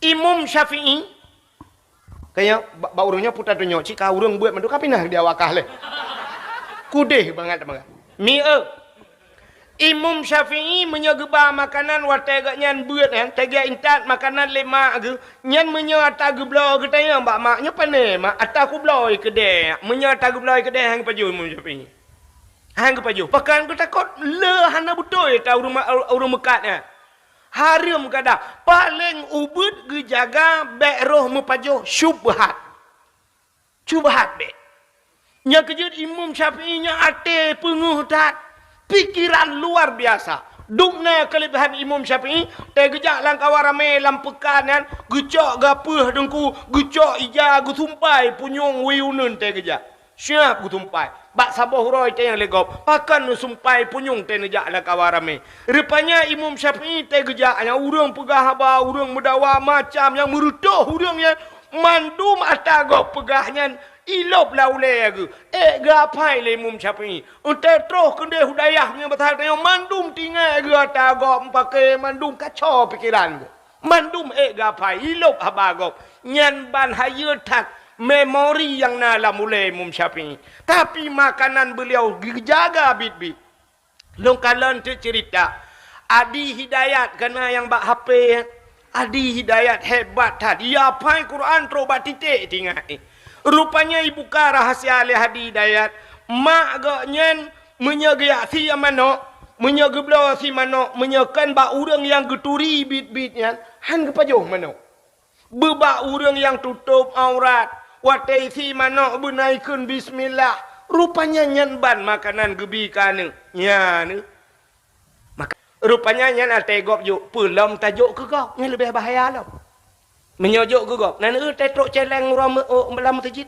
Imam Syafi'i kayak bak urungnya putar dunia cika urung buat mandu kapinah dia wakah leh kudeh banget banget Imam Syafi'i menyegeba makanan watega nyan buat kan tega intat makanan lema ge nyan menyata geblo ketanya mbak maknya pane mak ataku bloi kedai menyata gebloi kedai hang paju Imam Syafi'i hang paju pakan ku takut le hana betul ta urung mekatnya haram kada paling ubud gejaga bek roh mepajo syubhat be nya kejut Imam Syafi'i nya ate penguh tat pikiran luar biasa dukna kelebihan Imam Syafi'i te gejak lang kawarame lam pekanan gecok gapeuh dengku gecok ija gutumpai punyong wiunun te gejak siap gutumpai bak saboh roy te yang legop pakan sumpai punyung te nejak la kawarame rupanya Imam Syafi'i te gejak yang urang pegah ba urang medawa macam yang merutuh urang yang mandum atagop pegahnya ilop laule agu gapai le Imam Syafi'i ente troh kende hudayahnya batal te mandum tinggal ga atagop pakai mandum kacau pikiran mandum gapai ilop habagop nyan ban hayeut tak memori yang nala mulai Imam Syafi'i tapi makanan beliau jaga bit-bit longkalan tu cerita Adi Hidayat kena yang bak HP Adi Hidayat hebat tadi dia pai Quran terobat titik tinggal rupanya ibu ka rahasia oleh Adi Hidayat mak gaknyen menyegiak si mano menyegeblo si mano menyekan bak urang yang geturi bit-bitnya han kepajoh mano bebak urang yang tutup aurat watai si manok benaikun bismillah rupanya nyan ban makanan gebi kana nya ni maka rupanya nyan ategop juk pelam tajuk ke kau ni lebih bahaya lah menyojuk ke kau nan tetrok celeng ram malam masjid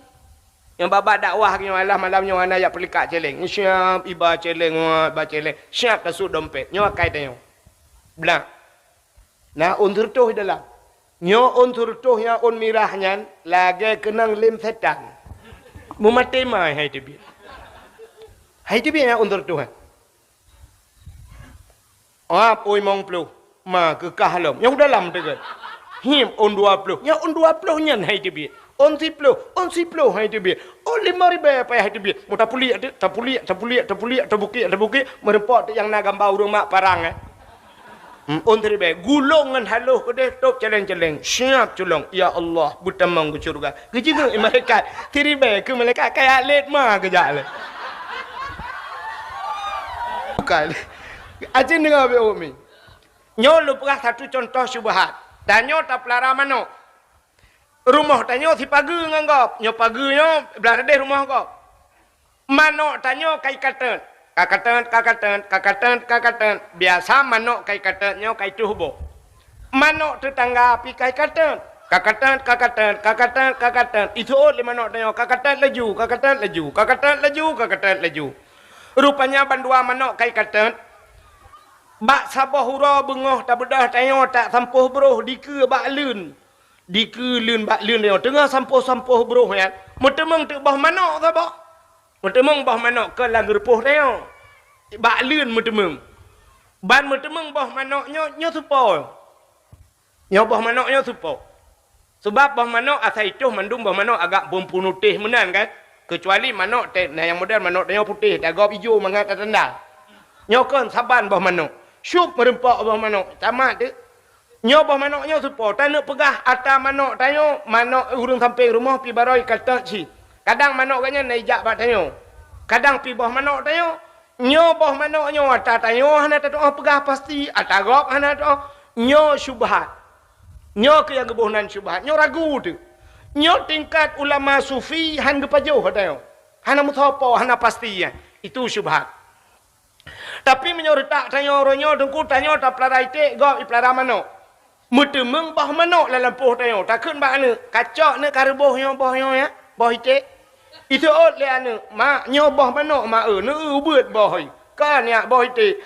yang baba dakwah ke malam nyo ana ya pelikat celeng siap iba celeng ba celeng siap kasut dompet nyo kai tanyo blang nah undur tu dalam nyo untur tuh yang on mirahnya lagi kenang lim setan memati mai hai tibi yang untur tuh oi mong plu ma ke kahlom yang dalam tegat him on 20 yang on 20 nyan hai tibi on 10 hai tibi on 5,000 apa hai tibi mu tapuliak merempot yang na gambau rumah parang Untuk gulungan haluh kedeh top celeng-celeng siap culong ya Allah butamang ke surga kejiga malaikat tiribe ke malaikat kayak let mah kejak le bukan ajin dengar be umi nyo lu pernah satu contoh syubhat danyo tak pelara mano rumah tanyo si pagi nganggap nyo pagi nyo belah deh rumah kau mano tanyo kai katan kakatan biasa manok kai katannya kai tuhbo manok tetangga pi kai katan kakatan itu le manok tanya kakatan laju rupanya bandua manok kai katan bak sabah hura bengoh tak bedah tanya tak sampuh bro diku bak lun bak lun tengah sampuh bro ya mutemeng tu bah manok sabah mutemeng bah manok ke lagu repuh teo bak lun mutemeng ban mutemeng bah manoknya nyo supo nyo bah manoknya supo sebab bah manok asai tuh mandum bah manok agak bumpunu teh menan kan kecuali manok teh nah yang model manok teh putih dagap hijau mangat tanda nyo kan saban bah manok syup merempak bah manok tamat tu nyo bah manoknya supo tak nak pegah atas manok tanyo manok urung samping rumah pi baroi kata ci kadang manok kanya naijak bak tanyo kadang pi bawah manok tanyo nyo bawah manok nyo atas tanyo hana tak pegah pasti atas gop hana tak nyo syubhat nyo ke yang kebohnan syubhat nyo ragu tu nyo tingkat ulama sufi han gepajoh tanyo hana muthopo hana pasti ya itu syubhat tapi menyortak tanyo ronyo dengku tanyo tak pelarai te gop iplara manok mutemeng bawah manok la lampuh tanyo takun bak ne kacok ne kareboh nyo bawah nyo ya bawah ite itu ot le anu mak nyoboh manok mak nu ubeut boy kan ya boy te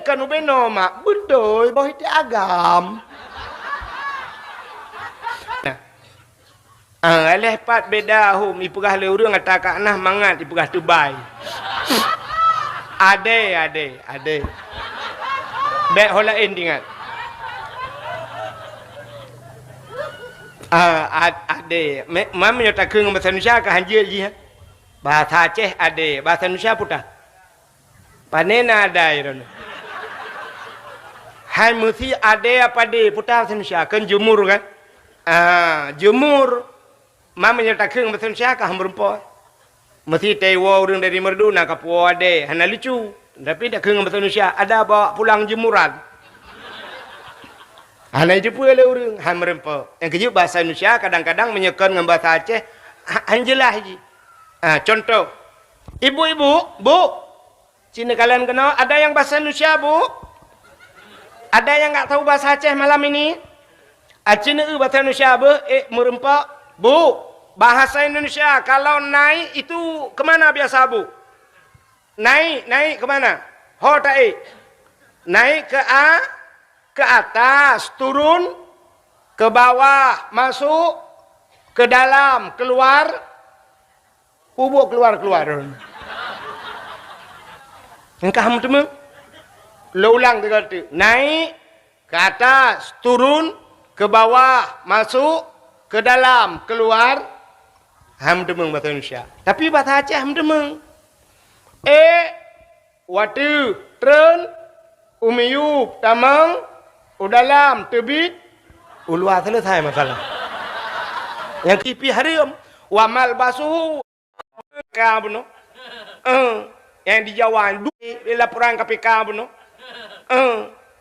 kan ubeno mak betul boy te agam nah aleh pat beda hum ipegah le urang ata kanah mangat ipegah tubai ade bek holain ingat Ade, mamanya tak keng bahasa Indonesia ke hanjir je. Bahasa Aceh ade, bahasa Indonesia putah. Panena ada iron. Hai mesti ade apa de putah bahasa Indonesia kan jemur kan? Jemur. Mamanya tak keng bahasa Indonesia ke hamberpo. Mesti tewa orang dari Merduna ke puau ade, hana lucu. Tapi tak keng bahasa Indonesia ada bawa pulang jemuran. Hana jumpa oleh orang hamrempo. Yang kerja bahasa Indonesia kadang-kadang menyekan dengan bahasa Aceh anjelah je. Contoh, ibu-ibu, bu, sini kalian kenal ada yang bahasa Indonesia bu? Ada yang tak tahu bahasa Aceh malam ini? Cina bahasa Indonesia bu? Merempak, bu, bahasa Indonesia kalau naik itu kemana biasa bu? Naik kemana? Ho tak naik ke atas, turun, ke bawah, masuk, ke dalam, keluar, kubuk keluar. Engkau ham teman, lo ulang tiga kali. Naik, ke atas, turun, ke bawah, masuk, ke dalam, keluar, ham teman bahasa Indonesia. Tapi bahasa Aceh ham teman. Waktu, tren, umiyub, tamang, udalam, terbit, uluah selesai masalah. Yang kipi haram, wamal basuh, kabuno, yang di Jawa, laporan KPK buno,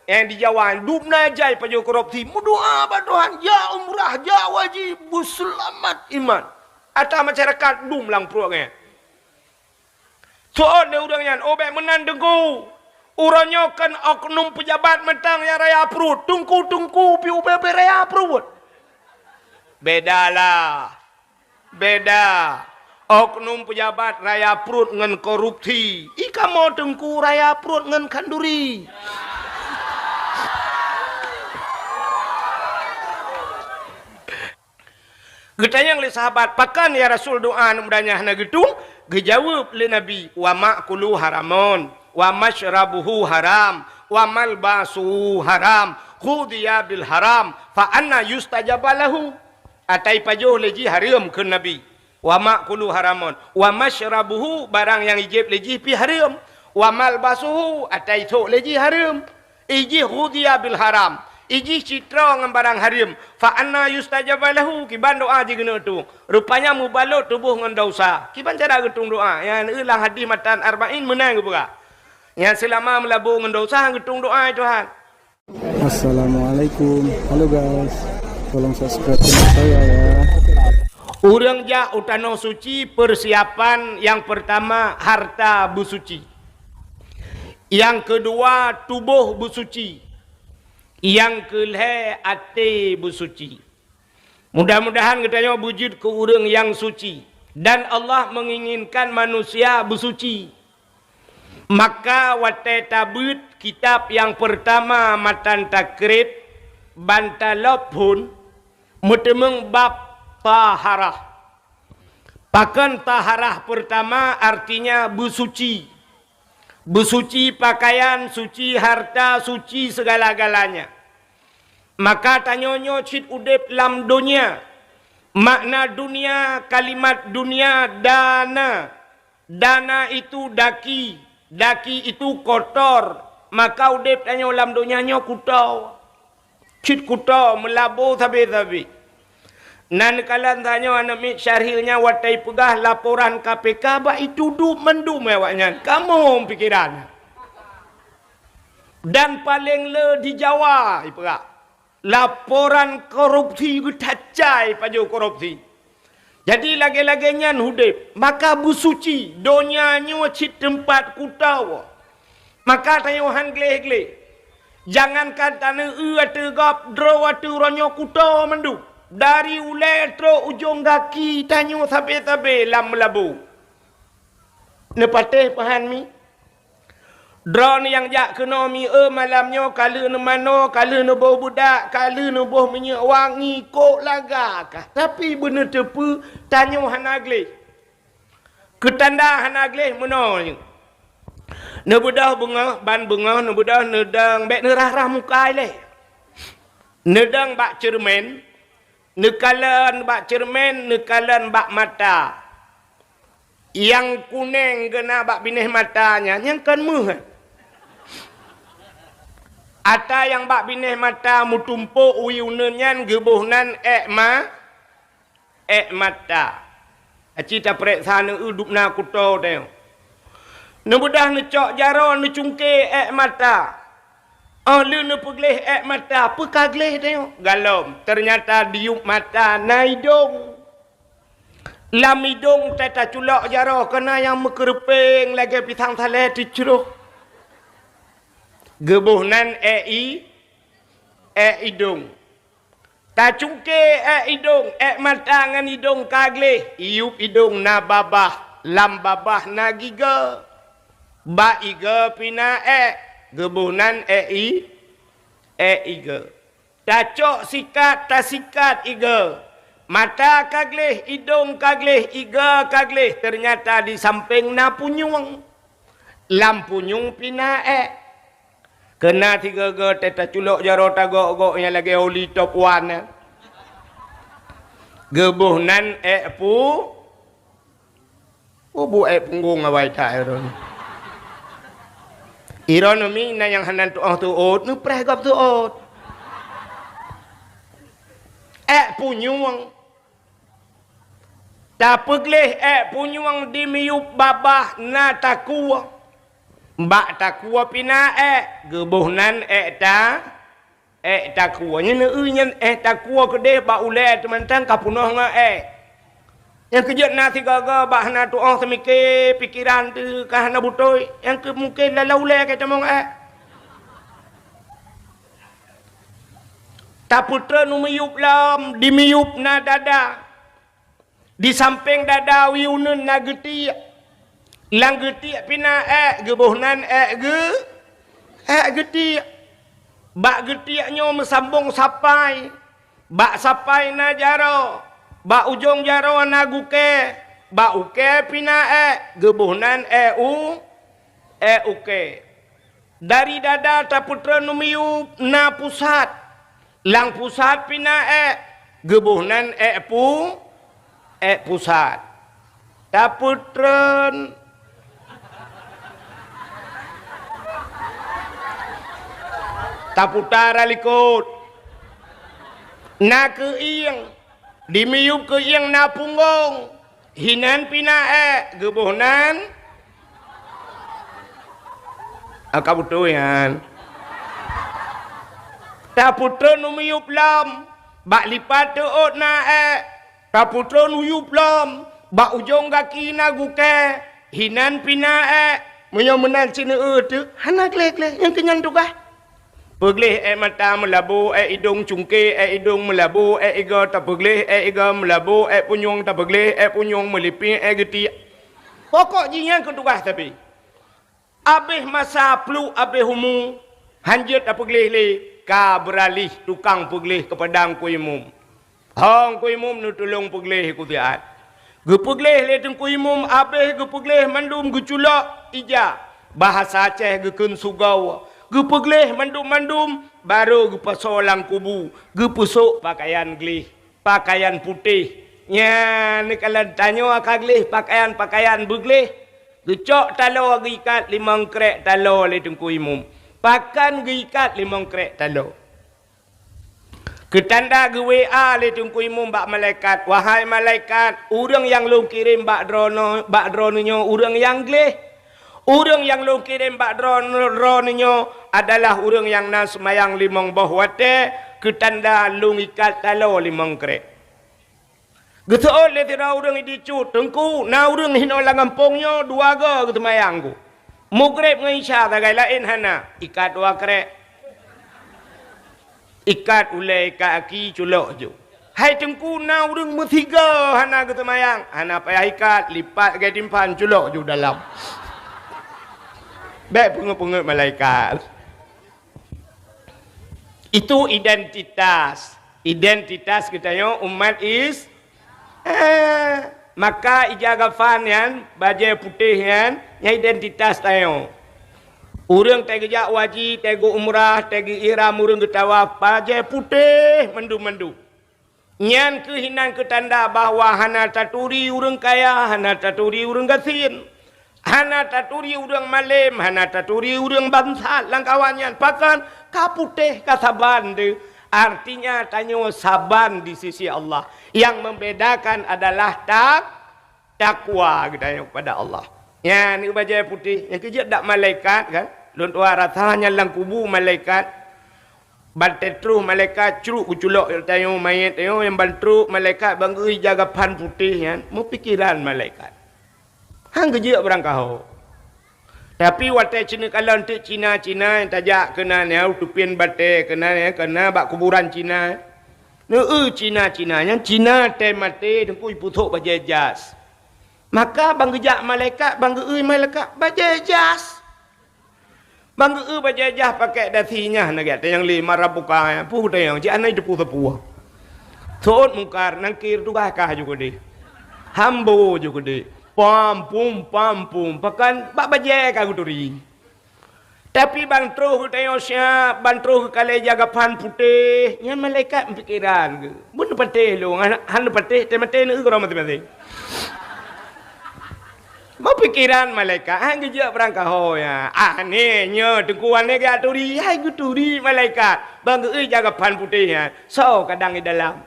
yang di Jawa, dub najai pajak korupsi, mudoa badohan, ya umrah, ya wajib, selamat iman. Atau masyarakat dum lang puangnya. Soal dia orangnya, obek menan dengku. Uranya kan oknum pejabat mentang yang raya perut. Tungku pi UBB raya perut. Beda. Oknum pejabat raya perut ngan korupsi. Ika mau tungku raya perut ngan kanduri. Getanya oleh sahabat, pakan ya Rasul doa mudahnya hana gedung. Gejawab oleh Nabi, wa ma'kulu haramon. Wa masyrabuhu haram wa malbasuhu haram khudiya bil haram fa anna yustajabalahu atai pajoh leji haram ke Nabi wa ma'kulu haramon wa masyrabuhu barang yang ijib leji pi haram wa malbasuhu atai tok leji haram iji khudiya bil haram iji citra dengan barang haram fa anna yustajabalahu kiban doa je guna tu rupanya mubalut tubuh dengan dosa kiban cara getung doa yang ulang hadis matan arba'in menang ke pula. Yang selama melabur dengan dosa, ngetung doa Tuhan. Assalamualaikum. Halo guys. Tolong subscribe channel saya ya. Urang ja utano suci persiapan yang pertama harta bersuci. Yang kedua tubuh bersuci. Yang kelih hati bersuci. Mudah-mudahan katanya wujud ke urang yang suci. Dan Allah menginginkan manusia bersuci. Maka watai tabut kitab yang pertama matan takrib bantalop pun mutemeng bab taharah. Pakan taharah pertama artinya bersuci. Bersuci pakaian, suci harta, suci segala-galanya. Maka tanyonyo cit udep lam dunia. Makna dunia, kalimat dunia dana. Dana itu daki. Daki itu kotor. Maka udep tanya ulam dunianya kutau. Cit kutau melabur sabi-sabi. Nan kalan tanya anak mit syarhilnya watai pegah laporan KPK bah itu mendum awaknya. Kamu pikiran. Dan paling le di Jawa iperak. Laporan korupsi getacai pajak korupsi. Jadi lagi-laginya hudip. Maka bersuci. Donyanya cip tempat kutau. Maka tayuhan gelih-gelih. Jangankan tanah tegap drawatu ronyo kutau mendu. Dari ulai tro ujung kaki tanyo sampai-sampai lam melabu. Nepatih pahan mi. Drone yang jak kena mi malamnya kala ne mano kala ne bau budak kala ne boh minyak wangi kok lagakah tapi bener tepu tanyo hanagle ketanda hanagle meno ne budah bunga ban bunga ne budah nedang bek ne rah-rah muka le nedang bak cermen Nekalan bak cermin, nekalan bak mata. Yang kuning kena bak binih matanya, yang kan muh. Ata yang bak binih mata mutumpuk uyunenyan gebuhnan mata. Cita prek sana udup na kuto teo. Nebudah necok jaro necungke mata. Lu ne pegleh mata, pekagleh teo. Galom, ternyata diup mata na hidung. Lam hidung tata culok jaro kena yang mekerepeng lagi pisang saleh diceruh. Gebuhnan hidung. Ta cungke hidung, mata ngan hidung kagleh. Iup hidung na babah, lam babah na giga. Ba iga pina gebuhnan iga. Tacok sikat, tasikat iga. Mata kagleh, hidung kagleh, iga kagleh. Ternyata di samping na punyung. Lam punyung pina Kena tiga teta culok jaro tagok-gok yang lagi oli top one. Gebuhnan bu punggung awai tak iron. Ironomi na yang hanan tuot nu preh gap tuot. Punyung. Tapegleh punyung dimiup babah na takua. Mbak takua pina gebuhnan takua nya neunyan takua kedeh ba ule teman-teman kapunoh nga yang kejut na tiga bak na tuong semike pikiran tu kahana butoy yang ke mungkin lalau le kita mong taputra nu miyup lam dimiyup na dada di samping dada wiunun na geti lang geti pina gebuhnan geti bak geti nyo mesambung sapai bak sapai na jaro bak ujung jaro na guke bak uke pina gebuhnan uke dari dada taputra nu miyup na pusat lang pusat pina gebuhnan pusat taputren taputara likut na keiang dimiyup keiang na punggung hinan pina gebuhnan akabutuyan taputra nu miyup lam bak lipat teot na taputra nu yub lam bak ujung kaki na guke hinan pina menyo menan sini tu hanak lek yang kenyan tu kah pegleh mata melabu hidung cungke hidung melabu iga tak pegleh iga melabu punyung tak pegleh punyung meliping geti pokok jinya kedua tapi abih masa pelu abih humu hanjut tak pegleh le ka beralih tukang pegleh ke padang kuimum hong kuimum nu tolong pegleh ku tiat ge pegleh le teng kuimum abih ge pegleh mandum ge culak ija bahasa Aceh ge keun sugau ge pegleh mandum baru ge pasolang kubu ge pusuk pakaian glih pakaian putih nya ni kalau tanyo akaglih pakaian beglih ge cok talo ge ikat limang krek talo le teng kuimum pakan ge ikat limang krek talo ketanda ge WA le teng kuimum bak malaikat wahai malaikat urang yang lu kirim bak drono urang yang glih urang yang lu kirim bak drono adalah urang yang na semayang limang boh wate ketanda lu ikat talo limang krek geto le tira urang dicut tengku na urang hino langampongnya dua ga geto mayangku mugrib ngai isya tagai lain hana ikat dua krek ikat ulai kaki culok ju hai tengku na urang metiga hana geto mayang hana payah ikat lipat ke timpan culok ju dalam baik pungut-pungut malaikat itu identitas katanya umat is maka ijaga fan yan baju putih yan nya identitas tayo urang tegejak wajib tego umrah tegi ihram urang getawaf baju putih mendu Nyan kehinan ketanda bahawa hana taturi urang kaya, hana taturi urang gasin. Hana taturi urang malim, hana taturi urang bansal langkawannya. Pakan kaputeh kasaban de. Artinya tanya saban di sisi Allah. Yang membedakan adalah takwa kita kepada Allah. Ya, ni baju putih. Yang kerja tak malaikat kan? Luntua rasanya lang kubu malaikat. Bantetru malaikat curuk kuculok tayo mayat tayo yang bantru malaikat bangui jaga pan putih kan? Mau pikiran malaikat. Hang kerja berangkau. Tapi waktu Cina kalau untuk Cina yang tajak kena ni utupin bate kena bak kuburan Cina. Cina yang Cina temate dengku iputok bajejas. Maka bang gejak malaikat malaikat bajejas. Bang bajejas pakai dasinya nak yang 5 pu tayang ji anai depu sepuh. Sot mungkar nangkir tu kah juga deh. Hambo juga deh. Pam pum pakan bak baje ka guturi. Tapi bang tro tayo siya bang tro kale jaga pan putih nya malaikat pikiran ke bun pateh lo han pateh temate ne ko mati mau pikiran malaikat hang geja berangka ho ya ni nya tengkuan ne ga turi hai guturi malaikat bang jaga pan putih ya so kadang di dalam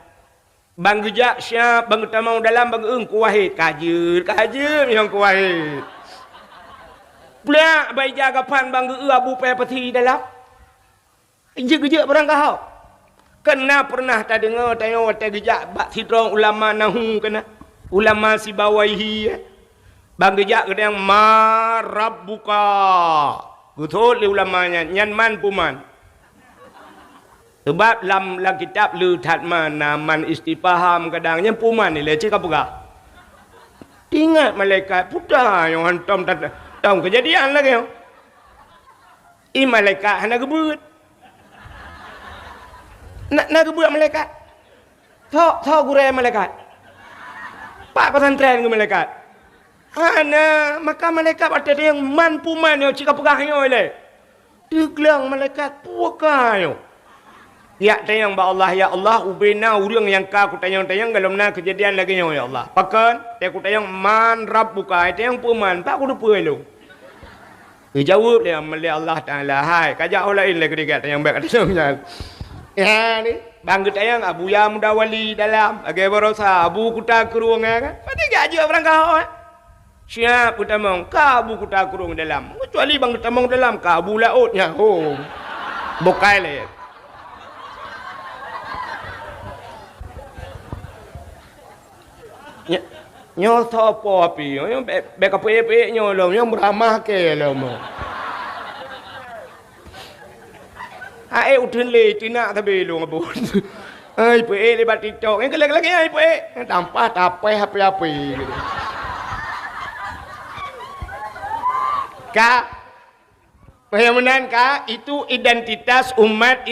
bang gejak siap bang tamau dalam bang kuahid kajir yang kuahid pula bayi jaga pan bang abu pe peti dalam gejak barang kau kena pernah tak dengar tanya wate gejak bak sidrong ulama nahu kena ulama si bawaihi bang gejak kedang marabbuka betul le ulamanya nyan man puman. Sebab dalam kitab lu tatmana man istifham kadangnya puman ni leceh kapugah. Ingat malaikat putar yang hantam tahu kejadian lagi yo. Malaikat hana gebut. Nak gebut malaikat. Tho gure malaikat. Pak pesantren ke malaikat. Hana maka malaikat ada yang man puman yo cika pugah yo le. Diglang malaikat puaka yo. Ya tayang ba Allah ya Allah ubena urang yang ka ku tayang galom na kejadian lagi nya ya Allah. Pakan te ku tayang man rabbuka tayang puman pak ku depe lu. Jawab dia meli Allah Taala hai kajak olain le kedigat tayang baik ada semnya. Ya ni bang tayang Abu Ya Mudawali dalam agai barosa Abu Kuta Kurung kan. Pada gaji orang kau. Siap utamong ka Abu Kuta Kurung dalam. Kecuali bang utamong dalam ka Abu Lautnya. Oh. Bokai le. Nyo sopo api nyo be kape nyo lo nyo beramah ke lo mo ae udin le tina tabe lo ngabun ai pe le bat tiktok en kelek lagi ai pe tampa tape api ka pemahaman ka itu identitas umat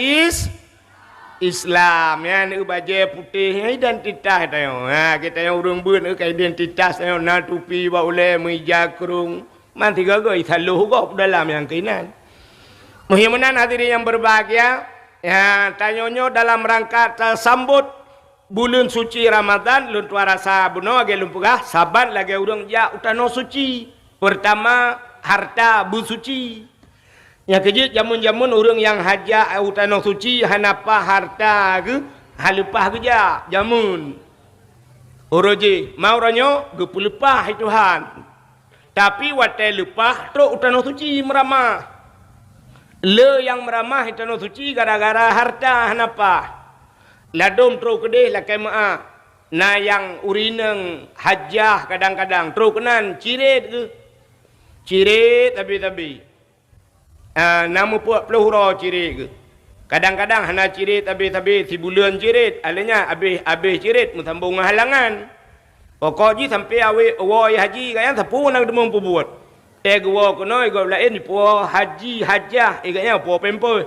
Islam ya ni baju putih identitas tayo kita yang urang beun ke identitas tayo na tupi ba ule meja kerung man tiga go isaluh go dalam yang keinan muhimunan hadirin yang berbahagia ya tanyonyo dalam rangka sambut bulan suci Ramadan lun tuarasa buno age lumpugah saban lagi urang ja utano suci pertama harta bu suci. Yang kejut jamun-jamun orang yang hajat utano suci hanapa harta ke halupah keja jamun. Oroje mau ranyo ge pelepah Tuhan. Tapi watai lepah truk utano suci meramah. Le yang meramah utano suci gara-gara harta hanapa. Ladom truk kedeh lakai maa. Na yang urineng hajah kadang-kadang truk kenan cirit ke. Cirit tapi namu puak peluru cirit ke. Kadang-kadang hana cirit habis si bulan cirit. Alanya habis cirit musambung halangan. Pokok ji sampai awai haji kaya sapu nang demung pubuat. Gua kono gua lain pu haji hajah iganya pu pempo.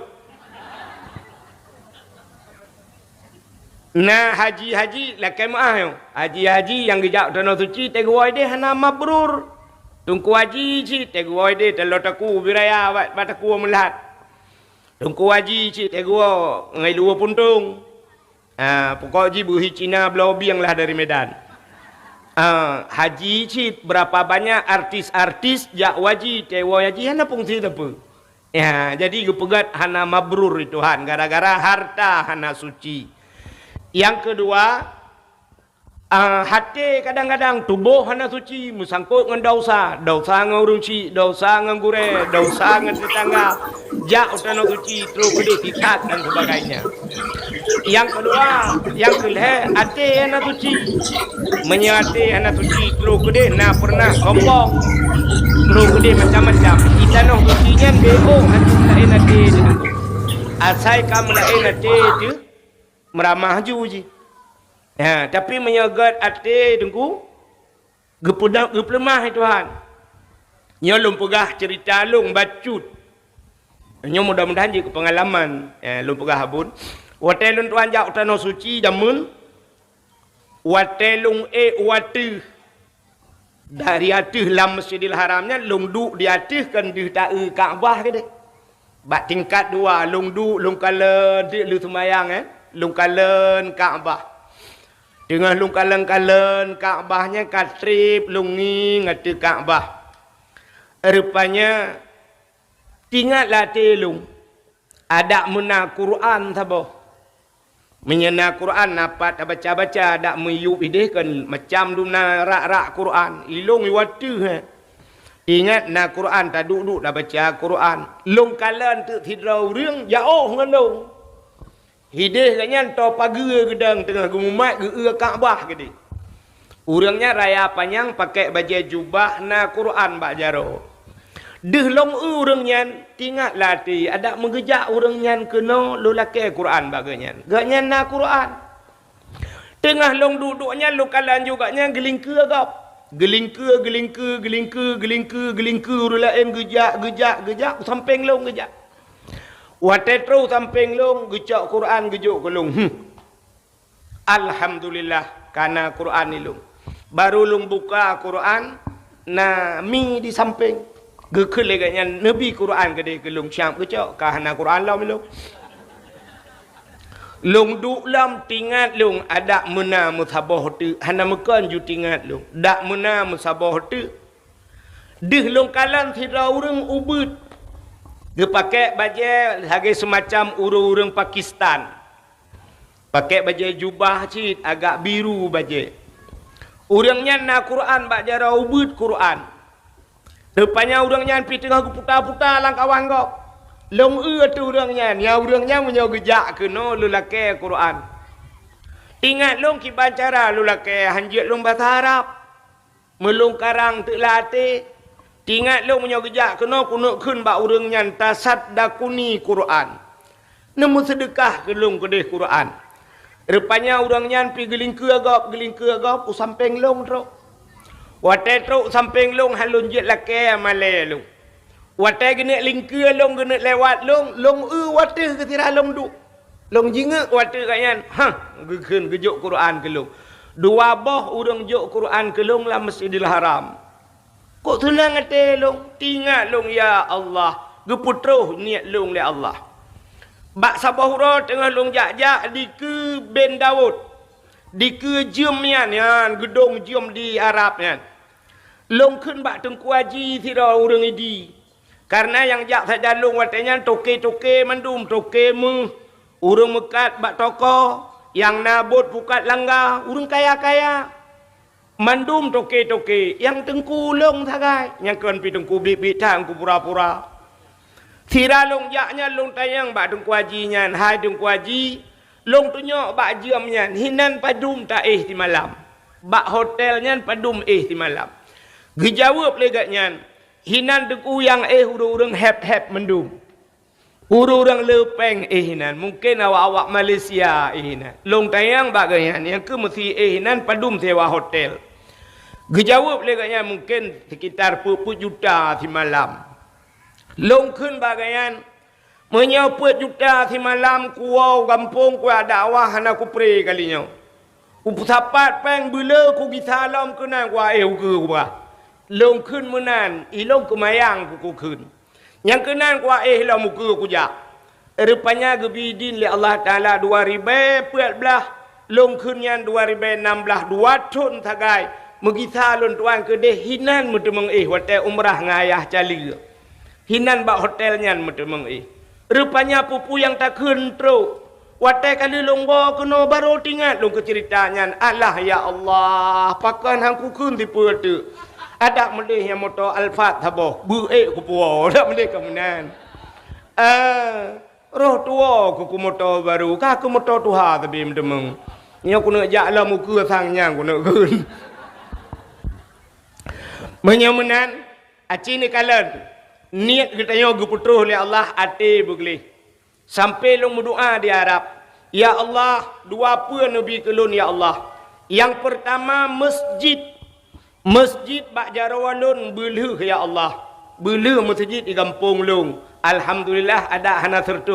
Nah haji lakai maah yo. Haji yang gejak tanah suci gua dia hana mabrur. Tungku haji ci tegua de telot aku biraya bataku melat. Tungku haji ci tegua ngai luar puntung. Pokok ji buhi Cina blobiang lah dari Medan. Haji cip berapa banyak artis-artis jak waji tewa haji hana fungsi apa. Ya, jadi gepegat hana mabrur itu han gara-gara harta hana suci. Yang kedua, hati kadang-kadang tubuh hana suci musangkut dengan dosa dengan urung ci, dosa dengan gure, dosa dengan tetangga, jak utana suci terus gede tikat dan sebagainya. Yang kedua, yang kelih hati hana suci, menyati hana suci terus gede, nah pernah kompong, terus gede macam-macam. Kita noh sucinya bego hati lain hati, asai kamu lain hati tu meramah juji. Tapi menyagat hati tengku gepelemah Tuhan. Nya lum pegah cerita lung bacut. Nya mudah-mudahan je ke pengalaman lum pegah habun. Watai lun tuan jak tanah suci damun. Watai lung watu dari atas lam Masjidil Haramnya lung duk di atas kan di ta'i Kaabah ke dek. Bak tingkat dua lung duk lung kalen lu semayang lung kalen Kaabah. Dengan lung kalen-kalen Kaabahnya katrip lungi ngati Kaabah. Rupanya tinggallah telung. Ada mena Quran saboh. Menyena Quran dapat baca-baca ada meyup ide kan macam duna rak-rak Quran. Ilung iwatu Ingat na Quran tak duduk dah baca Quran. Lung kalen tu tidrau reung jauh ngan lung. Hidih katnya to pagi gedang tengah gemumat ge Kaabah gede. Urangnya raya panjang pakai baju jubah na Quran bak jaro. Deh long urangnya tinggal lati ada mengejak urangnya kena lu laki Quran baganya. Gaknya na Quran. Tengah long duduknya lu kalan juganya gelingke gap. Gelingke urulain gejak samping long gejak. Watai terus samping long gejak Quran gejuk ke long. Alhamdulillah karena Quran ni long. Baru long buka Quran na mi di samping. Gekele leganya Nabi Quran gede ke long syam gejak karena Quran long long. Long duk lam tingat long ada mena musabah tu. Hana mekan ju tingat long. Dak mena musabah tu. Deh long kalan tidak urang ubud. Dia pakai baju lagi semacam urang-urang Pakistan. Pakai baju jubah cit agak biru baju. Urangnya na Quran bak jara ubud Quran. Depannya urangnya pi tengah putar-putar lang kawan kau. Long tu urangnya, ya urangnya menyo gejak kena lelaki Quran. Ingat long ki bancara lelaki hanjit long bahasa Arab. Melung karang tu latih. Ingat lu punya gejak kena kunuk kun bak urangnya tasad dakuni Quran. Nemu sedekah gelung kedeh Quran. Rupanya urangnya pi gelingke agap samping long truk. Watai truk samping long halun jet laki malai long. Watai gene lingke long gene lewat long watai ketira long duk. Long jinga watai kayan gekeun gejuk Quran ke long. Dua boh urang juk Quran ke long la Masjidil Haram. Kok senang hati long, tinggal long ya Allah, geputruh niat long le Allah. Bak sabahura tengah long jak-jak di ke Ben Daud, di ke jom yan, gedung jom di Arab yan. Long kun bak tengku haji sira urang idi. Karena yang jak saja long watanya toke-toke mandum toke mu, urang mekat bak toko, yang nabut pukat langgar, urang kaya-kaya. Mandum toke-toke yang tengku long sagai yang kan pi tengku bibit tang ku pura-pura. Sira long jaknya long tayang bak tengku hajinya, hai tengku haji long tunyok bak jamnya hinan padum ta di malam. Bak hotelnya padum di malam. Gejawab legatnya hinan tengku yang urang hep mendum. Urang lepeng hinan mungkin awak-awak Malaysia hinan. Long tayang bagaian yang ke mesti hinan padum sewa hotel. Gejawab leganya mungkin sekitar 40 juta si malam. Long kun bagaian menyo 40 juta si malam kuau kampung ku ada awah hana ku pre kalinya. Ku sapat peng bela ku gisalam kena ku ke ku ba. Long kun menan ilong ku mayang ku kun. Yang kenan ku lo muka ku jak. Rupanya gebidin li Allah Ta'ala 2014 ลงคืนยัน2016 2 tahun tagai megitha lon tuan ke deh hinan mutemeng hotel umrah ngayah cali hinan bak hotel nyan mutemeng rupanya pupu yang tak kentro watai kali longgo kena baru tingat long ke ceritanya Allah ya Allah pakan hangku kun tipu tu ada mendeh yang motor Alphard thaboh bu ku puo dak mendeh kemenan roh tua ku motor baru ka ku motor tuha tapi mutemeng nya ku nak jaklah muka sangnya ku nak kun menyemenan aci ni kalan niat kita yo guputruh oleh Allah ate begli sampai long berdoa di Arab ya Allah dua apa nabi kelun ya Allah yang pertama masjid bak jarawalun belu ya Allah belu masjid di kampung long alhamdulillah ada hana 100%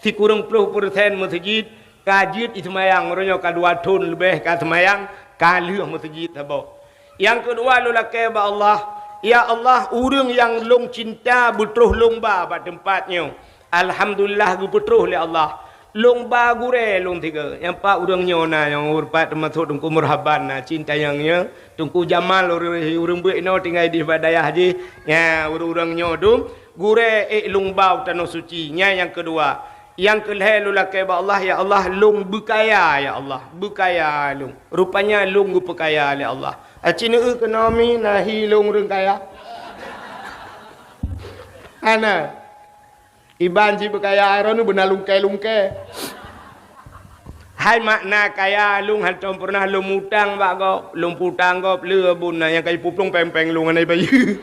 si kurang 10% masjid kajit ismayang meronyo ka 2 tahun lebih ka semayang kalih masjid tabo. Yang kedua lulake ba Allah, ya Allah urang yang long cinta betruh lomba ba tempatnya. Alhamdulillah gu betruh le Allah. Lomba gure long tiga. Yang pak urang nyona yang urpat masuk tungku murhaban na cinta yangnya tungku jamal urang buik no tinggal di badayah haji. Ya urang nyodum gure lomba tanah suci nya yang kedua. Yang kelih lulake ba Allah ya Allah long berkaya ya Allah berkaya long rupanya long berkaya ya Allah acina ekonomi nahi long reng kaya ana iban ji berkaya aron benar lungke hai makna kaya long hantom pernah long utang ba go long putang go leur bun yang kai puplong pempeng long anai bayu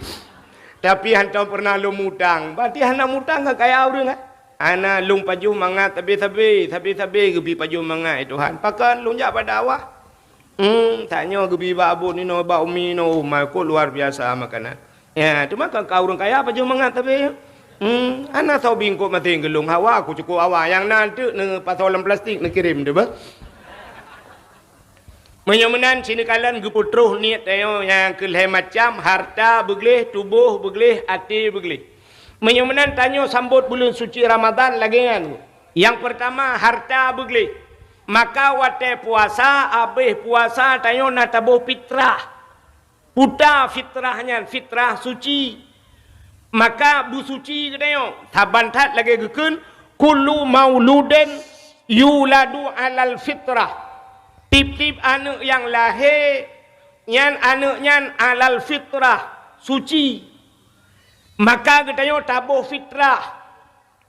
tapi hantom pernah long utang berarti hana utang ka kaya urang ana lung paju mangat tapi gebi paju mangat Tuhan pakan lung jak pada awak tanya gebi babu ni no ba umi no ko luar biasa makanan ya tu makan kau orang kaya paju mangat tapi ana tahu bingko mati gelung hawa aku cukup awak yang nanti ne patolan plastik ne kirim tu ba menyemenan sini kalian geputruh niat tayo yang kelih macam harta begleh tubuh begleh hati begleh. Menyemenan tanya sambut bulan suci Ramadan lagi kan. Yang pertama harta begli. Maka wate puasa habis puasa tanya nak tabuh fitrah. Puta fitrahnya fitrah suci. Maka bu suci katanya tabantat lagi gekun kullu mauludin yuladu alal fitrah. Tip-tip anak yang lahir nyan anaknya alal fitrah suci. Maka katanya tabuh fitrah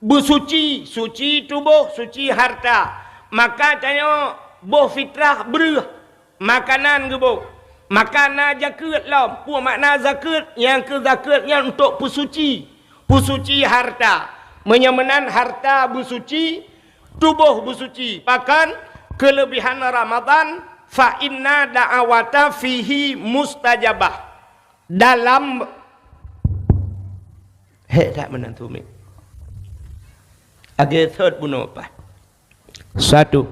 bersuci, suci tubuh, suci harta. Maka tanya boh fitrah beruh makanan ke boh. Makanan zakat lah. Puak makna zakat yang ke zakatnya untuk bersuci. Bersuci harta. Menyemenan harta bersuci, tubuh bersuci. Bahkan kelebihan Ramadan fa inna da'awata fihi mustajabah. Dalam tak menantu mi. Agak third bunuh apa? Satu.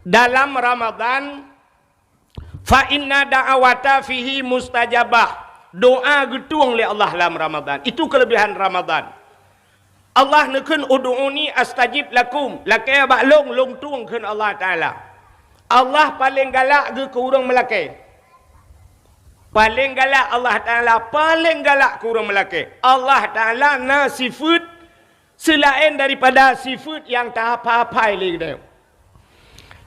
Dalam Ramadan fa inna da'awata fihi mustajabah. Doa getuang oleh Allah dalam Ramadan. Itu kelebihan Ramadan. Allah nekun ud'uni astajib lakum. Lakai bak long tuang keun Allah Taala. Allah paling galak ke urang melakai. Paling galak Allah Ta'ala paling galak kurang melaki. Allah Ta'ala na sifat selain daripada sifat yang tak apa-apa lagi dia.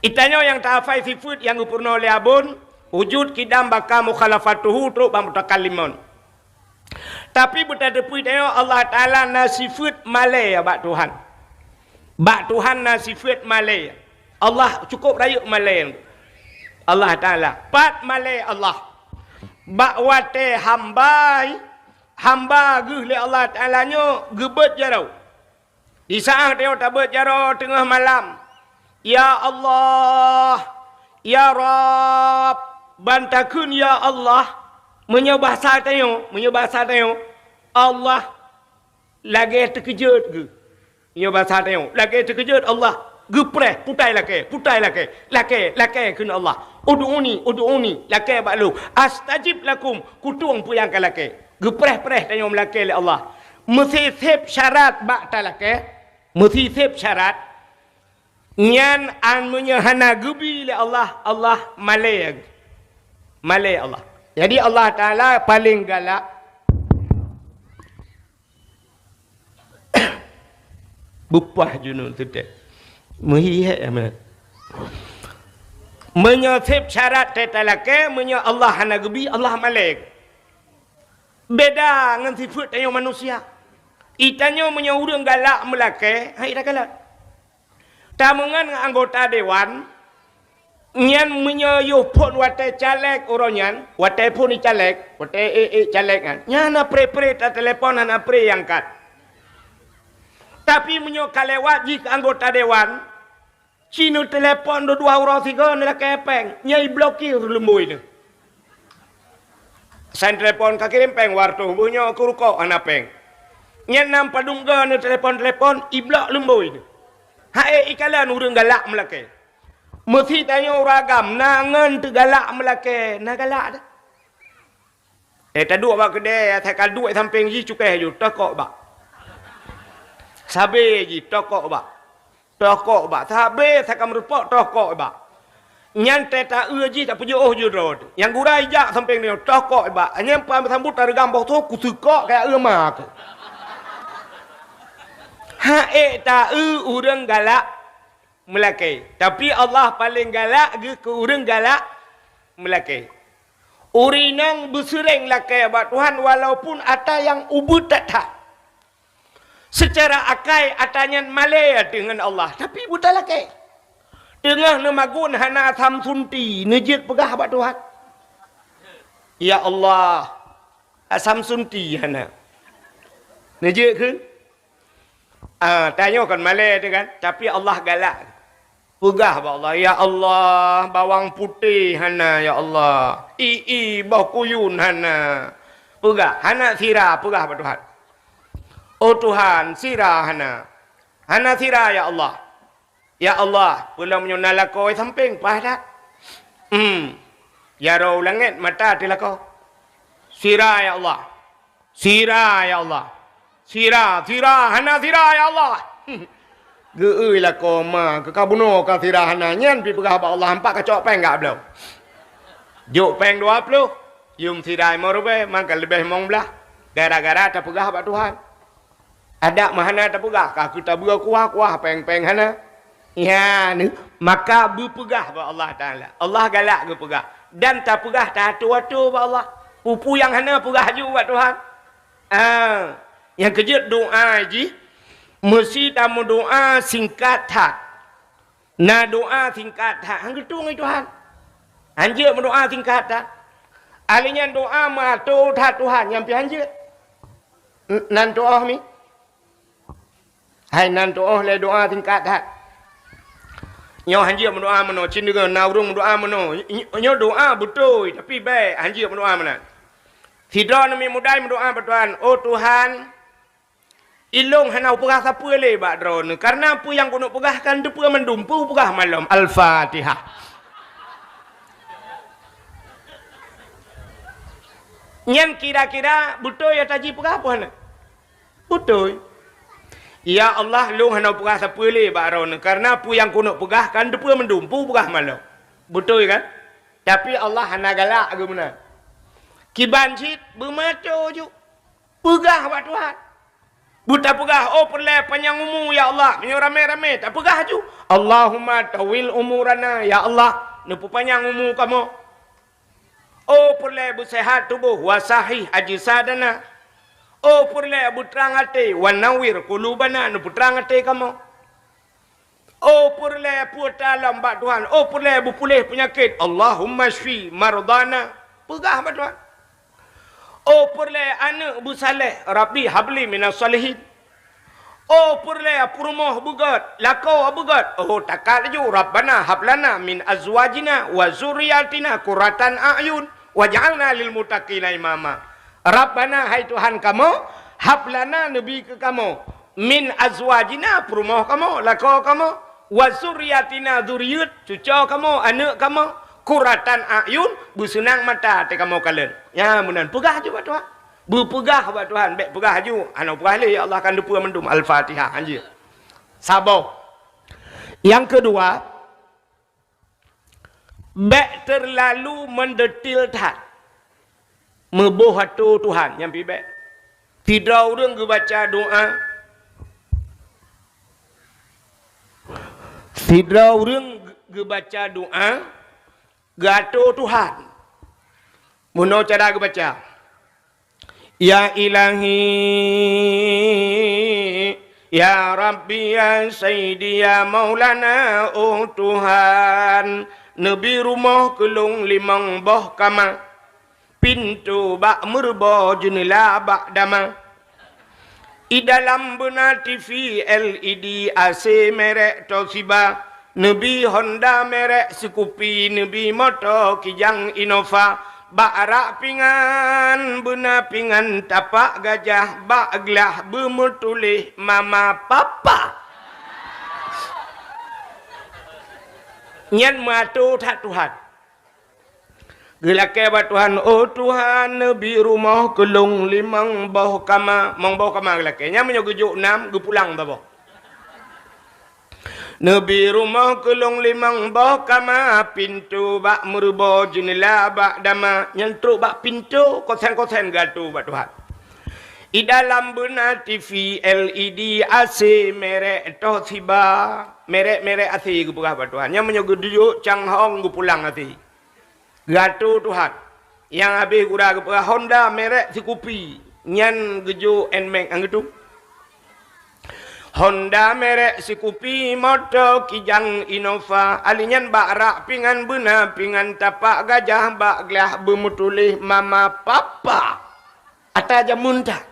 Itanya yang tak apa sifat yang purna oleh abun wujud kidam baka mukhalafatuhu truk bamutakallimun. Tapi betadapui dia Allah Ta'ala na sifat malay bak Tuhan. Bak Tuhan na sifat malay. Allah cukup rayuk malay. Allah Ta'ala pat malay Allah. Bakwate hamba geh le Allah Taala nyo gebet jarau. Di saat dia tabet jarau tengah malam. Ya Allah, ya Rabb, bantakun ya Allah. Menyebahasa tayo Allah lagi terkejut ge. Menyebahasa tayo lagi terkejut Allah. Gepreh putai lake kun Allah. Ud'uni lake baklu astajib lakum kutung puyang ka lake. Gepreh tanya melake le Allah. mesti sip syarat bak talake mesti sip syarat nyan an menyahana gubi le Allah malay Allah. Jadi Allah Taala paling galak bupah junun tu dek muhihe amat menyasip syarat tetalake menya Allah hana gebi Allah malik beda dengan sifat tanyo manusia itanyo menya urang galak melake hai dah galak tamungan anggota dewan nyan menya yo pun wate caleg oronyan wate pun ni caleg wate caleg kan nyana pre ta telefon hana pre angkat tapi menyo kalewat jika anggota dewan Cina telepon do 2 orang 3 nak kepeng nyai blokir lembui ni san telepon kaki peng wartu bunyo kuruko anapeng nyen nam padungga ni telepon iblok lembui ni hae ikalan urang galak melake mesti tanya ragam nangan tu galak melake na galak dah tadu ba kedai tak duit samping ji cukai ju tokok ba sabe ji tokok ba sabe sakam repot tokok ba nyan teta ji tak punya je rod yang gurai jak samping ni tokok ba nyan pa sambut targam boh tu ku sukok kaya mak ta urang galak melake tapi Allah paling galak ke urang galak melake urinang besereng lake ba Tuhan walaupun ada yang ubud tak secara akai atanya malaya dengan Allah tapi buta laki tengah nemagun hana tham sunti nejit pegah abad Tuhan ya Allah asam sunti hana nejit kan tanya kan malaya tu kan tapi Allah galak pegah abad Allah ya Allah bawang putih hana ya Allah bau kuyun hana pegah hana sirah pegah abad Tuhan oh Tuhan, sirah hana sirah ya Allah. Ya Allah, pula menyonal kau samping padat. Ya roh langit mata di kau. Sirah ya Allah. Sirah ya Allah. Sirah, hana sirah ya Allah. Geui lah kau ma, ke kabuno ka sirah hana nyan pi pegah ba Allah hampak kacok peng gak belum. Juk peng 20. Yung sirah mo rube, mangka lebih mong belah. Gara-gara tak pegah ba Tuhan. Ada mahana tak pegah aku tak kuah peng hana ya ni maka berpegah ba Allah Taala Allah galak ke pegah dan tak pegah tak atu ba Allah pupu yang hana pegah ju ba Tuhan yang kejut doa ji mesti tamu doa singkat tak na doa singkat tak hang getung ai Tuhan anjeun berdoa singkat tak alinya doa ma tu tak Tuhan yang pi anjeun nan doa mi hai nan doa le doa tingkat dah. Nyo hanji berdoa mano cin dengan naurung berdoa mano. Nyo doa betul tapi baik hanji berdoa mana. Tidak nami mudai berdoa Tuhan. Oh Tuhan, ilung hanau pegah siapa le bak drone. Karena apa yang kuno pegahkan depa mendumpu pegah malam. Al-Fatihah. Nyan kira-kira betul ya taji pegah apa hana? Betul. Ya Allah lu hendak pegah siapa le bak ron karena apa yang kuno pegahkan depa mendumpu pegah malam. Betul kan? Tapi Allah hana galak ke mana? Kiban cit bermaco ju. Pegah bak Tuhan. Buta pegah oh perle panjang umur ya Allah. Menyo rame-rame tak pegah ju. Allahumma tawil umurana ya Allah. Nu panjang umur kamu. Oh perle bersehat tubuh wa sahih ajsadana. Oh perle abu terang hati wa nawir qulubana nu terang hati kamu. Oh perle puta lambat Tuhan. Oh perle abu pulih penyakit. Allahumma shfi mardana. Pegah ba Tuhan. Oh perle anak bu saleh Rabbi habli minas salihin. Oh perle purmoh bugat lakau bugat. Oh takal ju Rabbana hablana min azwajina wa zurriyatina qurratan a'yun waj'alna lil muttaqina imama. Rabbana hai Tuhan kamu hablana nabi ke kamu min azwajina purmoh kamu lakau kamu wa zurriyatina zuriyat cucu kamu anak kamu qurratan a'yun busenang mata te kamu kalen. Ya munan pegah juga Tuhan. Berpegah buat Tuhan. Baik pegah ju. Anak pegah le ya Allah akan depa mendum Al-Fatihah anje. Sabar. Yang kedua, baik terlalu mendetil tak. Meboh hatu Tuhan yang pi baik. Tidak orang ke baca doa. Tidak orang ke baca doa. Gato Tuhan. Muno cara ke baca. Ya ilahi, ya Rabbi, ya Sayyidi, ya Maulana, oh Tuhan. Nabi rumah kelung limang boh kamar. Pintu bak merba jendela bak dama. I dalam benar TV LED AC merek Toshiba. Nabi Honda merek Scoopy. Nabi motor Kijang Innova. Bak rak pingan benar pingan tapak gajah. Bak gelah bermutulih mama papa. Nyan matu tak Tuhan. Gelake ba Tuhan, oh Tuhan, Nabi rumah kelung limang bau kama, mang bau kama gelake. Nya menyo gejuk 6, ge pulang babo. Nabi rumah kelung limang bau kama, pintu bak merba jendela bak dama, nyentruk bak pintu kosen-kosen gatu ba Tuhan. I dalam benar TV LED AC merek Toshiba, merek-merek AC ge pegah ba Tuhan. Nya menyo gejuk Changhong ge pulang AC. Gato Tuhan. Yang habis gura ke Honda merek Scoopy. Nyan gejo Nmax ang itu. Honda merek Scoopy motor Kijang Innova. Alinyan bak rak pingan benar pingan tapak gajah bak gelah bermutulih mama papa. Ata jamun tak.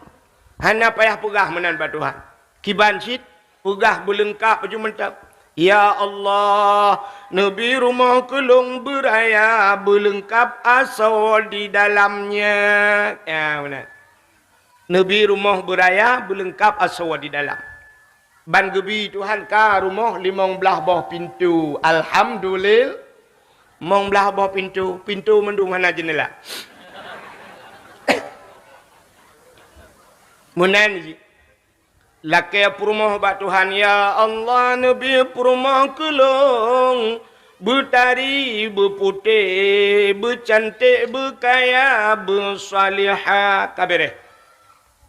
Hana payah pegah menan ba Tuhan. Kiban sit pegah belengkap baju mentap. Ya Allah, Nabi rumah kelung beraya berlengkap asal di dalamnya. Ya benar. Nabi rumah beraya berlengkap asal di dalam. Ban gebi Tuhan ka rumah limang belah bawah pintu. Alhamdulillah. Mong belah bawah pintu. Pintu mendung hana jendela. Munan ji. Laki perumah bak Tuhan, ya Allah, Nabi perumah kelong. Bertari, berputih, bercantik, berkaya, bersalihah. Kabireh.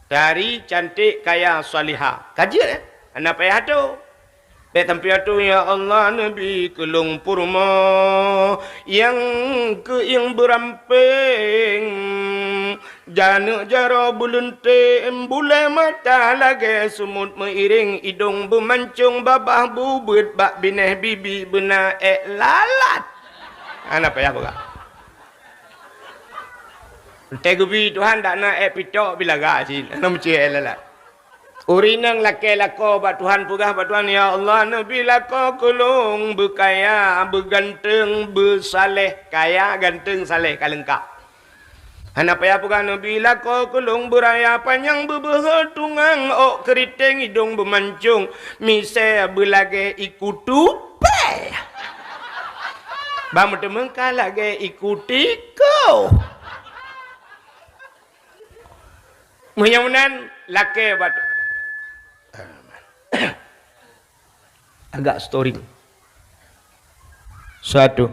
Tari, cantik, kaya, salihah. Kajian anak payah tu. Baik tempat tu, ya Allah, Nabi kelong purma yang beramping. Jana jara bulentik, bulai mata lagi semut meiring, hidung bermancung, babah bubut, bak bineh bibi benar lalat. Anak payah buka. Tegubi Tuhan tak nak pitok bila gajin. Anak mesti lalat. Urinang laki lako bat Tuhan pugah bat Tuhan, ya Allah, Nabi lako kulung berkaya, berganteng, bersaleh, kaya, ganteng, saleh, kalengkap. Anak payah pugah Nabi lako kulung beraya panjang berbehetungang, ok keriting hidung bermancung, misai berlage ikutu pe. Bang temengkah lagi ikuti kau. Menyamunan laki bat agak story. Satu.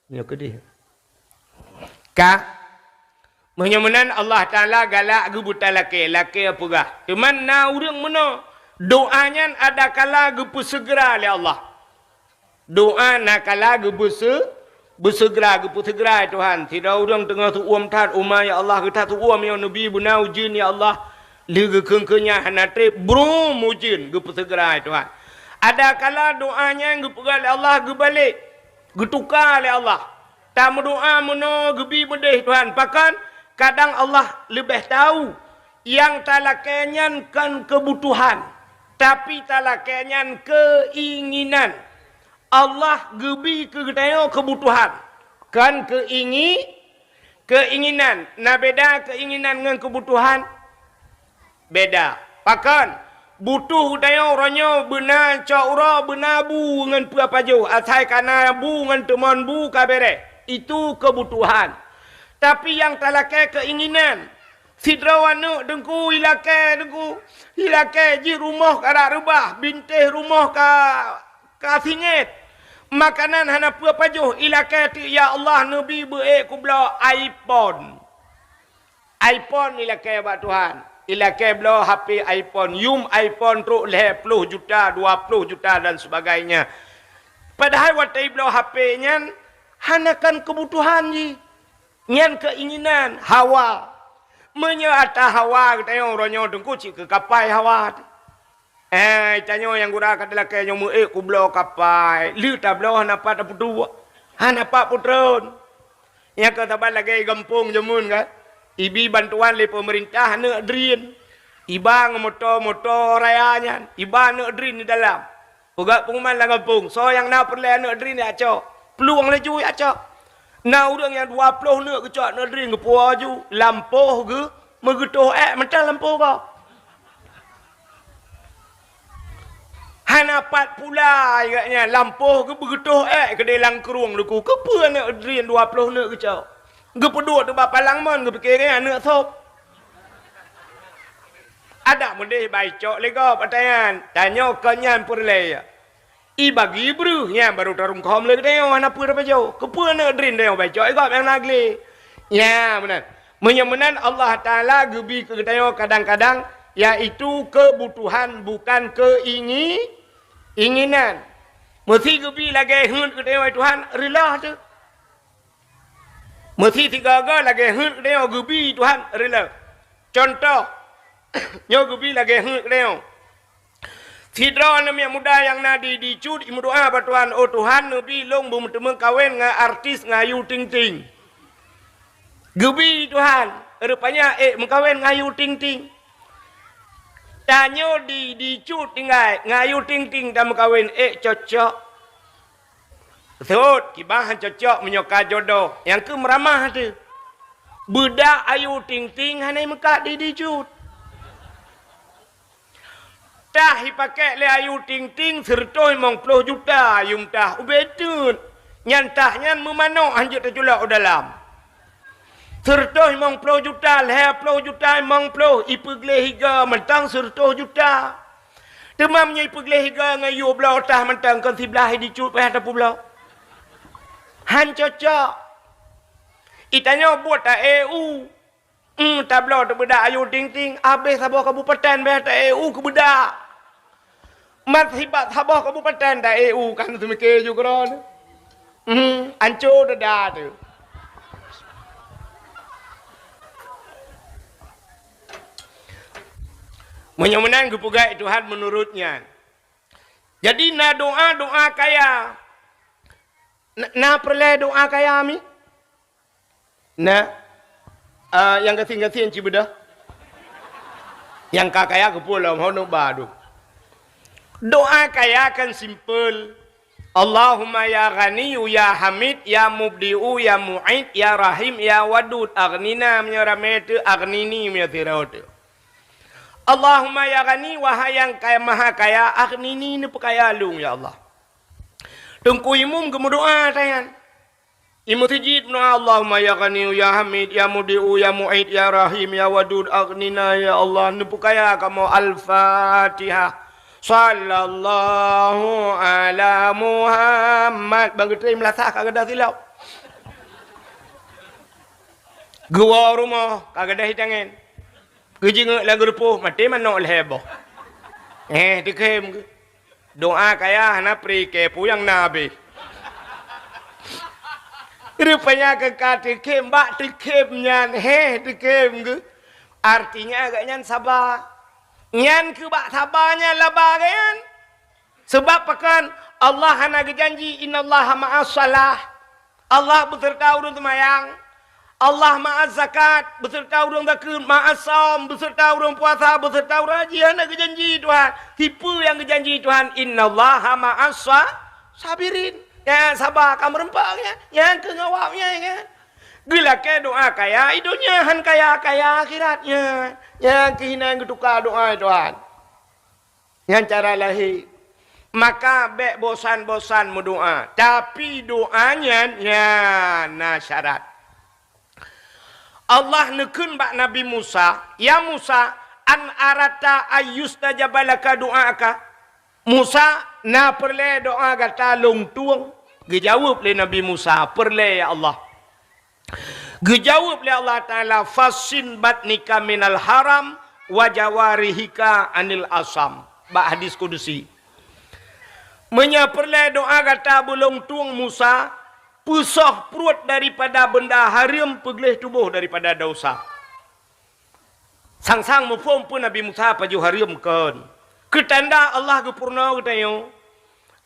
Ya ke dia. Ka menyamunan Allah Taala galak gebuta laki apa gah. Teman na urang meno doanya ada kala gepu segera oleh Allah. Doa nak kala gepu bersegera gepu segera Tuhan. Tidak urang tengah tu tat umma ya Allah kita tu ya Nabi buna ujin ya Allah. Liga kengkenya hanate bro mujin gepu segera Tuhan. Ada kala doanya yang gepegal Allah gebalik, getukar oleh Allah. Tak berdoa meno gebi bedeh Tuhan. Pakan kadang Allah lebih tahu yang talakenyan kan kebutuhan, tapi talakenyan keinginan. Allah gebi kegetanya kebutuhan, kan keinginan. Nah beda keinginan dengan kebutuhan, beda. Pakan butuh daya orangnya benar caura benar bu dengan apa jauh asai kana bu dengan teman bu kabere itu kebutuhan. Tapi yang talakai keinginan Sidrawana dengku ilake dengku. Ilake ji rumah kada rubah. Bintih rumah ka singit. Makanan hana apa juh. Ilake ti ya Allah Nabi beek kubla iPhone. iPhone ilake bak Tuhan. Ilake bela HP iPhone. iPhone truk leh 10 juta, 20 juta dan sebagainya. Padahal watai bela HP nyan hanakan kebutuhan ji. Nyan keinginan hawa. Menyata hawa kita yang ronyo dengku cik ke kapai hawa. Tanyo yang gura kat lelaki yang ku belo kapai. Lu tak belo hanapat apa dua. Hanapat putron. Yang kata bal lagi gampung jemun kan. Ibi bantuan le pemerintah nak drin. Iba motor rayanya. Iba nak drin di dalam. Pegak pengumuman lah gampung. So yang nak perlu nak drin ya cok. Peluang laju ya cok. Nah orang yang 20 nak kecak nak drin ke puas ju. Lampuh ke. Megetuh macam lampuh kau. Hanapat pula agaknya. Lampuh ke begetuh ke dalam kerung luku. Kepa nak drin 20 nak kecak. Gepeduk tu bapa langmon ke fikirnya nak sop. Ada mendih baik cok lega patayan. Tanya kenyan perlaya. Bagi bru nya baru tarung kom le deo ana pur apa jauh. Kepa nak drin deo baik cok ikap yang nagli. Ya benar. Menyemenan Allah Taala gebi ke deo kadang-kadang yaitu kebutuhan bukan keinginan. Mesti gebi lagi hun ke deo Tuhan rela tu. Mesti tiga lagi hun ke deo gebi Tuhan rela. Contoh nyo gebi lagi hun ke deo. Sidra yang muda yang nadi dicut imu doa pada Tuhan. Oh Tuhan nabi long bum temeng kawin dengan artis ngayu ting ting. Gebi Tuhan. Rupanya mengkawin ngayu ting ting. Tanyo dicut tinggal ngayu ting ting dan mengkawin cocok. Sud kibahan cocok menyoka jodoh. Yang ke meramah tu. Budak ayu ting ting hanai mekak dicut. Tah pakai le ayu ting ting sertoi mong 10 juta yum tah ubetun nyantah nyan memano anjut terjulak dalam sertoi mong 10 juta le 10 juta mong 10 ipegle higa mentang 10 juta temamnya ipegle higa ngayu blau tah mentang kan sebelah dicut pah tapu blau han cocok itanya buat ta EU tablo tu bedak ayu ting ting habis Sabah Kabupaten be ta EU ke bedak. Mat hibat Sabah Kabupaten ta EU kan tu mikir juga ron. Ancur dah tu. Menyemenan kepugai Tuhan menurutnya. Jadi na doa kaya. Na perle doa kaya mi? Na yang kasing-kasing cibedah. Yang kakaya ke pulau mau nak badu. Doa kaya kan simple. Allahumma ya Ghaniyu ya Hamid ya Mubdi'u ya Mu'id ya Rahim ya Wadud aghnina menyarametu aghnini menyatiraut. Allahumma ya Ghani wahai yang kaya maha kaya aghnini ni pekaya lung ya Allah. Tungku imum kemudoa tayan. Imutijid na Allahumma ya Ghani ya Hamid ya Mubdi'u ya Mu'id ya Rahim ya Wadud aghnina ya Allah nupukaya kamu Al-Fatihah. Sallallahu ala Muhammad. Bagi terima lasah kagak dah silap. Gua rumah kagak dah hitangan. Kejinga lagu repuh mati mana oleh heboh. Dikem doa kaya hana pri kepu yang nabi. Rupanya kekat dikem bak dikem nyan dikem ke. Artinya agaknya sabar. Nyan ke bak sabarnya labah kan. Sebab pekan Allah hana janji innallaha ma'as salah. Allah beserta urun semayang. Allah ma'as zakat, beserta urang zakat, ma'as saum, beserta urang puasa, beserta urang haji. Hana janji Tuhan. Tipu yang janji Tuhan. Innallaha ma'as sabirin. Yang sabar kamu rempaknya. Yang kengawapnya kan. Bila ke doa kaya, hidupnya han kaya-kaya akhiratnya. Yang kehinaan ketukar doa Tuhan. Yang cara lahir. Maka bek bosan-bosan berdoa. Tapi doanya ya syarat. Allah nekun bak Nabi Musa, ya Musa, an arata ayusna jabalaka doaka. Musa na perle doa kata long tuang. Gejawab le Nabi Musa, perle ya Allah. Gejawab le Allah Ta'ala, fasin batnika minal haram wa jawarihika anil asam. Bak hadis kudusi. Menyaperle doa kata bulung tuang Musa, pusah perut daripada benda haram, pegelih tubuh daripada dosa. Sang-sang mufum pun Nabi Musa paju haram kan. Ketanda Allah gepurna katayo.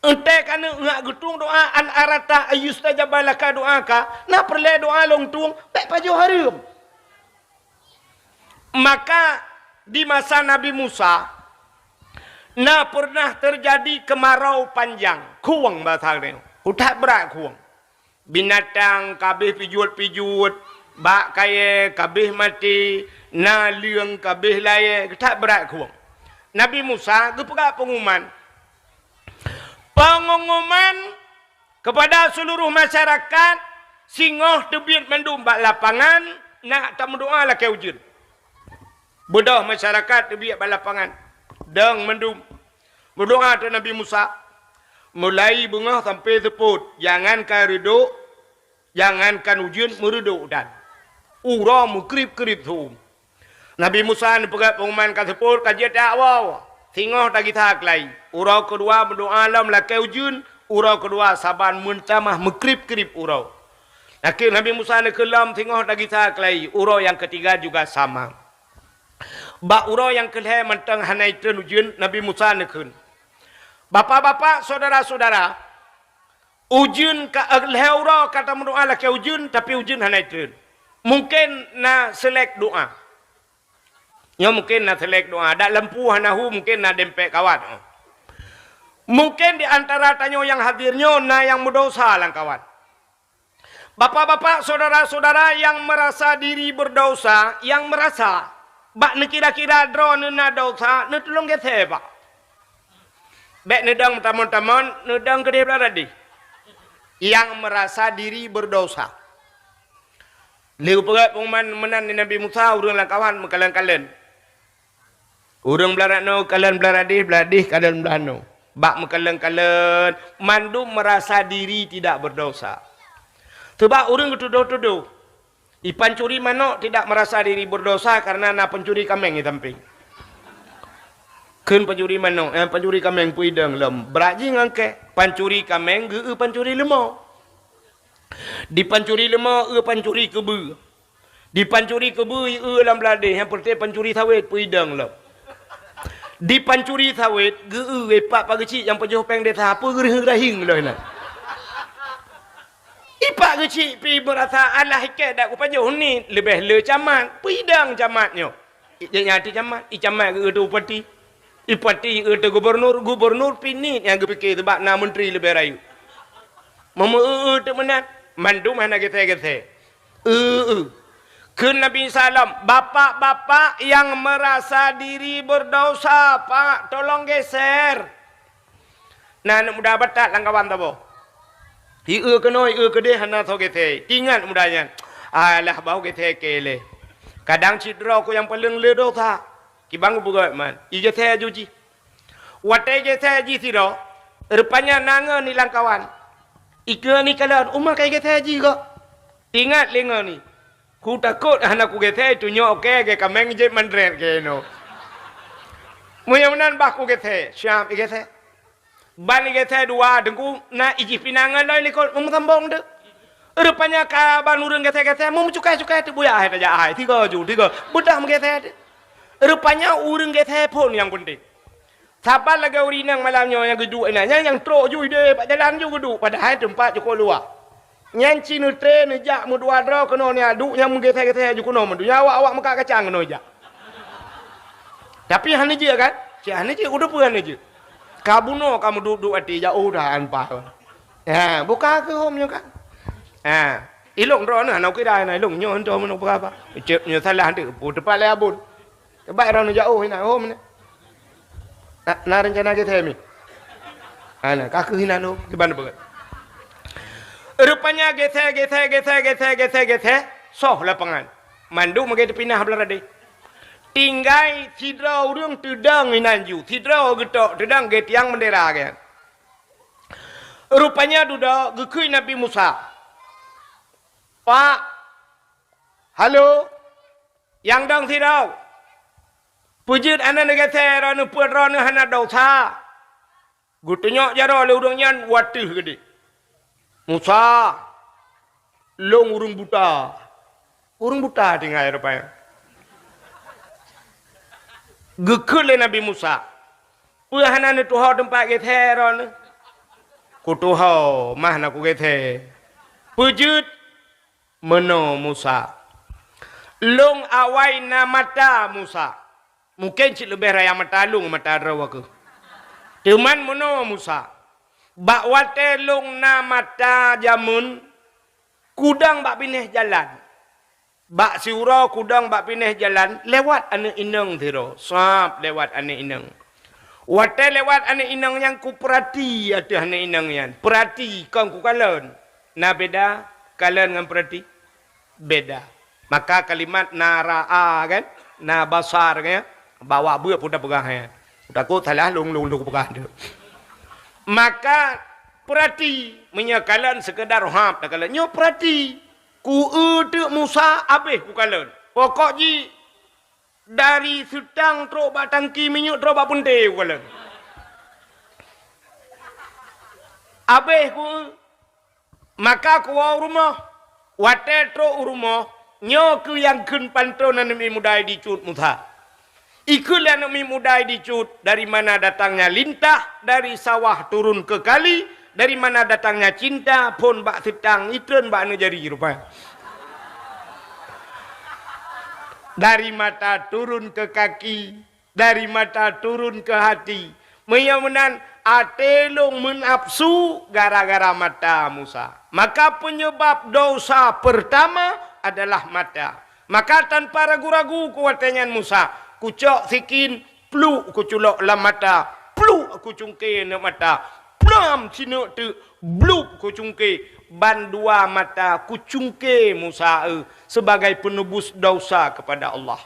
Ente kana ngak getung doa an arata ayustajabalaka doaka, na perle doa long tuang, tak paju haram. Maka di masa Nabi Musa, na pernah terjadi kemarau panjang, kuang bahasa dia. Hutat berat kuang. Binatang kabeh pijut-pijut, bak kaya kabeh mati, na liang kabeh laye, hutat berat kuang. Nabi Musa gepegak pengumuman. Pengumuman kepada seluruh masyarakat, singoh tebit mendum bak lapangan, nak tak mendoa lah ke ujun. Bedah masyarakat tebit bak lapangan. Dang mendum. Berdoa tu Nabi Musa. Mulai bunga sampai teput. Jangankan reduk. Jangankan ujun mereduk dan. Ura mukrib-krib tu. Nabi Musa ni pegat pengumuman kat teput. Kajian dakwah. Singoh tak kita kelai. Ura kedua berdoa alam lakai ujun. Ura kedua saban mentamah mekrib-krib ura. Akhir Nabi Musa ni kelam singoh tak kita kelai. Ura yang ketiga juga sama. Bak ura yang kelai mentang hanai tren ujun Nabi Musa ni kun. Bapak-bapak, saudara-saudara, ujun leura kata mendoa lah ke ujun, tapi ujun hanai tren. Mungkin na selek doa. Ya mungkin na selek doa. Dak lempu hanahu mungkin na dempek kawat. Mungkin di antara tanyo yang hadirnya na yang berdosa lang kawan. Bapak-bapak, saudara-saudara yang merasa diri berdosa, yang merasa bak ne kira-kira drone na dosa, ne tolong gethe pak. Bek nedang teman-teman, nedang ke dia berada. Yang merasa diri berdosa. Liu pegat pengumuman menan Nabi Musa, urang lang kawan mekalan-kalan. Urang belarano, kalan beladih, kalan belano. Bak mekalan-kalan, mandum merasa diri tidak berdosa. Sebab orang ketuduh-tuduh. Pancuri manok tidak merasa diri berdosa karena na pencuri kambing di samping. Kun pencuri manok, pencuri kambing puidang lem. Beraji ngangke, pancuri kambing ge pancuri lemau. Di pancuri lemau pancuri kebu. Di pancuri kebu lam beladih, yang pertama pancuri sawit puidang lem. Di pancuri sawit ge pak pageci yang pejuh peng desa apa gerih-gerahing dah nak. Ipak kecil pi berasa alah ikat dak ku pajuh ni lebih le camat puidang camatnya. Nyati camat, camat ge tu upati. Ipati itu gubernur pinit yang kepikir sebab na menteri lebih rayu. Mama tu menat mandum hana gethe-gethe. Kun Nabi Salam, bapak-bapak yang merasa diri berdosa, pak tolong geser. Nah mudah batat lang kawan tabo. Kenoi kedeh hana so gethe. Ingat mudahnya. Alah bau gethe kele. Kadang cidra ko yang paling le dosa. Kibang buat man, ije saya juji. Watai je saya ji siro. Rupanya nanga ni langkawan. Ika ni kalan umah kai saya ji ko. Ingat lenga ni. Ku takut anak ku saya tunyo oke ke kameng je mandret ke no. Muyamunan bah ku saya. Syam ike saya. Ban ike saya dua dengku na iji pinangan loy likot sambong de. Rupanya ka ban urang saya mau cukai-cukai tu buya ai ta ai. Tiga. Budak mu saya. Rupanya urang gethe pun yang penting. Sabar lagi urinang malamnya yang geduk enaknya yang trok ju ide pak jalan ju geduk padahal tempat cukup luar. Nyanci nu tren jak mu dua dra kena ni aduk yang gethe-gethe ju kuno mendu awak meka kacang kena jak. Tapi hane je kan? Cik hane je udah puan je. Kabuno kamu duduk ati jauh dah anpa. Ha, buka ke homnya kan. Ha, ilong dra na nau kidai na ilong nyo ento menau apa? Cep nyo salah tu pu tepat le abun. Baik orang jauh hina home ni. Na rencana kita ni. Ana kaku hina no gimana begat. Rupanya gethe soh lapangan. Mandum magai pindah belar ade. Tinggai tidra urang tedang inanju. Tidra getok tedang ge tiang bendera ge. Rupanya duda gekui Nabi Musa. Pak. Halo. Yang dang tidau. Pujud anak negara teranu putrana hana dosa. Gutunya jaro le urang nyan watih gede. Musa long urung buta. Urung buta tinggal rupanya. Gekul le Nabi Musa. Puhana ne tuha tempat ke teron. Ku tuha mah na ku ke te. Pujud meno Musa. Long awai na mata Musa. Mungkin cik lebih raya mata lung mata rawa ke. Teman meno Musa. Bak wate long na mata jamun. Kudang bak pineh jalan. Bak siura kudang bak pineh jalan. Lewat ane inang thiro. Sap lewat ane inang. Wate lewat ane inang yang ku perhati. Ada ane inang yang. Perhati kau ku kalen. Na beda. Kalen dengan perhati. Beda. Maka kalimat nara'a kan. Na basar kan. Bawa buat pun dah pegang ya. Takut salah long pegang dia. Maka perhati menyakalan sekedar hap tak kalan. Nyo perhati. Ku tu Musa habis ku kalan. Pokok ji dari sutang teruk bak tangki minyak teruk bak punte ku kalan. Habis ku maka ku rumah. Wate teruk rumah. Nyo ku yang kun pantonan mi mudai dicut Musa. Ikulah Nabi mudai dicut. Dari mana datangnya lintah. Dari sawah turun ke kali. Dari mana datangnya cinta. Pun bak setang. Itun bak nejari rupanya. Dari mata turun ke kaki. Dari mata turun ke hati. Menyamanan atelung menapsu. Gara-gara mata Musa. Maka penyebab dosa pertama adalah mata. Maka tanpa ragu-ragu kuatnya Musa. Kucok sikin, pluk kuculok lam mata, pluk aku cungkir nak mata, plam sini tu, bluk kucungkir, ban dua mata kucungkir Musa sebagai penebus dosa kepada Allah.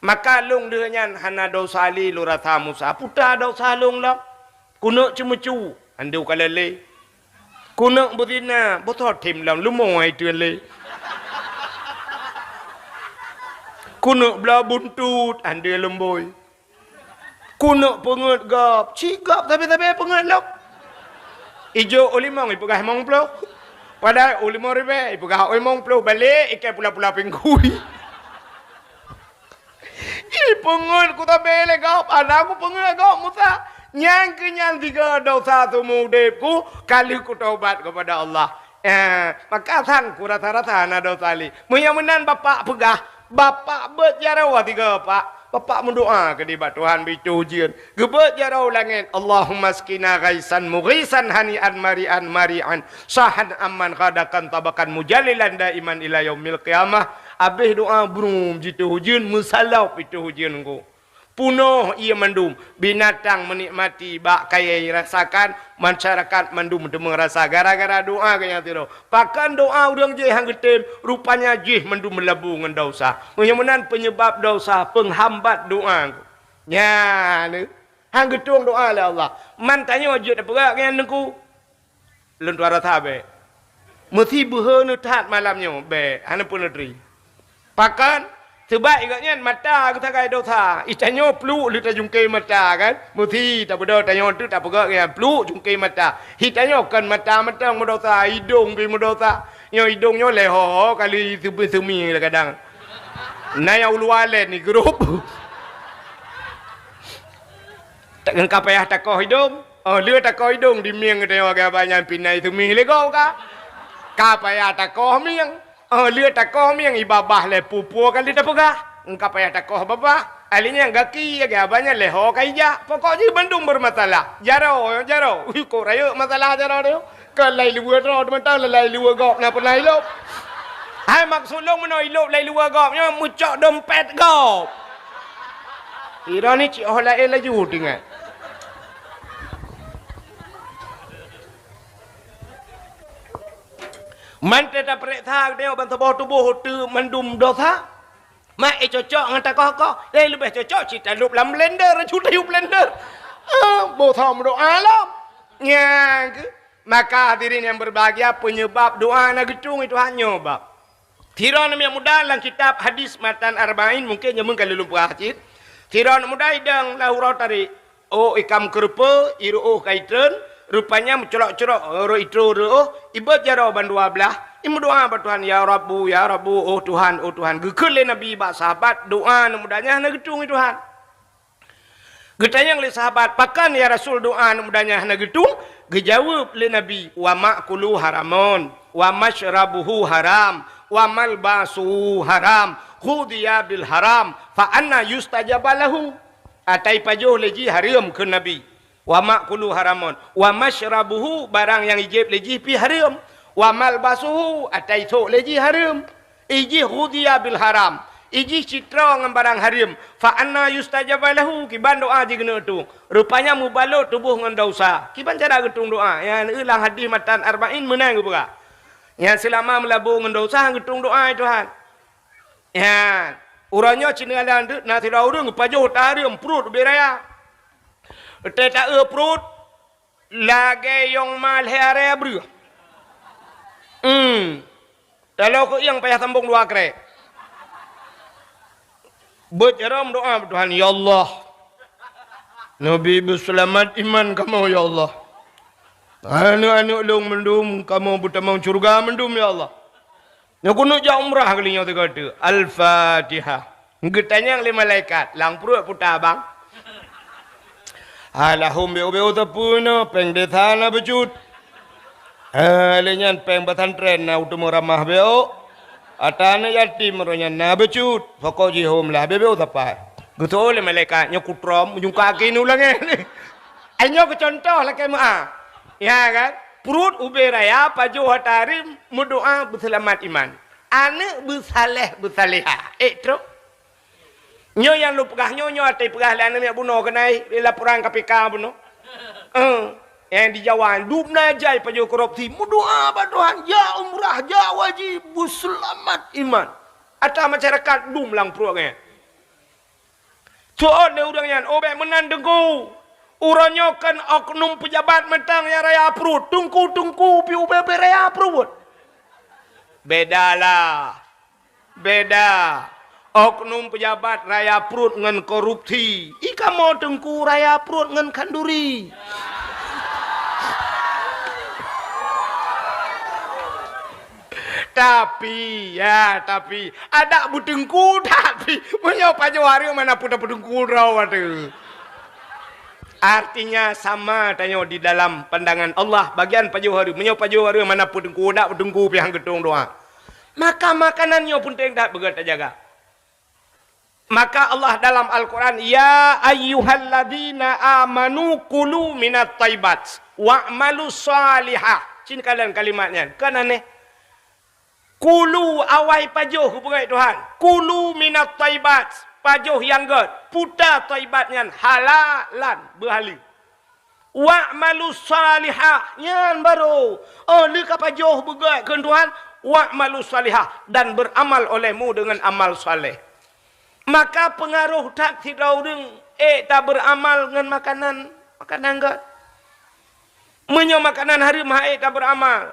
Maka long dengan hana dosa li lurata Musa, putar dosa long lah, kuno cemucu, andu kalale, kuno betina, botol tim lam lumoy tu le. Kuno belah buntut, anda lemboy. Kuno pengut gap. Cik gap tapi pengut lok. Ijo olimong, ipegah mong plo. Padahal olimong ribe, ipegah olimong plo. Balik, ikan pula-pula pinggui. Pengut ku tak bele gap. Anak aku pengut gap, Musa. Nyang kenyang tiga dosa semudepku. Kali ku taubat kepada Allah. Maka sang ku rata-rata na dosa li. Menyamanan bapak pegah. Bapak berjarau tiga pak. Bapak mendoa ke di Tuhan bicu ujian. Gebet jarau langit. Allahumma skina ghaisan mughisan hani'an mari'an mari'an. Sahan amman qadakan tabakan mujalilan daiman ila yaumil qiyamah. Habis doa brum jitu ujian. Musalau itu ujian ku. Punuh ia mendum. Binatang menikmati. Bak kaya rasakan. Masyarakat mendum merasa. Gara-gara doa kaya tiru. Pakan doa orang jih hang getim. Rupanya jih mendum melebu dengan dosa. Menyamanan penyebab dosa. Penghambat doa. Ya ni. Hang getung doa oleh Allah. Man tanya wajud apa gak kaya nengku. Lentuara tabe. Mesti berhenu tahat malamnya. Be. Hana pun negeri. Pakan. Sebab ikatnya mata kita kaya dosa. Icanyo peluk lu tak jungkir mata kan. Mesti tak beda tanya tu tak pegak kan. Peluk jungkir mata. Hitanyo kan mata-mata mendosa. Hidung pergi mendosa. Yang hidungnya leho kali sumi lah kadang. Naya ulualet ni grup. Takkan kau payah takoh hidung. Oh, dia takoh hidung di miang tengok kaya banyak pinai sumi lego ka. Kau payah takoh miang. Oh, lihat takoh miang ibabah le pupu kali tak pegah. Engkau payah takoh babah. Alinya gaki ya banyak leho kaija. Pokoknya Bandung bermasalah. Jaro. Kau raya masalah jaro dia. Kalai luar tu mentang lai luar gop na pernah ilop. Hai maksud long meno ilop lai luar gopnya mucok dompet gop. Ira ni cik oh lai laju tinggal. Man tak perek thang dia ban tubuh tu mendum dosa. Mak cocok dengan tak kau. Lebih cocok cerita lup dalam blender, cuta yu blender. Bo thom doa lah. Ya ke? Maka hadirin yang berbahagia, penyebab doa nak gedung itu hanya bab. Tiran yang mudah dalam kitab hadis matan arba'in mungkin nyamung kalau lupa hajit. Tiran mudah idang lahurau tarik. Oh ikam kerpa, iru kaitren, rupanya mencolok-colok ro itu ro ibat jaro ban 12. Imu doa pada Tuhan ya Rabbu oh Tuhan gekele Nabi bak sahabat doa mudahnya nak gedung Tuhan. Getanya oleh sahabat pakan ya Rasul doa mudahnya nak gedung gejawab le Nabi wa ma'kulu haramun wa mashrabuhu haram wa malbasuhu haram khudiya bil haram fa anna yustajabalahu atai pajoh leji haram ke Nabi wa ma'kulu haramun wa mashrabuhu barang yang ijib leji pi haram wa malbasuhu atai tok leji haram iji khudiya bil haram iji citra dengan barang haram fa anna yustajabalahu kiban doa jigna tu rupanya mubalot tubuh dengan dosa kiban cara getung doa yang ulang hadis matan arba'in menang ke pula yang selama melabur dengan dosa getung doa Tuhan ya urangnya cina landet na tidak urang pajoh tarim perut beraya tak perut lagi yang mal hari beri kalau kau yang payah sambung dua kere berjaram doa Tuhan ya Allah Nabi berselamat iman kamu ya Allah anu long mendum kamu buta mau surga mendum ya Allah aku nak jauh umrah kalinya tu kata Al-Fatihah getanya oleh malaikat lang perut putar bang alahum beu tapuna peng dethana becut lenyan peng batan tren na utama ramah beu atana yatim ronya na becut pokok jihom lah beu tapai betul oleh malaikatnya kutrom ujung kaki ni ulang ni anyo ke contoh lah kema ya kan perut uberaya pajo hatari berdoa berselamat iman anak bersaleh teruk nyo yang lu pegah nyo atai pegah lana mi buno kenai laporan KPK buno yang di Jawa dubna jai pajo korupsi berdoa pada Tuhan ya umrah ya wajib berselamat iman ata masyarakat dum lang perutnya soal dia urangnya obek menan dengku urangnya kan oknum pejabat mentang ya raya perut tungku pi ubebe raya perut beda oknum pejabat raya perut ngan korupsi ika mau tengku raya perut ngan kanduri tapi ada butengku tapi punya pajo hari mana punya butengku rawat artinya sama tanya di dalam pandangan Allah bagian pajo hari punya pajo hari mana butengku dak butengku piang gedung doa maka makanannya pun tidak begitu jaga maka Allah dalam Al-Quran ya ayyuhalladzina amanu kulu minat taibat wa'malu salihah cin kalian kalimatnya kan aneh kulu awai pajoh kepada Tuhan kulu minat taibat pajoh yang god puta taibatnya halalan berhali wa'malu salihah nyan baru lika pajoh begat ke Tuhan wa'malu salihah dan beramal olehmu dengan amal saleh maka pengaruh tak tidak orang tak beramal dengan makanan god menyo makanan hari mahai tak beramal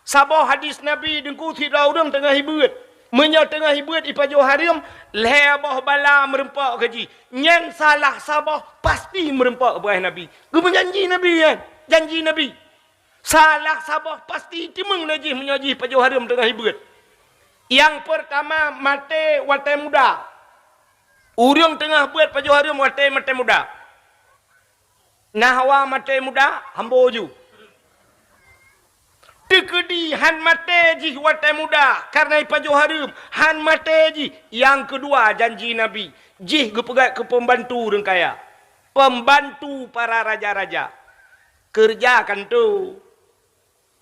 sabah hadis Nabi dengku tidak orang tengah hibut menyo tengah hibut ipajo harim lebah bala merempak gaji nyan salah sabah pasti merempak kepada Nabi janji Nabi kan janji Nabi salah sabah pasti timeng lagi menyaji ipajo harim tengah hibut yang pertama mate watai muda urang tengah buat pajo harim watai mate muda nahwa mate muda hamboju tekedi han mateji watai muda karena pajo harim han mateji yang kedua janji Nabi jih gepegat ke pembantu rengkaya pembantu para raja-raja kerjakan tu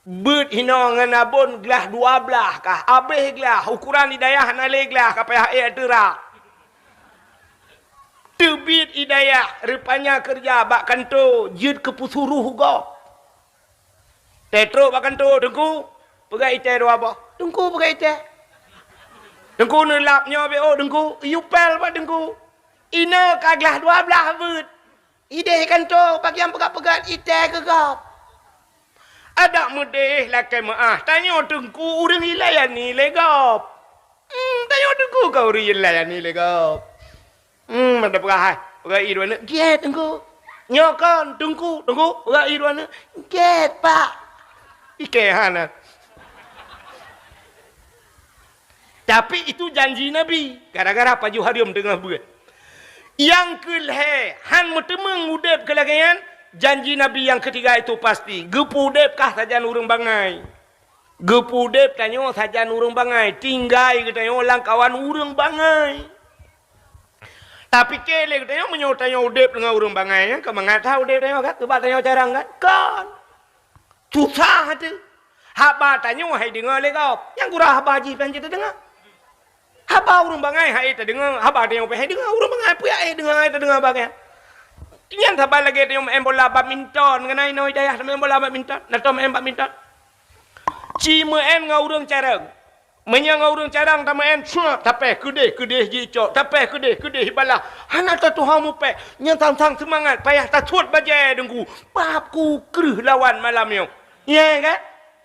bet hinongan abon gelah 12 kah abeh gelah ukuran hidayah nale gelah kapayah terak tebit hidayah rupanya kerja bakkan tu jid kepusuruh go Tetro bahkan tu dengku pegai ite dua apa? Dengku pegai ite. Dengku ni lapnya be oh dengku yupel pak dengku. Ina kaglah 12 beut. Ide kan tu bagian pegat-pegat ite kegap. Ada mudeh lakai maah. Tanya dengku urang ilayan ni legap. Tanya dengku kau urang ilayan ni legap. Mana perahai. Pegai dua ni. Get dengku. Nyokan dengku. Pegai dua ni. Get pak. Ike hana. Tapi itu janji Nabi. Gara-gara Paju Harium tengah buat. Yang kelhe, han mutemeng udep kelagayan, janji Nabi yang ketiga itu pasti. Gepu udep kah saja urang bangai. Gepu udep tanyo saja urang bangai. Tinggai kita lang kawan urang bangai. Tapi kele kita menyotanyo udep dengan urang bangai. Kau mengata udep tanyo kan? Kebat tanyo carang kan? Kan. Susah tu. Haba tanyo hai dengar legap. Yang kurang haba haji pengen kita dengar. Haba urang bangai hai ta dengar, haba tengok hai dengar urang bangai pu ai dengar ai ta dengar bagai. Kian haba lagi tengok main bola badminton kenai noi dayah main bola badminton, nato main badminton. Ci main ngau urang carang. Menyang ngau urang carang ta main cua tapi gede ji cok, tapi gede hibalah. Hana ta tu hamu pe, nyang tang semangat payah ta tuat baje dengku. Papku kreuh lawan malam yo. Ye kan?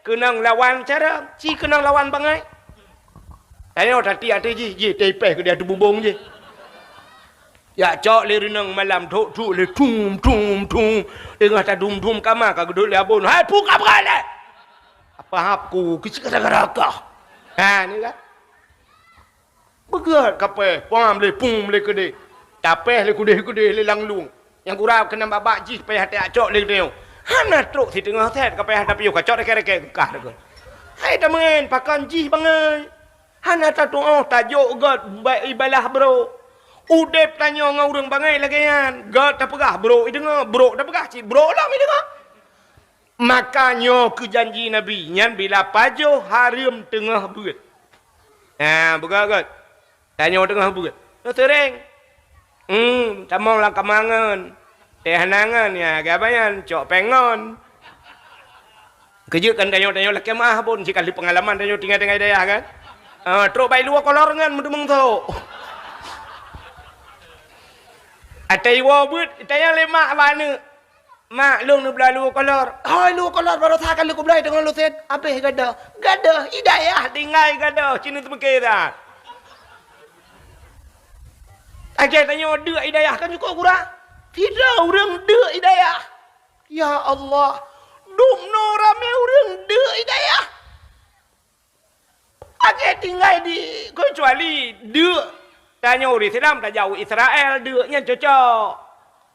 Kenang lawan carang, ci kenang lawan bangai. Ayo tadi ada je tepeh ke dia tu bubung je. Ya cok le renang malam tok le tum. Dengar ta dum kamar ka gedut le abon. Hai buka berale. Apa hapku kisi gara-gara kah. Ha ni kan. Begat kape, pam le pum le gede. Tapeh le gede le langlung. Yang kurang kena babak ji payah tak cok le teo. Hana truk si tengah set kapeh tapi yo ka cok reke kah dekat. Hai ta mengen pakan ji bangai. Hana tak doa tajuk God ibalah bro. Udep tanya ngau urang bangai lagian. God tak pegah bro. Dengar bro tak pegah cik bro lah mi dengar. Makanya ke janji Nabi nyan bila Paju Harium tengah buat. Bukan God. Tanya tengah buat. No tereng. Tamong lang kamangan. Teh hanangan ya gabayan cok pengon. Kejukan tanya laki mah pun jika di pengalaman tanya tinggal daya kan. Truk baik luar kolor dengan mendemeng tu. Ada iwa buat, tanya le mak mana? Mak lu ni belah luar kolor. Luar kolor baru takkan lu kubelai dengan lu set. Apa gada? Gada, hidayah tinggal gada. Cina tu berkira. Ajar tanya dek hidayah kan cukup kurang. Tidak orang dek hidayah. Ya Allah, duk no rame orang dek hidayah. Aje tinggal di kecuali dek tanya orang Islam tak jauh Israel deknya cocok.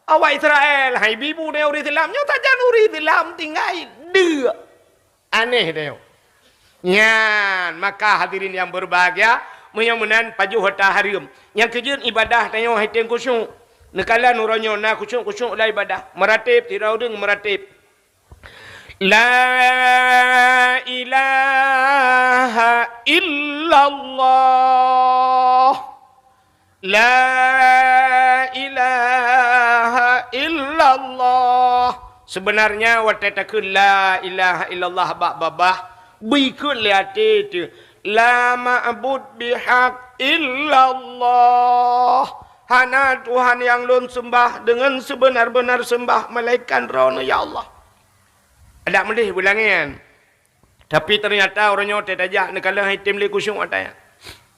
Awak Israel hai bibu dia orang Islamnya tak jauh orang Islam tinggal dek. Aneh dia. Nyan maka hadirin yang berbahagia mudah-mudahan Paju Harium yang kejut ibadah tanya hai teng kusyuk. Nekala nuranyo na kusyuk lah ibadah. Meratib tidak udeng meratib. La ilaha illallah. La ilaha illallah. Sebenarnya watatakun la ilaha illallah babah bikun liati tu. La ma'bud bihaq illallah. Hana Tuhan yang lun sembah dengan sebenar-benar sembah malaikat rono ya Allah. Ada melih bulangan. Tapi ternyata orangnya terjak nekala hitam le kusyuk ataya.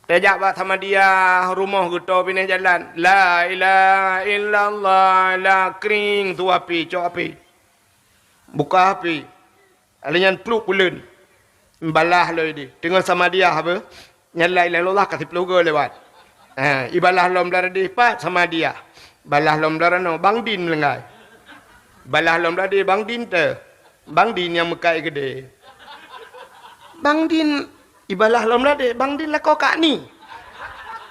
Terjak ba sama dia rumah gitu pindah jalan. La ilaha illallah la kering tu api, cok api. Buka api. Alian peluk bulan. Membalah lo ini. Tengok sama dia apa? Nyala ilallah kasih peluga lewat. Ibalah lom darah dipat sama dia. Balah lom darah no bang din lengai. Balah lom darah di bang din te. Bang Din yang mekai gede. Bang Din ibalah lom lah deh. Bang Din lah kau kak ni.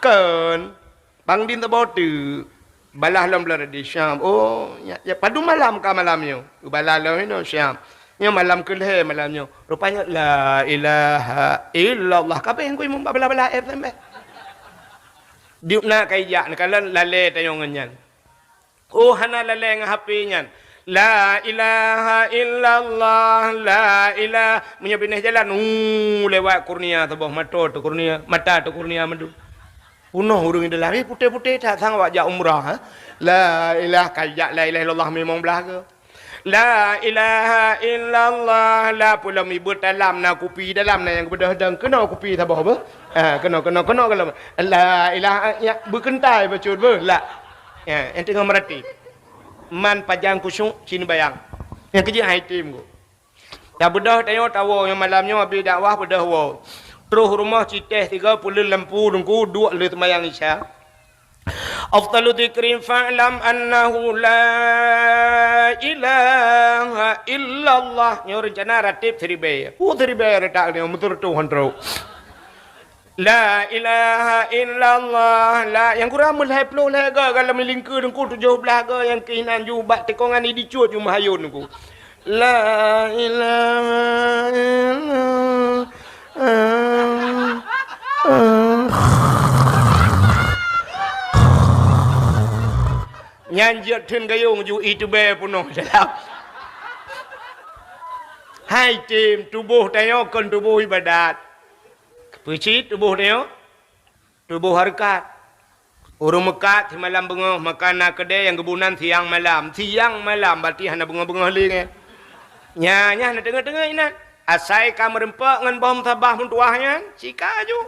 Kan. Bang Din tak bawa tu. Balah lom lah di Syam. Oh. Ya padu malam kah malamnya. Ibalah lom ini Syam. Yang malam kelih malamnya. Rupanya la ilaha illallah. Kapa yang kau imam bala-bala air sampai. Diuk nak kaya nak kalau lale tayong ngan. Oh hana lale ngah HP nyan. La ilaha illallah, la ilaha. Punya pindah jalan, lewat kurnia tu bawah mata tu kurnia, mata tu kurnia madu. Punuh urung ida lari putih-putih tak sang wajah umrah. Ha? La ilaha kayak la ilaha illallah memang belaga. La ilaha illallah, la pula mibut dalam na kupi dalam na yang kepada hedang kena kupi tak apa? Kena kalau la ilaha ya berkentai bacot ber la. Ya, yang tengah merati. Man pajang kusyuk cini bayang. Yang kerja hai tim ku. Dah bedah tengok tahu yang malamnya habis dakwah bedah wa. Terus rumah citeh 30 lampu dengku dua le sembahyang isya. Afdalu dzikrin fa'lam annahu la ilaha illallah. Nyo rencana ratib seribe. Seribe retak ni mutur tu handro. La ilaha illallah. La yang kurang mulai puluh laga kalau melingkar dengku 17 laga yang keinan jubat tekongan ni dicut ju mahayun dengku. La ilaha illallah. Nyanjat thun gayung ju itu be punuh dalam. Hai tim tubuh tengok kon tubuh ibadat. Pecit tubuh tengok. Tubuh harkat. Urung mekat malam bengah makan nak kedai yang kebunan siang malam. Siang malam berarti hana bengah-bengah lagi. Nya nak tengah-tengah inat. Asai kam rempak ngan bom tabah mentuahnya, cika ju.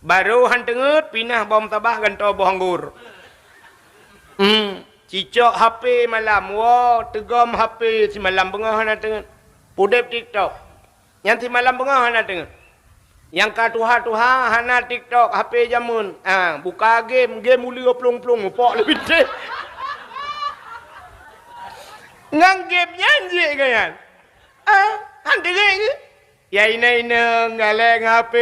Baru han tengut pinah bom tabah ganto bohanggur. Cicok HP malam, tegom HP si malam bengah han tengut. Pudep TikTok. Yang si malam bengah han tengut. Yang ka tuha-tuha hana TikTok HP jamun. Buka game mulia plung-plung pok lebih deh. Ngang game nyanyi kan. Anda ke? Ya ina ngaleng HP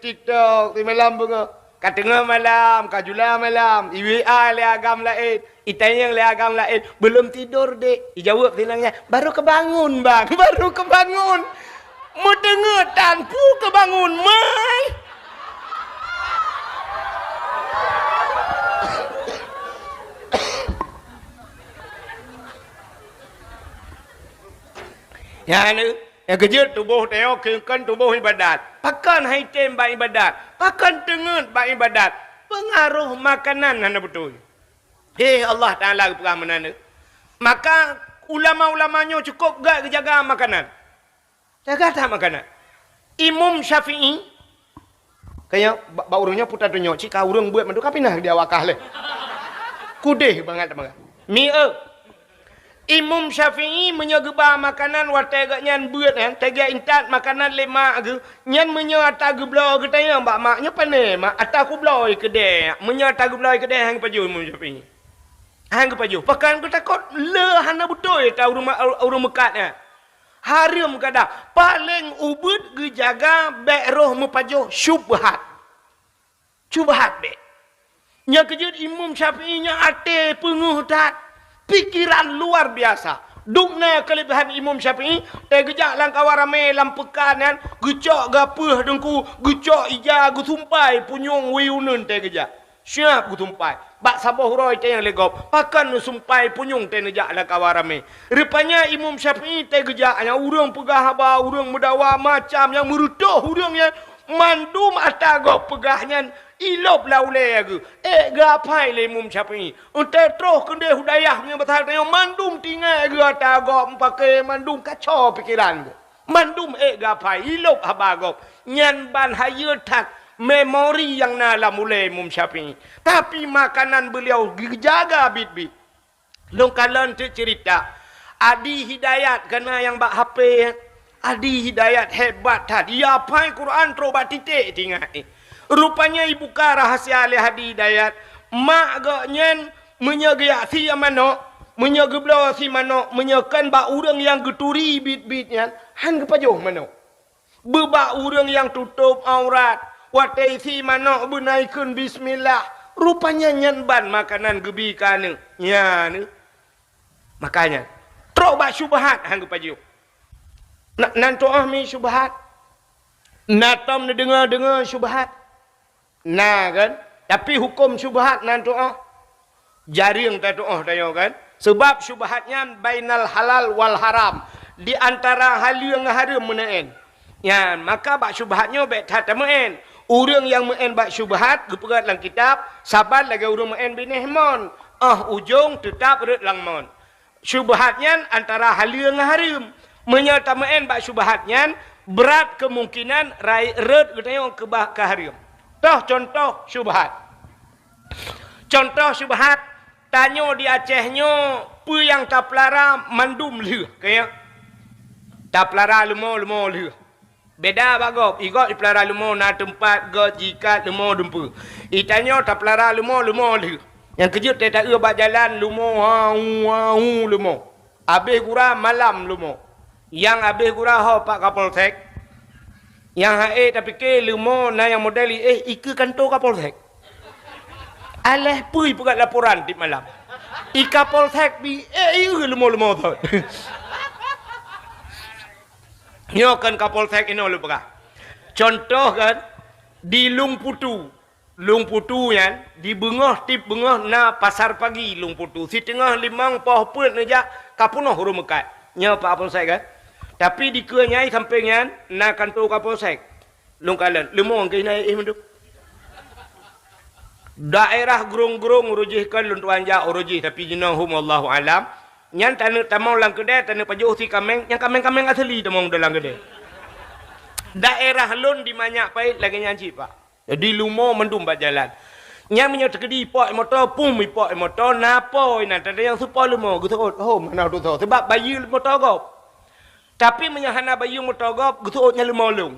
TikTok di malam bunga. Kat tengah malam, kat jula malam, IWA le agam lain, itanyang le agam lain, belum tidur dek. Dijawab tilangnya, baru kebangun bang, baru kebangun. Mau dengar tanpu kebangun mai. Ya ni, yang kerja tubuh tengok kan tubuh ibadat. Pakan hai tem ba ibadat. Pakan tengut ba ibadat. Pengaruh makanan hana betul. Allah Taala perah menana. Maka ulama-ulamanya cukup gak jaga makanan. Jaga tak makanan. Imam Syafi'i kayak ba urangnya putar dunya cik ka urang buat mandu kapinah dia wakah le. Kudeh banget bang. Imam Syafi'i menyegeba makanan watega nyan buat tega intat makanan lemak ke nyan menyata geblo ke tanya mbak maknya pane mak ataku bloi ke de menyata geblo ke de hang paju Imam Syafi'i hang paju pakan ku takut le hana betul ta urang mekat haram kada paling ubud ge jaga be roh mepaju syubhat be nya kejut Imam Syafi'i nya ate penguh tat pikiran luar biasa. Dukna kelebihan Imam Syafi'i, gejak lang kawarame lampekan kan, gecok gapeuh dengku, gecok ija gutumpai punyung wiunun te gejak. Siap gutumpai. Bak sabah roy te yang legop, pakan sumpai punyung te nejak lang kawarame. Rupanya Imam Syafi'i te gejaknya urang pegah haba, urang medawa macam yang merutuh urang yang mandum atagop pegahnya ilop laule agu gapai le Imam Syafi'i ente troh kende hudayah nya batal tanya mandum tinggal agu atagop pakai mandum kacau pikiran mandum gapai ilop habagop nyan ban haye tak memori yang nala mulai Imam Syafi'i tapi makanan beliau jaga bit-bit long kalan cerita Adi Hidayat kena yang bak HP Adi Hidayat hebat tadi apa Quran terobak titik tinggal rupanya ibu ka rahasia oleh Adi Hidayat mak gaknyen menyegaya si mano menyegeblau si mano menyekan ba urang yang geturi bit-bitnya han kepajuh mano beba urang yang tutup aurat watai si mano benaikun bismillah rupanya nyanban makanan gebi kana nya ni makanya terobak syubhat han kepajuh nan toah mi syubhat natam dengar syubhat nah kan tapi hukum syubhat nan doa jaring ta doa tayo kan Sebab syubhatnya bainal halal wal haram. Di antara hal yang haram menaen. Ya, maka bak syubhatnya baik tak menaen. Orang yang menaen bak syubhat, geperat dalam kitab, sabar lagi orang menaen binih mon. Ujung tetap red lang mon. Syubhatnya antara hal yang haram. Menyata menaen bak syubhatnya, berat kemungkinan red getanya ke haram. Toh contoh syubhat. Contoh syubhat, tanya di Acehnya, apa yang tak pelara mandum leh. Kayak, tak pelara lemo leh. Beda bagop, igot pelara lemo na tempat, got jikat lemo dempu. Itanya tak pelara lemo leh. Yang kejut dia tak bak jalan lemo, lemo. Habis gura malam lemo. Yang habis gura pak Kapolsek. Yang hae tapi ke lemo na yang model ika kantor Kapolsek. Alah pui pegat laporan di malam. Ika Polsek bi lemo tu. Nyo kan Kapolsek ino lu pegat. Contoh kan di Lung Putu yan di bengah tip bengah na pasar pagi Lung Putu. Si tengah limang poh put neja kapunoh huru mekat. Nyo Pak Kapolsek kan. Tapi di kenyai sampingnya na kantor Kapolsek. Lung Kalen, lemo ke naik mendu. Daerah gerung-gerung urujihkan luntuan ja urujih tapi jinahum wallahu alam. Nyan tanah tamang lang kedai tanah pajuh si kameng, yang kameng-kameng asli tamang dalam kedai. Daerah lun di banyak pait lagi nyanci Pak. Jadi lumo mendum bak jalan. Nyan menyot kedi pok motor pum pok motor napo ina ada yang supo lumo gitu mana tu sebab bayi motor gop. Tapi menyahana bayi motor gop gitu nya lumo lung.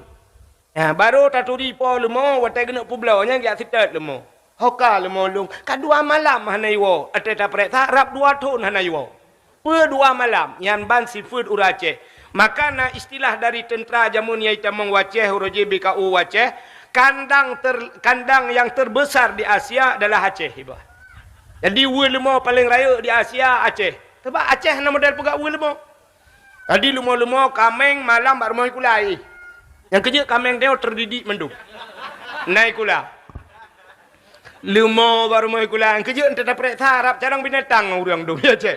Baru taturi po lumo watai kena pulau nya dia sitat lumo. Hoka lumo lung. Kadua malam hanaiwo. Ate tapret harap 2 tahun hanaiwo. Per 2 malam yang ban seafood urace. Maka na istilah dari tentera jamun yaitu mengwaceh uroji BKU waceh. Kandang yang terbesar di Asia adalah Aceh. Jadi lumo paling raya di Asia Aceh. Sebab Aceh na model pegak lumo. Jadi lumo-lumo kameng malam bar moh kulai. Yang kerja kameng dia terdidik mendung. Naik kula. Lumo baru mau kulang kerja entah dapat harap jarang binatang orang tu ya cek.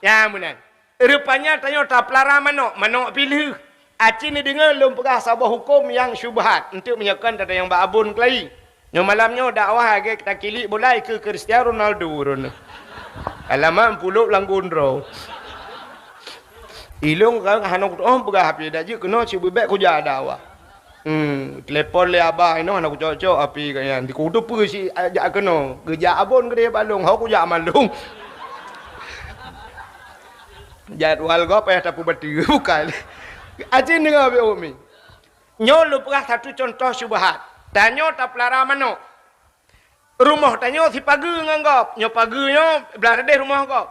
Ya benar. Rupanya tanya tak pelara manok pilih. Aceh ni dengar lum pegah sabah hukum yang syubhat untuk menyakan ada yang babun kelai. Yang malamnya dakwah ke kita kilik boleh ke Cristiano Ronaldo rona. Alamak puluk langgundro. Ilung kan hanok pegah api dah je kena cuba baik kuja dakwah. Telepon le abah ino anak cocok api kayan di kudu pu si ajak keno geja abon gede balung hau kuja malung jadwal go payah tapu bati bukan aje dengar be umi nyo lu pegah satu contoh syubhat tanyo tak pelara mano rumah tanyo si pagi nganggap nyo pagi nyo belah de rumah go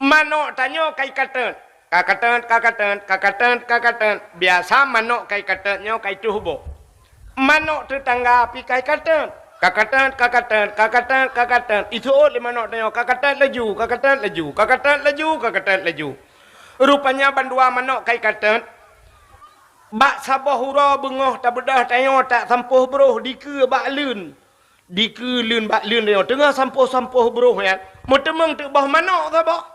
mano tanyo kai katen kakatan. Biasa manok kai katannya kai tuhubo. Manok tetangga api kai katan. Kakatan. Itu le manok tanya kakatan laju. Rupanya bandua manok kai katan. Bak sabah hura bengoh tak bedah tanya tak sampuh bro diku bak lun. Diku lun bak lun tanya tengah sampuh bro ya. Mutemeng tu bah manok ke bah?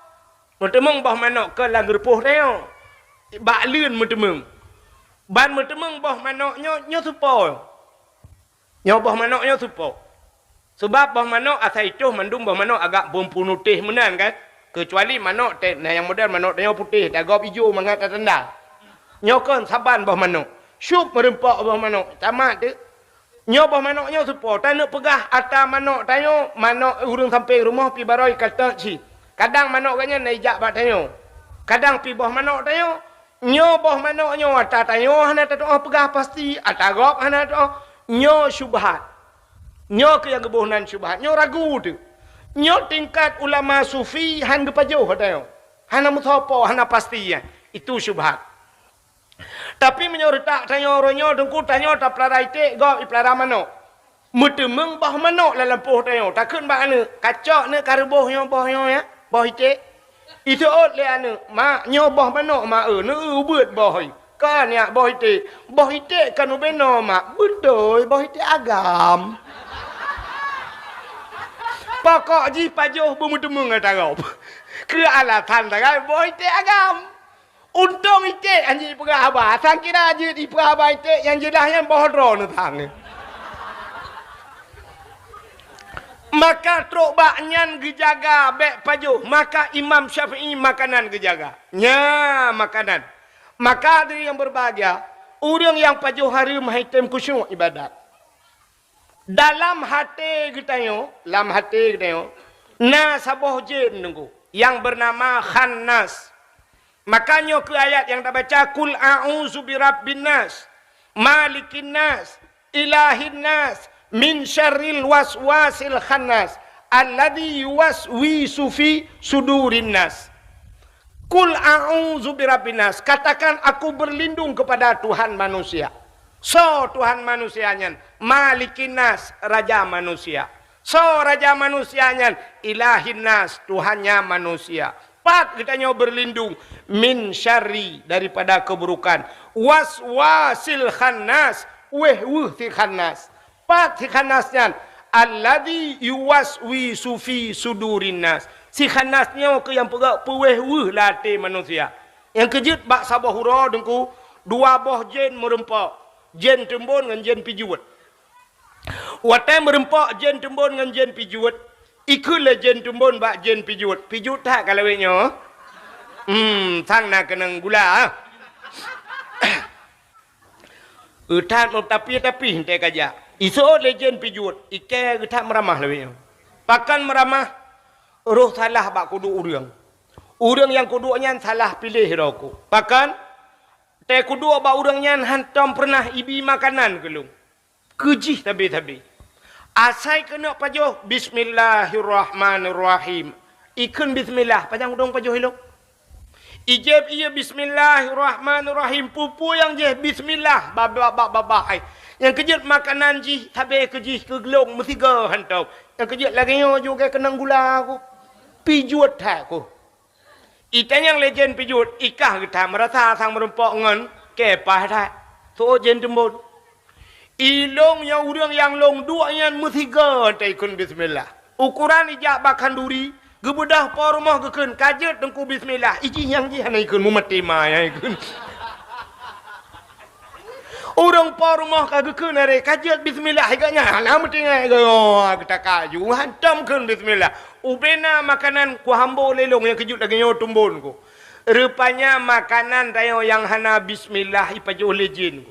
Mutemeng bah manok ke lang repuh tanya. Bak lun mutemeng. Ban mutemeng bah manoknya nyo supo. Nyo bah manoknya supo. Sebab bah manok asal itu mandum bah manok agak putih menan kan. Kecuali manok yang model manok tanya putih, dagop hijau mangat tanda. Nyo kan saban bah manok. Syup merempak bah manok. Tamat tu. Nyo bah manoknya supo. Tak nak pegah atas manok tanya. Manok urung sampai rumah pi baroi kata si. Kadang manok kanya naijak bat tanya. Kadang pi bah manok tanya. Nyo bah manok nyo atas tanya. Hana tak pegah pasti. Atas gop hana tak. Nyo syubhat. Nyo ke yang kebohongan syubhat. Nyo ragu tu. Nyo tingkat ulama sufi han gepajuh tanya. Hana muthopo hana pasti ya. Itu syubhat. Tapi menyortak tanya orangnya dengku tanya tak pelara itik gop pelara manok. Mutemeng bah manok dalam poh tanya. Takkan bah ane kacak ne karbohnya bohnya ya. Boh itik. Itu ot le ane mak nyobah manok mak ne ubet boh. Kan ya boh itik. Boh itik kan ubeno mak. Betul boh itik agam. Pokok ji pajuh bermutemeng kata gop. Ke alasan sangat boy te agam. Untung itu anjing perabah. Sang kira aja di perabah itu yang jelas yang bodoh nu tang. Maka truk baknyan gejaga bek pajuh. Maka Imam Syafi'i makanan gejaga. Nya makanan. Maka dari yang berbahagia, orang yang pajuh hari mahitam kusyuk ibadat. Dalam hati kita yo, na saboh jin nunggu yang bernama Khannas. Makanya ke ayat yang dah baca kul a'udzu birabbin nas, malikin nas, ilahin nas, min syarril waswasil khannas, alladzi yuwaswisu fi sudurin nas. Kul a'udzu birabbin nas, katakan aku berlindung kepada Tuhan manusia. So Tuhan manusianya, malikin nas, raja manusia. So raja manusianya, ilahin nas, Tuhannya manusia. Pat katanya berlindung min syarri, daripada keburukan, waswasil khannas, si khannas. Pat si khannasnya, alladzi yuwaswisu fi sudurin nas. Si khannasnya ke yang pegak lati manusia. Yang kejut bak sabah hura dengku dua boh jen merempak. Jen tembon dengan jen pijuat. Watai merempak jen tembon dengan jen pijuat. Ikulah jen tembon bak jen pijuat. Pijuat tak kalau wenya? Sang nak kenang gula. Utat mau tapi hentai kaja. Iso le jen pijuat. Ike utat meramah lewenya. Pakan meramah roh salah bak kudu urang. Urang yang kudunya salah pilih roku. Pakan te kudu bak urangnya hantam pernah ibi makanan kelung. Kejih tabi-tabi. Asai kena pajuh bismillahirrahmanirrahim. Ikun bismillah panjang udang pajuh hilok. Ijab iya bismillahirrahmanirrahim. Pupu yang je bismillah babak. Yang kejut makanan jih tabi kejih kegelong mesti ge hantau. Yang kejut lagi nyo juga kenang gula aku. Pijuat tak aku. Itan yang legend pijuat ikah kita merasa sang merempak ngan kepah tak. So jen tembon. Ilong yang urang yang long dua yang mesti ge ikun bismillah. Ukuran ijak bakan duri, gebedah por rumah gekun kajet dengku bismillah. Iji yang ji hana ikun mumati ma ya ikun. Orang por rumah ka gekun are kajet bismillah iganya hana mesti ngai ge kita kaju hantam kun bismillah. Ubena makanan ku hambo lelong yang kejut lagi nyo tumbon ku. Rupanya makanan tayo yang hana bismillah ipajuh lejin ku.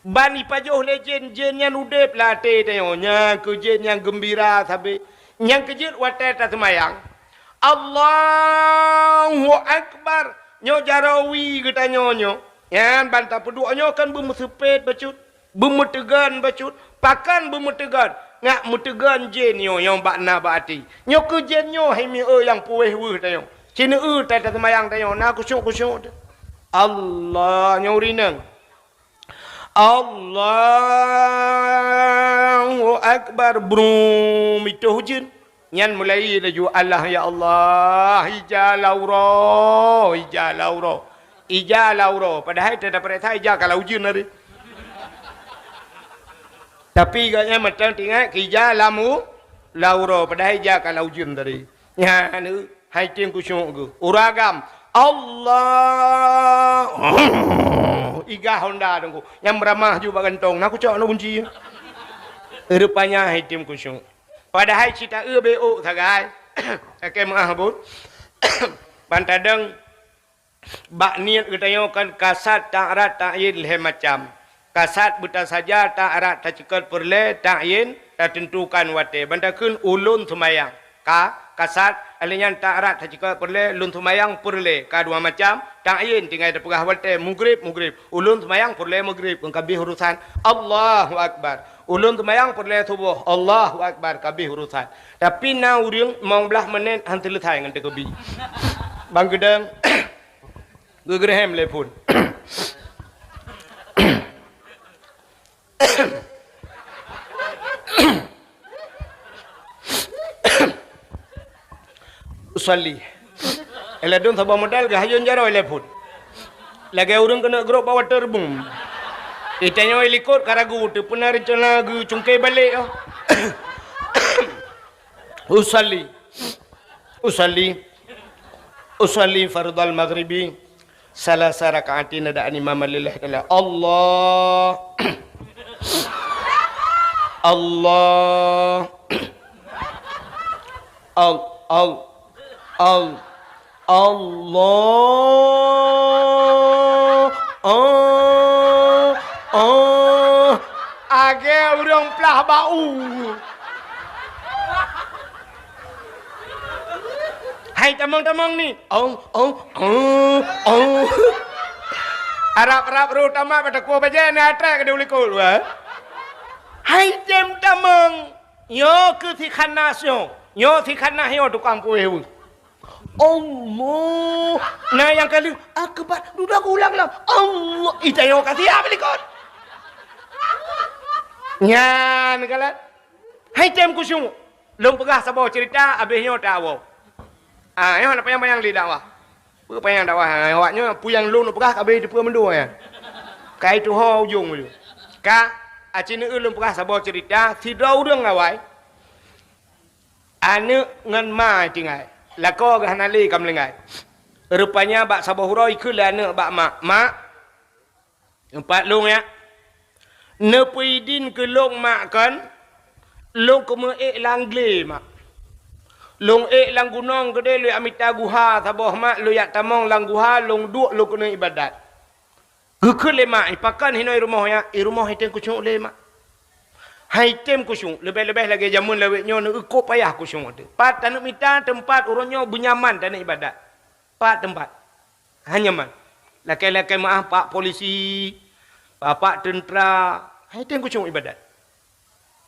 Bani pajuh legend jen yang udep latih tayonya ke jen yang gembira sabi yang kejut watai tak semayang Allahu Akbar nyo jarawi kita nyo yan bantah pedua nyo kan bumesepet bacut bumetegan bacut pakan bumetegan ngak mutegan jen nyo yang bakna baati nyo ke jen nyo hemi yang pueh weh tayo cina tak semayang tayo na kusyuk Allah nyo rinang Allahu Akbar brum itu hujan nyan mulai laju Allah ya Allah ija lauro padahal tidak perintah ija kalau hujan hari tapi gaknya macam tinggal ija lauro padahal ija kalau hujan dari nyan hai tiang kusyuk uragam Allah iga Honda dongku yang beramah juga gantong nak cak nak kunci rupanya hitim kusyuk padahal cita beo sagai akai mahabut pantadeng bak niat kita kan kasat ta'rat ta'yin leh macam kasat buta saja ta'rat tak cekat perle ta'yin tak tentukan wate bantakun ulun semayang kasat alinyan ta'rat tak cekat perle lun semayang perle dua macam ta'yin tinggal ada pegah wate mugrib ulun semayang perle mugrib kabih urusan Allahu Akbar ulun semayang perle subuh Allahu Akbar kabih urusan tapi na urang mau belah menit hantu letai ngan tekebi bang gedeng gegerhem lepun usalli eladun sabah modal gahayun jaro lepun lagi urang kena grup bawa terbung itanya ilikut karagu tu pernah rencana gu cungkai balik usalli usalli fardal maghribi salasa raka'atin ada imam lillahi ta'ala. Allah Allah al al al Allah age urang pelah bau. Hai tamang-tamang ni. Arab terutama pada kuah baca ni atas ke dia boleh kul. Hai jem tamang. Yo ke si khanas yo. Yo si khanas yo tukang kuih. Allah. Nah yang kali akbar. Dudah aku ulang lah. Allah. Ita yo kasih apa likut. Nyan kalat. Hai jem kusyung. Lom pegah sabar cerita habisnya tahu. Yang nak payang-payang li dakwah. Apa payang dakwah? Awaknya puyang lu nak pegah kabeh di mendua ya. Kai tu ho ujung tu. Ka acine ulun pegah sabar cerita tidak urang awai. Ane ngan mai tinggal. Lako gah nali kam lengai. Rupanya bak sabar huroi ke lana bak mak. Mak. Empat long ya. Ne puidin ke long mak kan. Long ke me langle mak. Long lang gunong gede lu amita guha saboh mak lu yak tamong lang guha long duk lu kena ibadat. Geke le mak ipakan hinoi rumah ya, rumah hitem kucung le mak. Hitem kucung lebih-lebih lagi jamun lewetnya nu ko payah kucung tu. Pat tanuk mita tempat urangnya bunyaman tanuk ibadat. Pat tempat. Hanya man. Lakai-lakai maaf pak polisi, pak tentera, hitem kucung ibadat.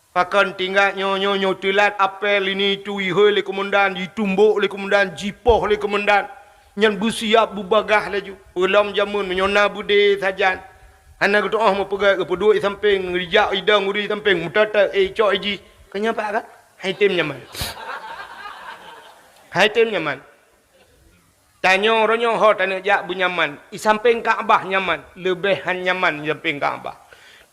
Pakan tinggal nyo telat apel ini cui le komandan ditumbuk le komandan jipoh le komandan nyan bersiap bubagah laju ulam jamun menyona bude sajan anak tu mau pegang ke dua samping rijak idang uri samping mutata cok iji kenapa kan haitem nyaman tanya orangnya ho tanya jak bunyaman i samping Kaabah nyaman lebihan nyaman samping Kaabah.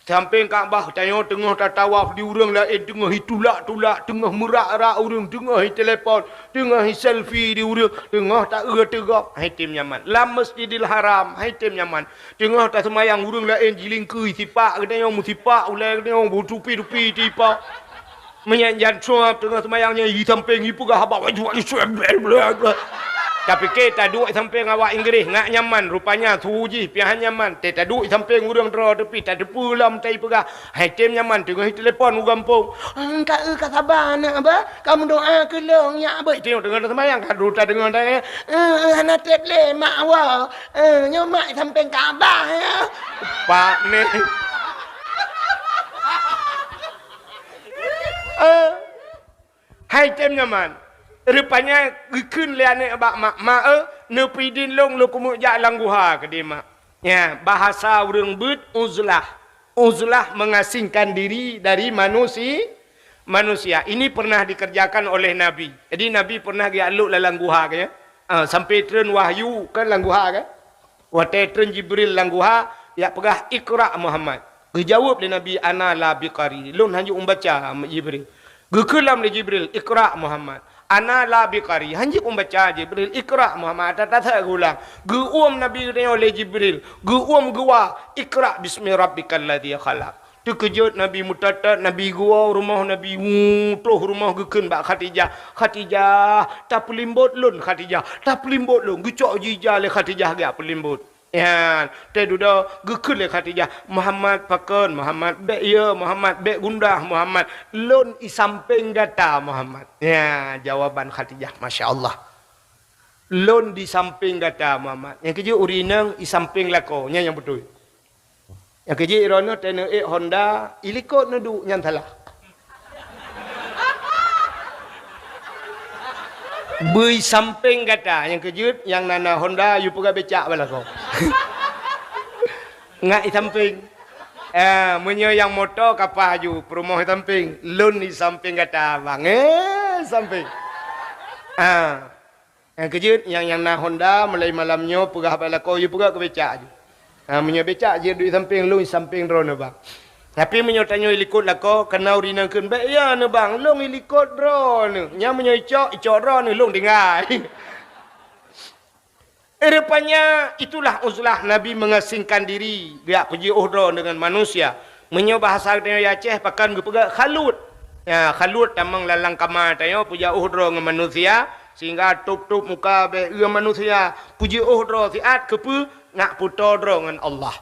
Samping Kaabah tanya tengah tatawaf di urang lain tengah hitulak-tulak tengah merak-rak urang tengah telefon tengah selfie di urang tengah tak tegak haitim nyaman lam Masjidil Haram haitim nyaman tengah tak semayang urang lain jilingkui sipak katanya musipak ulai katanya butupi-tupi tipa menyanjan suap tengah semayangnya di samping ipu gah habak wajib tapi kita duduk samping awak Inggeris nak nyaman rupanya suji piahan nyaman kita duduk samping urang draw tepi tak ada pulam tai pegah haitim nyaman tengah telefon ugampung engkau ka sabar nak apa kamu doa ke long ya apa tengok tengah semayang kan ruta dengan tanya anak teple mak awak nyomak samping Kaabah ya pak ni haitim nyaman rupanya gekun liane abak mak ne pidin long lu kumuk jak langguha ke dia mak ya bahasa urang but uzlah mengasingkan diri dari manusia ini pernah dikerjakan oleh nabi jadi nabi pernah gi aluk langguha ke ya sampai tren wahyu kan langguha kan wate tren jibril langguha ya pegah ikra Muhammad dijawab oleh nabi ana la biqari lun hanju membaca jibril gekulam le jibril ikra Muhammad ana la biqari hanji membaca jibril ikra Muhammad tata gulang guum nabi ne oleh jibril guum gua ikra bismi rabbikal ladzi khalaq terkejut nabi mutata nabi gua rumah nabi mutuh rumah gekun bak Khadijah tak pelimbut lun Khadijah tak pelimbut lun gecok jija le Khadijah gak pelimbut ya teduda gekun le Khadijah Muhammad pakon Muhammad be ya Muhammad be gundah Muhammad lun i samping gata Muhammad ya jawaban Khadijah masya-Allah lun di samping gata Muhammad yang keje urinang i samping lako nya yang betul yang keje irono tene Honda ilikot nedu nyan salah bui samping kata yang kejut yang nana Honda you pegah becak bala kau ngak di samping menyo yang motor kapah ju perumah di samping lun di samping kata bang samping yang kejut yang nana Honda mulai malamnya pegah bala kau you pegah ke becak ju menyo becak je di samping lun di samping drone bang tapi menyotanya ilikut lah kau kena urinakan baik ya ne bang long ilikut drone nya menyo icok drone long dengar Rupanya itulah uzlah Nabi mengasingkan diri. Dia pergi uhra dengan manusia. Menyo bahasa dia Aceh pakan gepega khalut. Ya, khalut tamang lalang kamar tayo puja uhra dengan manusia sehingga tup-tup muka be manusia puji uhra siat kepu nak putar dengan Allah.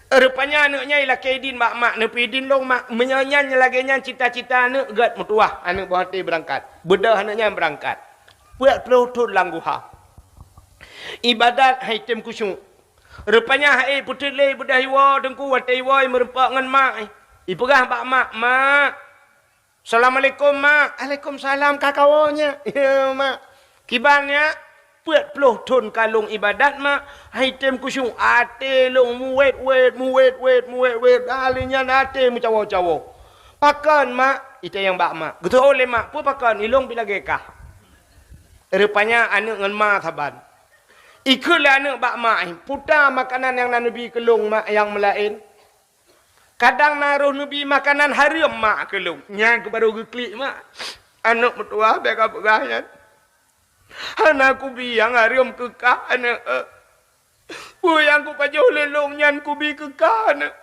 Rupanya anaknya ialah Kaidin mak nepi din long mak menyanyi lagi nyan cita-cita anak gat mutuah anak berhati berangkat. Bedah anaknya berangkat. Buat pelutut langguha. Ibadat haitem kusyuk. Rupanya hai putih le bedah iwa dengku watai wa merempak ngan mak. Ipegah mak. Assalamualaikum mak. Waalaikumsalam kakawanya. Ya mak. Kibannya buat pelutut kalung ibadat mak. Haitem kusyuk ate long muwet. Alinya ate mencawa-cawa. Pakan mak. Itu yang mak. Gitu oleh mak. Pun pakan ilong bila gekah. Rupanya anak ngan mak saban. Ikulah anak mak. Putar makanan yang Nabi kelung mak yang melain. Kadang naruh Nabi makanan haram mak kelung. Yang baru geklik mak. Anak mertua beka-bekahnya. Anak ku biang haram kekah anak. Yang ku pajuh lelong nyan ku bi kekah anak.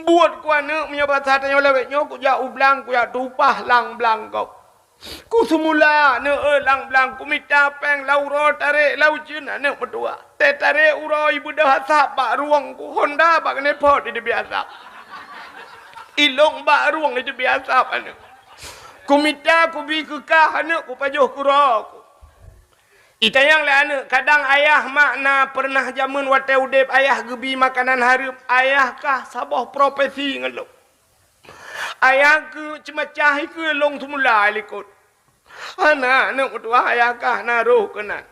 Buat ku anak punya bahasa tanya lewetnya ku jauh belang ku ya tupah lang belang kau. Ku semula anak lang belang ku minta peng lauro tarik lau jin anak mertua. Tarik uroi ibu dah asap bak ruang ku Honda bak nepot itu biasa. Ilong bak ruang itu biasa anak. Ku minta ku bi kekah anak ku pajuh ku rok. Itayang lah anak, kadang ayah makna pernah jamun watai udip ayah gebi makanan harum. Ayah kah sabah profesi ngelok. Ayah ke cemacah ke long semula likut. Anak mertua ayah kah naruh kena.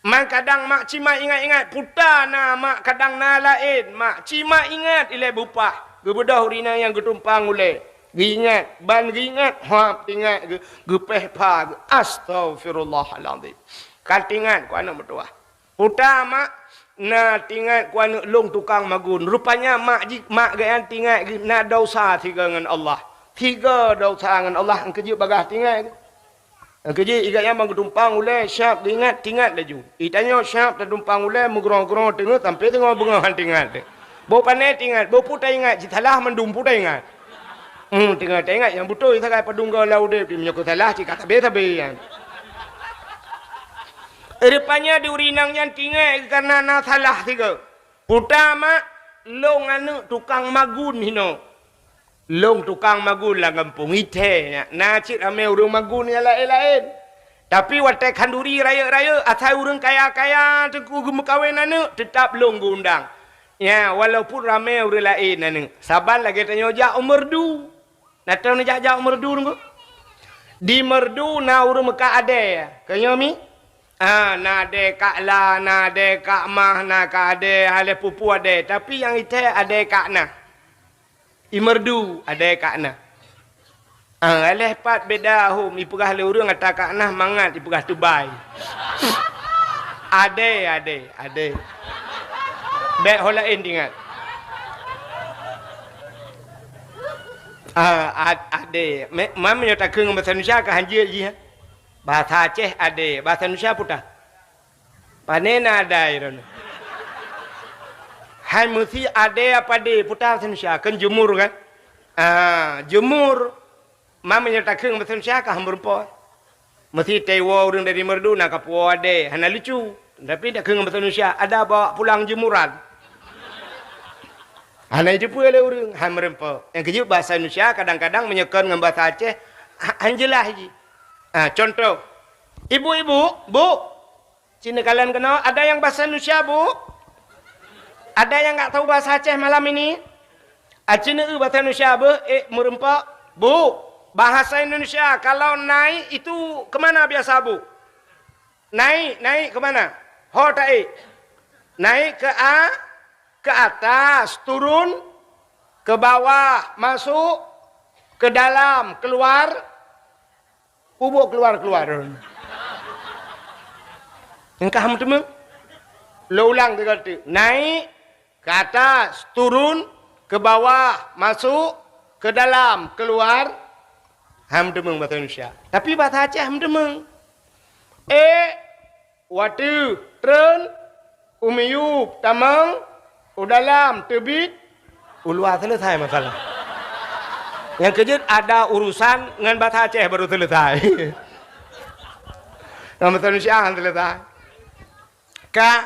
Mak kadang mak cima ingat-ingat putar na mak kadang na lain. Mak cima ingat ilai bupah. Gebedah urina yang getumpang ulai. Gingat, ban gingat, hap ingat, gepeh pa. Astaghfirullahaladzim. Katingan ku anak mertua. Putar mak na tingat ku anak long tukang magun. Rupanya mak gayan tingat na dosa tiga dengan Allah. Tiga dosa dengan Allah. Angkejuk bagah tingat. Angkejuk ikat yang tumpang ulai syap tingat laju. Itanya syap tumpang ulai mugrong-grong tengok sampai tengok bengahan tingat. Bo panai tingat, bo putai ingat, jitalah mendum putai ingat. Tingat yang betul itu kai padungga laude menyokot salah cik kata beta-beta. Rupanya diurinang yang tinggal karena na salah tiga. Pertama, long anu tukang magun hino. Long tukang magun lah kampung ite. Nacik ame urang magun yang lain-lain. Tapi watai kanduri raya-raya, asal urang kaya-kaya tengku gemekawin anu, tetap long gundang. Ya, walaupun ramai urang lain anu. Sabar lagi tanya jak merdu. Nak tahu ni jak merdu nunggu? Di merdu na urang meka ada. Kaya mi? Nade kak la, nade kak mah, nak ade hale pupu ade. Tapi yang itu ade kak na. Imerdu ade kak na. Aleh pat beda hum. Ipegah le urang kata kak na mangat. Ipegah tubai. Ade. Bek holain ingat. Ade. Mam nyata keng bahasa Indonesia ke hanjir je. Bahasa Aceh ada, bahasa Indonesia putah. Panena ada iron. Hai mesti ada apa de putah bahasa Indonesia kan jemur kan? Jemur. Mam menyatakan bahasa Indonesia kah hamburpo. Mesti tewa orang dari merdu nak kapu ada. Hana lucu. Tapi dak keng bahasa Indonesia ada bawa pulang jemuran. Hana itu pun ada orang hamburpo. Yang kejut bahasa Indonesia kadang-kadang menyekan dengan bahasa Aceh anjelah je. Contoh, ibu-ibu, bu, sini kalian kenal, ada yang bahasa Indonesia bu? Ada yang tak tahu bahasa Aceh malam ini? Cina bahasa Indonesia bu, merempak, bu, bahasa Indonesia, kalau naik itu kemana biasa bu? Naik kemana? Ho tak naik ke atas, turun, ke bawah, masuk, ke dalam, keluar, ubuk keluar. Engkau ham temen? Lo ulang tiga kali. Naik ke atas, turun ke bawah, masuk ke dalam, keluar. Ham temen bahasa Indonesia. Tapi bahasa Aceh ham temen. Waktu tren umiyub tamang udalam terbit uluar selesai masalah. Yang kejut ada urusan dengan Bata Aceh baru selesai. Nama Malaysia selesai. Kak,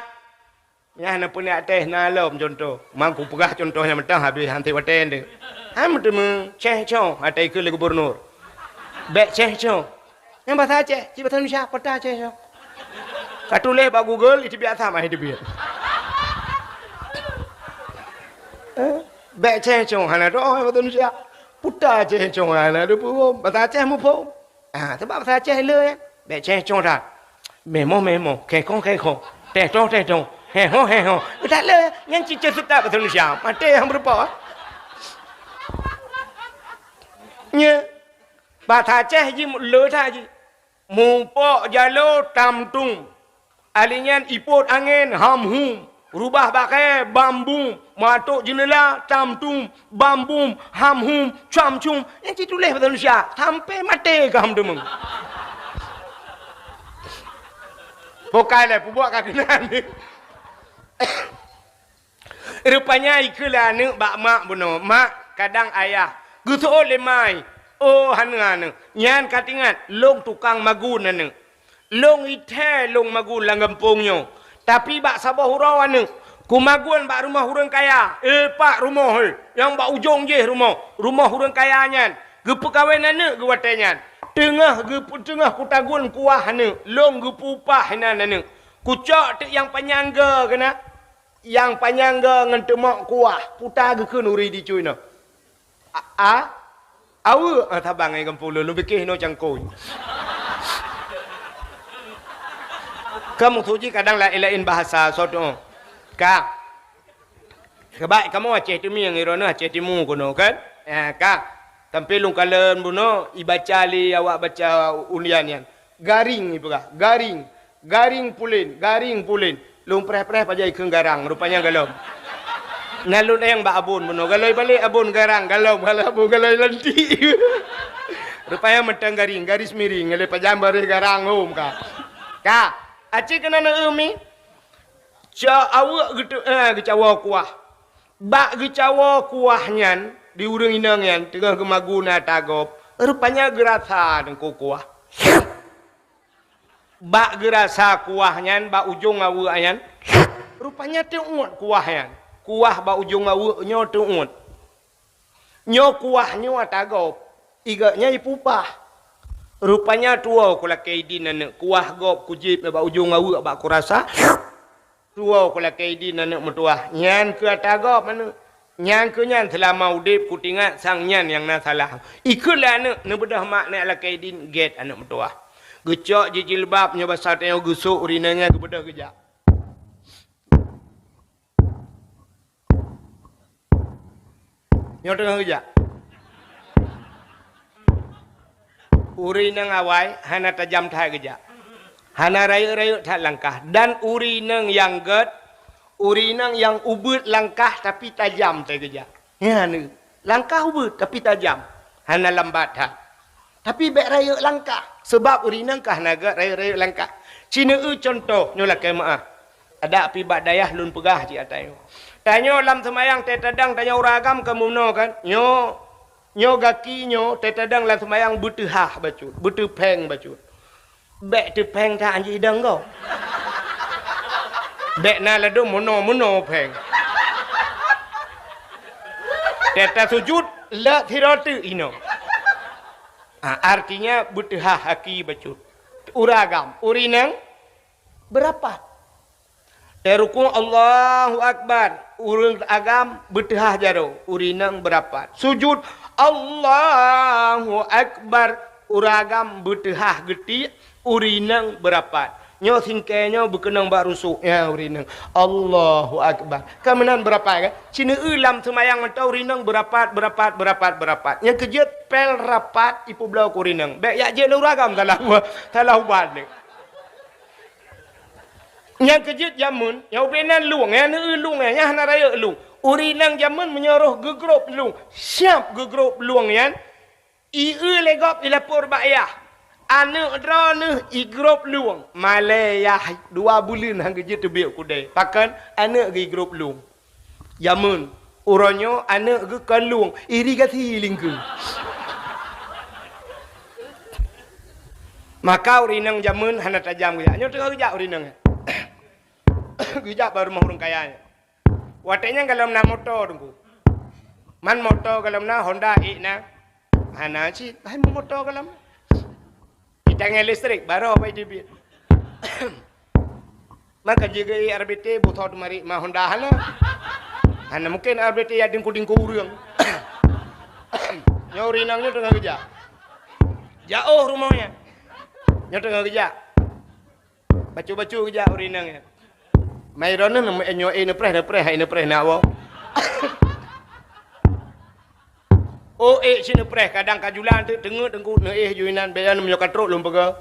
yang nak punya Aceh nalom contoh. Mangku pegah contohnya mentang habis hanti waten dia. Ham tu Ceh Chong Aceh ke gubernur. Bek Ceh Chong. Yang Bata Aceh, ci Bata Malaysia peta Ceh Chong. Katulis pak Google itu biasa mah hidup dia. Bek Ceh Chong hana doh Bata Malaysia. Putar Ceh Chong hana tu pun Bata Aceh mu pun. Sebab Bata Aceh le ya. Bek Ceh Chong dah. Memo kekong. Tetong. Heho. Tak le yang cica setak Bata Malaysia. Mati yang berapa? Nya. Bata Aceh ji le tha ji. Mumpok jalo tamtung. Alinyan iput angin hamhum. Rubah pakai bambu. Matuk jendela tamtung. Bambu hamhum. Camcum. Yang tulis Bahasa Indonesia. Sampai mati ke ham demeng. Pokai lah. Buat kakinan ni. Rupanya ikulah ni bak mak bunuh. Mak kadang ayah. Gutu oleh mai. Oh hana. Nyan katingat. Long tukang magun ni. Long ite long magun lang kampungnya. Tapi bak sabah hurawan ni. Ku magun bak rumah hurang kaya. Pak rumah he. Yang bak ujung je rumah. Rumah hurang kaya nyan. Gepu kawinan ni ge watenyan. Tengah ku tagun kuah ni. Long gepu upah ni. Ku cak yang penyangga kena. Yang penyangga ngan temak kuah. Putar ge ke nuri di cuy no. Awu tabang ai kampung lu fikir no cangkoi. Kamu tuji kadang lain bahasa soto. Kak. Kebaik kamu Aceh tu mi yang irona Aceh Timur kono kan? Kak. Tampil lung kalen buno ibaca li awak baca undian yan. Garing ibu kak. Garing pulin. Lung preh pajai ke garang rupanya galom. Nalun yang bak abun buno. Galoi balik abun garang galom abun galoi lanti. Rupanya mentang garis miring ngale pajam bari garang hom kak. Kak. Aceh kena nak umi. Awak gitu gecawa kuah. Bak gecawa kuahnya di urang inang yan tengah gemaguna tagop. Rupanya gerasa dengan kuah. Bak gerasa kuahnya bak ujung awaknya. Rupanya teuut kuahnya. Kuah bak ujung awaknya teuut. Nyo kuahnya tagop. Iganya ipupah. Rupanya tua kula kaidin anak kuah gop kujip ba ujung awak ba kurasa tua kula kaidin anak metuah nyan ke atagop mana nyan ke nyan selama udip kutingat sang nyan yang na salah ikulah anak ne bedah mak ne ala kaidin get anak metuah gecok je jilbab nya basar teo gusuk urinanya ke bedah gejak nyo tengah gejak uri nang awai hana tajam thai geja hana rayu thai langkah dan uri nang yang get uri nang yang ubut langkah tapi tajam thai geja ya ni langkah ubut tapi tajam hana lambat ha tapi bek rayu langkah sebab uri nang kah naga rayu langkah cina contoh nyolah kemaah ada api bak dayah lun pegah ci atayo tanyo lam semayang tetadang tanyo ragam kemuno kan nyo gaki nyo tetadang lan semayang betehah bacut betepeng bacut bek tepeng tak anji idang kau bek na lado mono peng teta sujud la thiratu ino artinya betehah haki bacut uragam urinang berapat Terukung Allahu Akbar urang agam betehah jaro urinang berapat sujud Allahu Akbar uragam betehah geti urinang berapat nyo singkenyo berkenang bak rusuk ya urinang Allahu Akbar kemenan berapat kan cina ulam semayang mentau urinang berapat yang kejut pel rapat ipu belau urinang bek yak je uragam talah ubat ni yang kejut jamun yang benan luang yang lung yang hana raya lung urinang jamun menyeruh gegrup lung siap gegrup luang yan legop dilapor bayah Anak drone igrup luang. Malaya 2 bulan hang kerja terbiak kudai. Pakan anak igrup luang. Yamun. Orangnya anak ke kan luang. Irigasi lingku. Maka urinang jamun hana tajam gaya. Nyo tengah kerja urinang. Kerja baru mau orang kaya. Watenya kalau nak motor tunggu. Man motor kalau nak Honda E na. Hana sih, hai motor kalau. Jangan listrik baru apa itu. Maka jika RBT butuh mari mah Honda hana. Hana mungkin RBT ya dingku urang. Nyo urinangnya tengah kerja. Jauh rumahnya. Nyo tengah kerja. Bacu-bacu kerja urinangnya. Mai rona nama nyo ne preh nak wo. Oh sini preh kadang kajulan tu tengok tengku ne juinan beyan menyo katruk lum pega.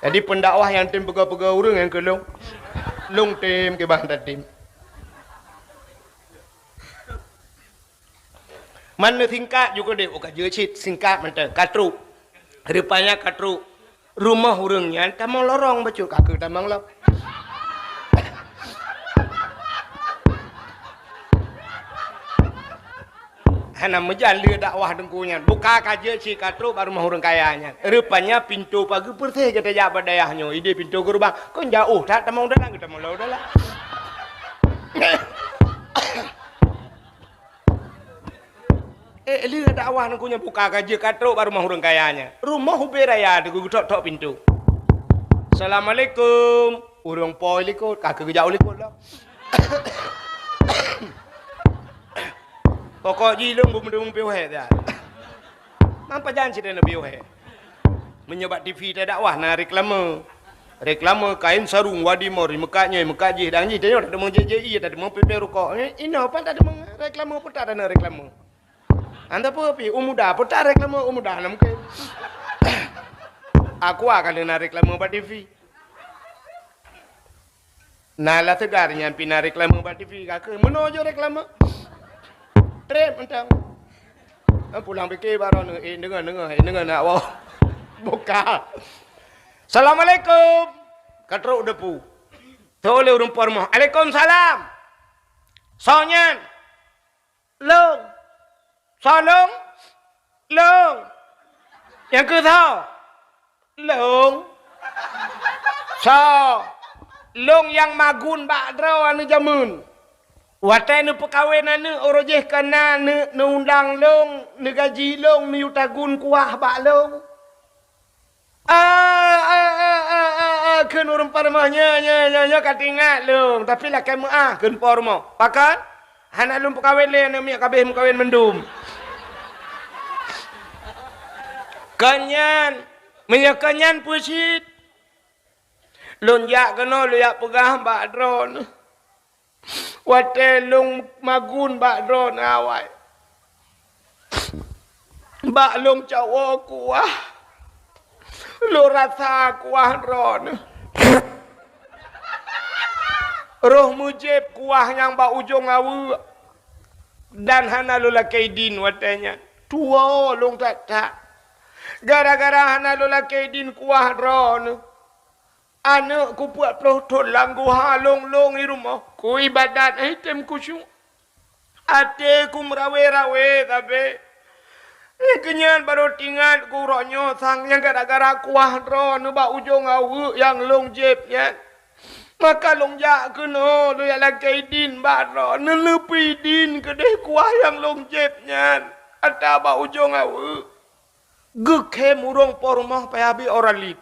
Jadi pendakwah yang tim pega-pega urang yang kelong. Long tim ke bahanta tim. Mana singkat juga dek oka jecit singkat mantap katruk. Rupanya katruk rumah urangnya tamang lorong bacul kakek tamang lorong. Hana mejan lia dakwah dengkunya. Buka kaje si katru baru mau orang kayanya. Rupanya pintu pagi bersih kita jabat dayahnya. Ide pintu gerbang. Kau jauh tak tamang udah lah kita mau udah lah. Lia dakwah dengkunya buka kaje katru baru mau orang kayanya. Rumah uberaya degu tok pintu. Assalamualaikum. Urang poi likut kakek jauh likut lah. Pokok jilung bumdung piu he dah. Nampak jangan cerita na piu he. Menyebat TV tak dakwah na reklame. Reklame kain sarung wadi mori mekanya mekaji dang ji tengok ada mong JJI ada mong PP rokok. Ini apa tak ada mong reklame apa tak ada reklame. Anda apa pi umuda apa tak reklame umuda na mungkin. Aku akan na reklame ba TV. Nala tegarnya pina reklame ba TV kakek menojo reklame. Trip macam pulang fikir baru dengar nak wow buka. Assalamualaikum katruk depu tole urang pormoh. Waalaikumsalam sonyan long salong long yang ke thao long so long yang magun bak draw anu jamun. Watai nu perkahwinan nu orojeh kana nu undang long nu gaji long nu yutagun kuah bak long. Keun urang parmahnya nya katingat long tapi lah kamu keun pormo. Pakan anak lum perkahwin le nu miak kabeh kawin mendum. Kanyan menyakanyan pusit. Lonjak kena lu yak pegah bak drone. Watelung magun bak drone awai. Bak long cawo kuah. Lo rasa kuah drone. Roh mujib kuah yang bak ujung awu. Dan hana lo lakai din watenya. Tua long tak. Gara-gara hana lo lakai din kuah drone. Anak ku buat peloton langgu halong long di rumah. Ku ibadat item kusyuk. Ate ku merawe-rawe tapi. Kenyan baru tinggal ku roknya sang yang gara-gara kuah drone bak ujung awu yang long jebnya. Maka long jak kena lu yang lakai din bak drone. Nelepi din kedeh kuah yang long jebnya. Ada bak ujung awu. Gekem urang pormah payah habis orang lid.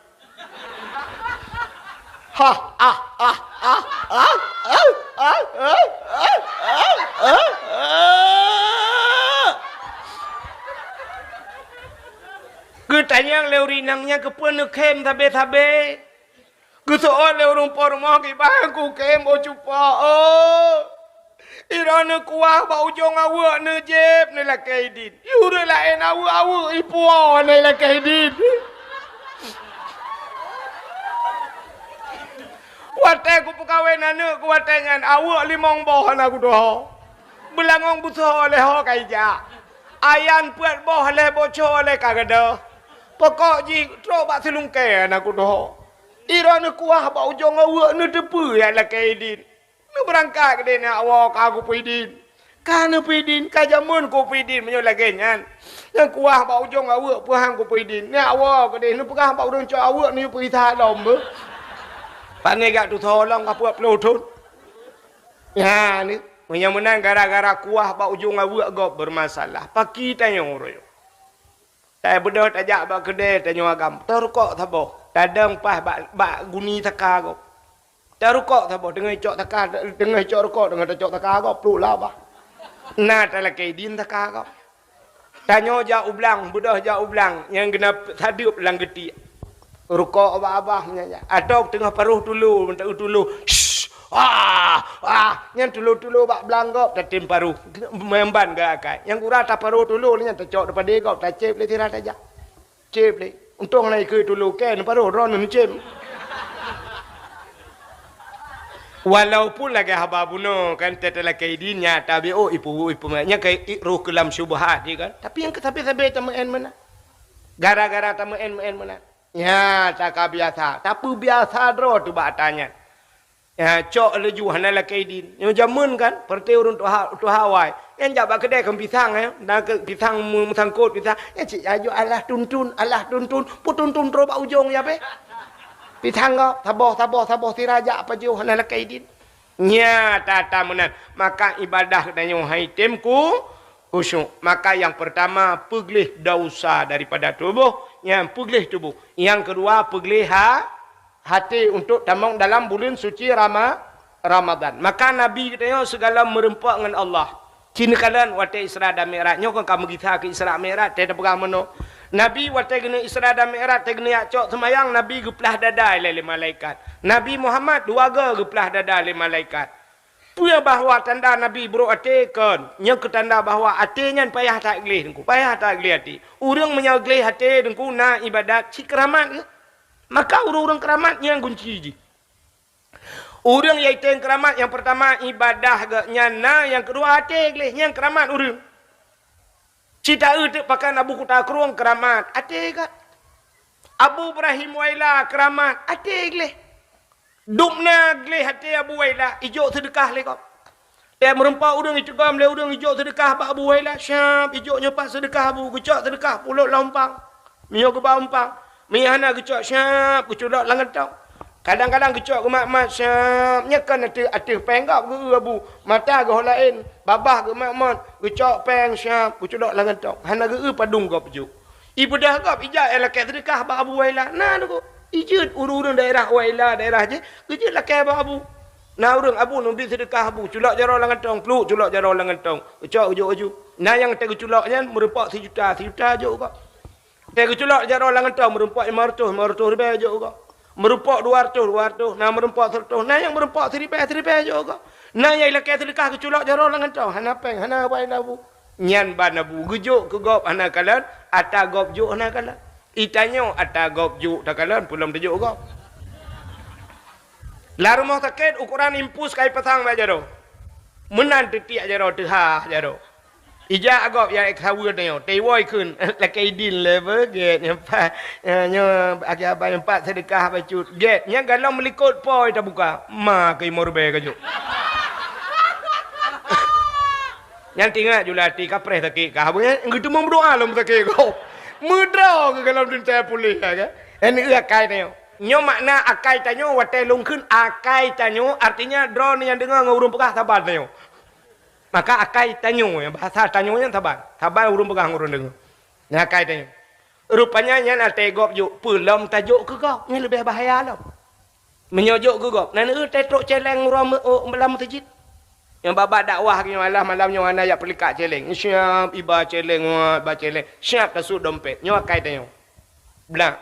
Ketanya leurinangnya kepuan kem tabe. Kesoal leurung pormah ki bangku kem o cupa oh. Irana kuah ba ujung awak ne jeb ne lakai din. Yure lain awak ipuan ne lakai din. Watai ku pekawin anak ku watainya awak limong boh anak ku doh. Belangong butuh oleh ho kaija. Ayan puat boh oleh bocor oleh kagada. Pokok ji tro bak selungke aku doh. Ira ni kuah bak ujung awak ni tepu ya la kaidin. Ni berangkat ke dia ni awak aku pidin. Kana pidin ka jamun ko pidin menyo lagi nyan. Yang kuah bak ujung awak puhang ko pidin. Ni awak ke dia ni pegah bak ujung cok awak ni pergi tah lom be. Pak ni gak tu tolong ka puak pelutun. Ya ni menang gara-gara kuah bak ujung awak gop bermasalah. Paki tanyong royo. Tai bedah tajak bak kedai tanyo agam. Terukok thabo. Dadang pas bak guni taka gop. Terukok thabo dengan cok taka dengan cok rukok dengan cok taka gop plu lah bah. Nah talak din taka gop. Tanyo ja ublang bedah ja ublang yang kena hadup lang geti. Rukok abah nya. Atau tengah paruh dulu minta dulu. Yang tulu-tulu bak belanggop tak tim paruh. Memban gak akai. Yang kurang tak paruh dulu ni tak cok depan dia gop tak cep le tirat aja. Cep le. Untung lai ke dulu kan paruh ron nun cep. Walaupun lagi haba buno kan tetela kaidinnya tapi ipu nya kai ruh kelam syubhat dia kan. Tapi yang tapi tamen mana. Gara-gara tamen mana. Ya tak biasa. Tapi biasa dro tu bak tanya. Ya, cok leju hana la kaidin. Yang jamun kan, perti urun tu hawai. Yang jabak kedai kan pisang dan ke pisang musangkut pisang. Yang cik ajo Allah tuntun, putuntun terobak ujung ya be. Pisang kau, taboh tiraja apa jo hana la kaidin. Nya tata menan. Maka ibadah dan yang haitimku khusyuk. Maka yang pertama peglih dosa daripada tubuh, yang peglih tubuh. Yang kedua peglih hati untuk tamang dalam bulan suci Ramadan. Maka Nabi katanya segala merempak dengan Allah. Cina kalian waktu Isra dan Mi'raj. Nyo kan kamu kita ke Isra Mi'raj. Tidak pegang mana. Nabi waktu kena Isra dan Mi'raj. Tidak kena cok semayang. Nabi geplah dada oleh malaikat. Nabi Muhammad dua geplah dada oleh malaikat. Puya bahawa tanda Nabi bro atikan. Yang ketanda bahawa atinya payah tak gelih. Payah tak gelih hati. Orang menyagelih hati. Na ibadat. Si keramat ke? Maka orang-orang keramat yang kunci je. Orang yang itu yang keramat yang pertama ibadah gaknya na, yang kedua hati geleh yang keramat orang. Cita itu pakai Abu Kuta Keruang keramat hati gak. Abu Ibrahim Waila keramat hati geleh. Dukna geleh hati Abu Waila ijo sedekah le kau. Dia merempak orang itu gam le orang ijo sedekah pak Abu Waila syap ijo nyopak sedekah Abu kecak sedekah pulut lompang. Mio ke bampang. Mihana kecok syap, kecudok langan tau. Kadang-kadang kecok ke mak-mak syap. Nyakan atif penggap ke abu. Mata ke orang lain. Babah ke mak-mak. Kecok peng syap, kecudok langan tau. Hana ke padung kau pejuk. Ibu dah kau ijat elak sedekah bak Abu Waila. Nah tu kau. Ijat urun daerah Waila daerah je. Ijat lakai bak Abu. Nah urang Abu nubi sedekah Abu. Culak jarau langan tau. Peluk culak jarau langan tau. Kecok ujuk-ujuk. Nah yang tak culaknya merupak 1 juta je kau. Dia keculak jarang langan tahu merempak 500 ribu juga. Merempak 200. Nah merempak 100. Nah yang merempak 1000 juga. Nah yang ilakai sedekah keculak jarang langan tahu. Hana peng, hana bain abu. Nyan ban abu gejuk ke gop hana kalan, ata gop juk hana kalan. Itanyo ata gop juk tak kalan pulang tejuk gop. La rumah sakit ukuran impus kai pasang bajaro. Menan tetiak jaro tehah jaro. Ija agak yang eksawu ni, tewoi kun, lakai din level get, yang agak apa yang 4 sedekah bacut get, yang kalau melikut poi tak buka, ke morbe kajuk. Yang tinggal julati kapres sakit kah, gitu mau berdoa lom sakit kau, mudah ke kalau dintai pulih kan? Ini akai ni, makna akai tanyo, watai longkun akai tanyo, artinya drone yang dengar ngurung pekah sabar tanyo. Maka akai tanyo yang bahasa tanyo yang tabar urun pegang urun dengar. Nah akai tanyo. Rupanya yang ate gop juk pelam tajuk ke gop, ni lebih bahaya lah. Menyojok ke gop. Nan tetrok celeng rom malam masjid. Yang babak dakwah ke malam-malamnya ana ya pelikat celeng. Siap iba celeng ba celeng. Siap tasuk dompet. Nyo akai tanyo. Belang.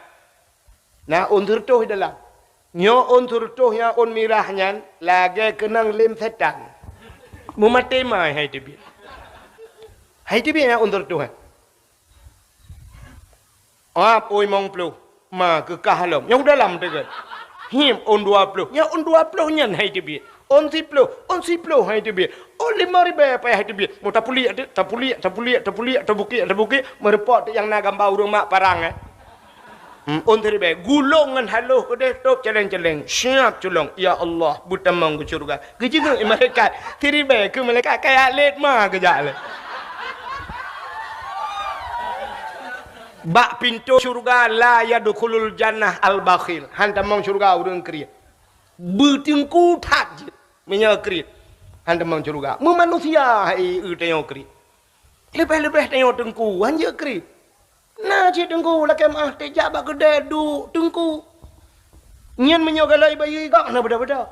Nah untur tuh dalam. Nyo untur tuh yang un mirahnya lagi kenang lim setan. Mumate mai hai tibi. Hai tibi yang untuk Tuhan. Oi mong plu. Ma ke kahalom. Yang dalam dekat. Him on 20. Yang on 20 nyan hai tibi. On 10 hai tibi. On 5,000 apa hai tibi. Mau tapuli, terbukit. Merepot yang nak gambar urang mak parang On teri be gulung ngan haluh ke deh top celeng-celeng siap culong ya Allah butamang ke syurga ke juga malaikat teri be ke malaikat kayak let mah ke jale bak pintu syurga la yadkhulul jannah al bakhil hantamang syurga urang kriya bertingku tak je menyo kriya hantamang syurga mu manusia hai tengok kriya lebih-lebih tengok tengku hanja kriya nah cik tengku lah kemah tejak bak kedai duk tengku nyen menyogalai bayi gak na beda-beda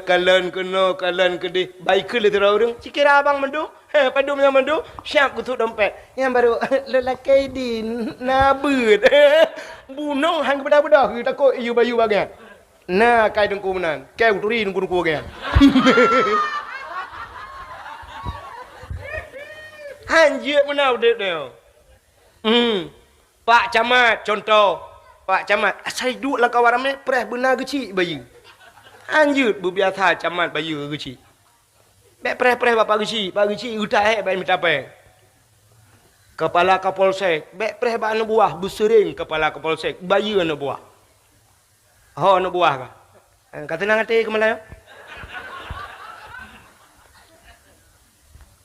kalian kena kalian kedai baik ke le orang cikira abang mendu padu yang mendu siap kutuk dompet yang baru lelaki din nabut bunuh hang beda-beda kita takut iu bayu bagian nah kai tengku menan kai uturi tengku bagian Hanjir mana udah dia. Pak Camat contoh. Pak Camat, saya duduk lah kawan ramai preh benar kecil bayi. Hanjir berbiasa camat bayi kecil. Bek preh bapak kecil utai baik minta apa? Kepala Kapolsek, bek preh bak anak buah bersering kepala Kapolsek, bayi anak buah. Oh anak buah kah? Kata nang hati ke Melayu?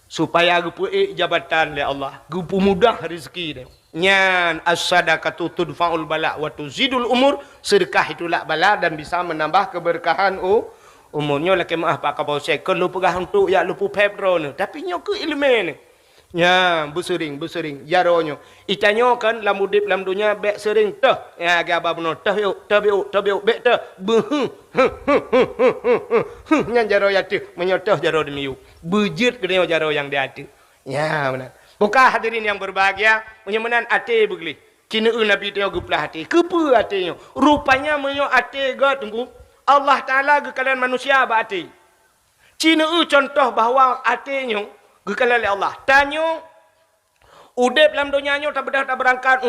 Supaya gupu jabatan oleh Allah, gupu mudah rezeki dia. Nyan as-sadaqatu tudfa'ul bala wa tuzidul umur, sedekah itulah bala dan bisa menambah keberkahan umurnya. Laki maaf Pak Kapolsek, kalau pegah untuk ya lupu pepro ni, tapi nyo ke ilmu ni. Ya, bersering jaronyo. Itanyo kan lam udip lam dunia bek sering teh. Ya gaba benar teh yuk bek teh. Nyan jaro yati menyoteh jaro demi yuk. Bujit kedenya jaro yang dia ada. Ya benar. Buka hadirin yang berbahagia, menyemenan ate begli. Kina Nabi dia guplah hati. Kepa hatinya. Rupanya menyo ate ga tunggu. Allah Taala ke kalian manusia ba ate. Cina contoh bahawa atenya gekalan oleh Allah. Tanya udip dalam dunianya tak bedah tak berangkat.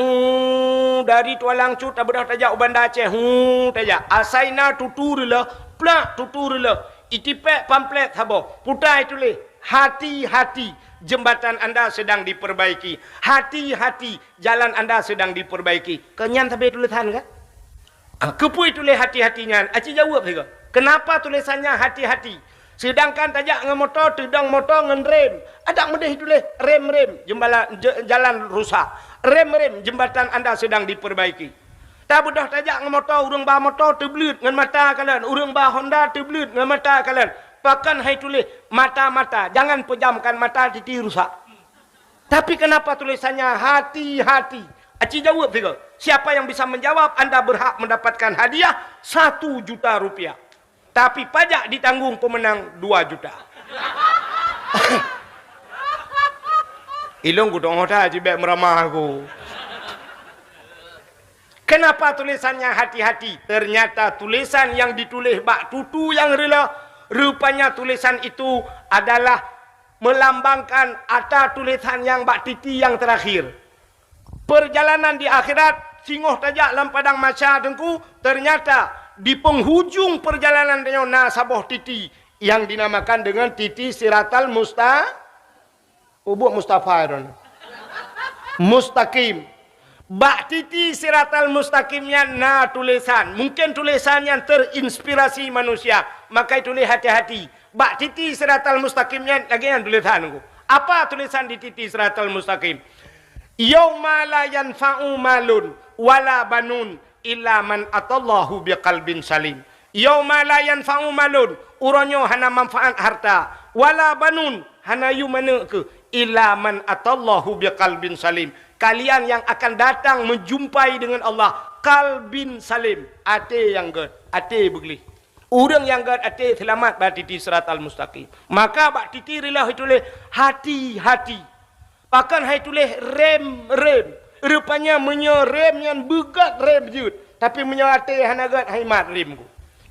Dari Tualang Cut tak bedah tajak Ubanda Aceh. Tajak. Asaina tuturlah, plak tuturlah. Itipek pamflet habo. Putai tulis. Hati-hati jembatan anda sedang diperbaiki. Hati-hati jalan anda sedang diperbaiki. Kenyan sampai tulisan kan? Kepui tulis hati-hatinya. Aci jawab juga. Kenapa tulisannya hati-hati? Sedangkan tajak dengan motor, tedang motor dengan rem. Ada mudah tulis rem-rem jalan rusak. Rem-rem jembatan anda sedang diperbaiki. Tak mudah tajak dengan motor, urang bah motor terbelut dengan mata kalian. Urang bah Honda terbelut dengan mata kalian. Pakan hai tulis mata-mata. Jangan pejamkan mata, titi rusak. Tapi kenapa tulisannya hati-hati? Aci jawab juga. Siapa yang bisa menjawab, anda berhak mendapatkan hadiah 1 juta rupiah. Tapi pajak ditanggung pemenang 2 juta. Ilong ku dong hoda jibek meramah aku. Kenapa tulisannya hati-hati? Ternyata tulisan yang ditulis bak tutu yang rela. Rupanya tulisan itu adalah melambangkan ada tulisan yang bak titi yang terakhir. Perjalanan di akhirat, singoh tajak dalam padang masyarakat tengku, ternyata di penghujung perjalanan dia nasaboh titi yang dinamakan dengan titi siratal mustaqim. Bak titi siratal mustaqimnya tulisan. Mungkin tulisan yang terinspirasi manusia. Maka tulis hati-hati. Bak titi siratal mustaqimnya lagi yang tulisan. Apa tulisan di titi siratal mustaqim? Yauma la yanfa'u malun wala banun illa man atallahu biqalbin salim. Yauma la yanfa'u malun, uronyo hana manfaat harta, wala banun hana yu mana ke illa man atallahu biqalbin salim. Kalian yang akan datang menjumpai dengan Allah kalbin salim, ate yang gad, ate begli. Urang yang gad ate selamat batiti siratal mustaqim. Maka bak titi rilah tulis hati-hati. Bahkan hai tulis rem. Rupanya menyorem yang begat rem jut. Tapi menyate hanagat haimat rimku.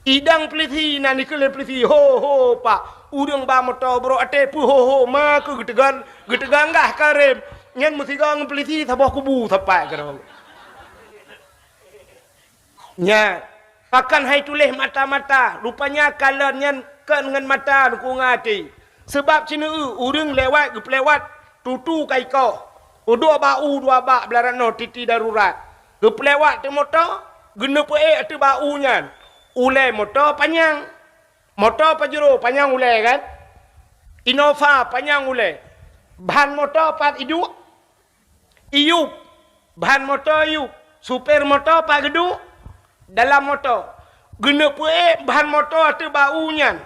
Idang peliti nani kele peliti ho pak. Udang ba motor bro ate pu ho ma ke getegan gah karem. Nyen musigang peliti sabah kubu tapak karo. Nya bahkan hai tulis mata-mata. Rupanya kalian nyen kan dengan mata ku ngati. Sebab cina udang lewat tutu kai kau. Dua bak belaran no titi darurat. Ge pelewat tu motor, gena pe tu baunya. Ulai motor panjang. Motor Pajero panjang ulai kan? Innova panjang ulai. Bahan motor pat iduk. Iup. Bahan motor iup. Supir motor pat geduk. Dalam motor. Gena pe bahan motor tu baunya.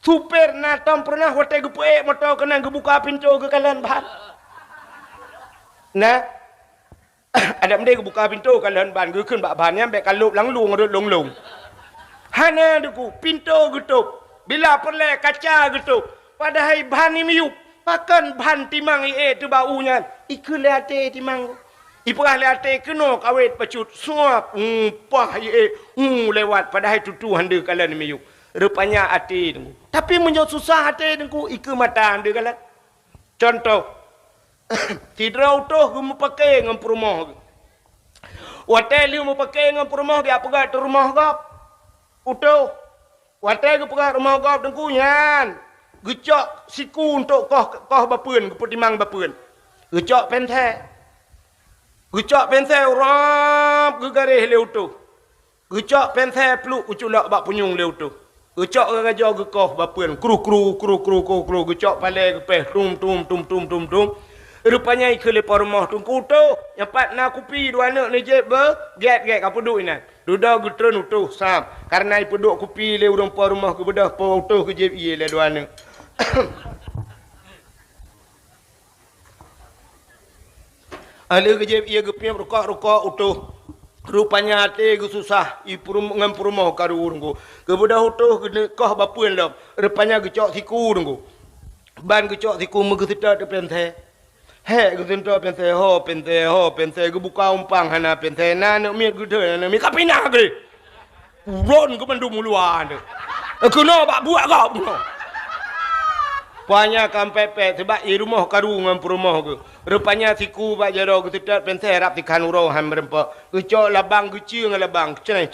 Supir natom pernah hotel ge pe motor kena gebuka pintu ke kalan bahan. Nah, ada mendek buka pintu kalian ban gue kun bak bannya bek kalup lang lung rut lung. Hana deku pintu getup. Bila perle kaca getup. Padahal ban ni miup. Pakan ban timang tu baunya. Iku leate timang. Ipah leate keno kawet pacut suap. Pah lewat padahal tutu hande kalian miup. Rupanya hati deku. Tapi menjauh susah hati deku iku mata hande kalian. Contoh tidak utuh kamu pakai dengan rumah. Watel kamu pakai dengan rumah dia pegat rumah gap. Utuh. Watel kamu pegat rumah gap dan kunyan. Gecok siku untuk kau bapun, keputimang bapun. Gecok penthe. Gecok penthe rap gegareh leutuh. Gecok penthe peluk uculak bak punyung leutuh. Gecok gajah gekoh bapun. Kru gecok pale kepeh tum. Rupanya ikut lepas rumah tungku tu. Yang pat nak kupi dua anak ni je get apa duk ini. Duda gutron utuh sam. Karena ipu duk kupi le urang pa rumah ke bedah pa utuh ke je iye le dua anak. Ale ke je iye ke piam rokok utuh. Rupanya hati ke susah. Ipu ngam rumah karu urangku. Ke bedah utuh ke kah bapun dah. Rupanya gecok siku urangku. Ban gecok siku megetita de penthe. Hei, gue tentu pensei, gue buka umpang hana pensei, nak miat gue tu, nak miat kapina gue, ron gue mandu muluan, aku no bak buat kau, puanya kampepe, sebab i rumah karu ngam rumah gue, rupanya siku bak jaro gue tidak pensei rap tikan urau han merempak, gue cok labang gue cium labang, cerai,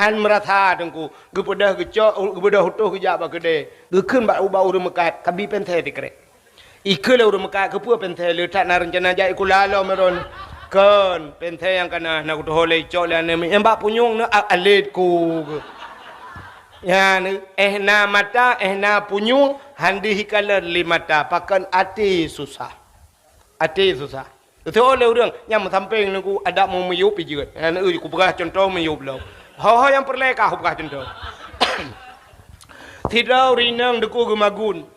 han merasa dengku, gue pedah gue cok, gue pedah utuh gue jawab gede, gue kun bak ubah urut mekat, kabi pensei dikere. Ikulah urut mekat kepua penthe letak na rencana jai kulalo meron kan penthe yang kana nak tu holei cok le ne embak punyung ne alit ku ya ne na mata na punyung handi hikaler limata pakan ati susah tu oleh urang yang samping ne ku ada mau meyup pijeut ne ku pegah contoh meyup lo ho yang perleka ku pegah contoh tidak rinang deku gemagun.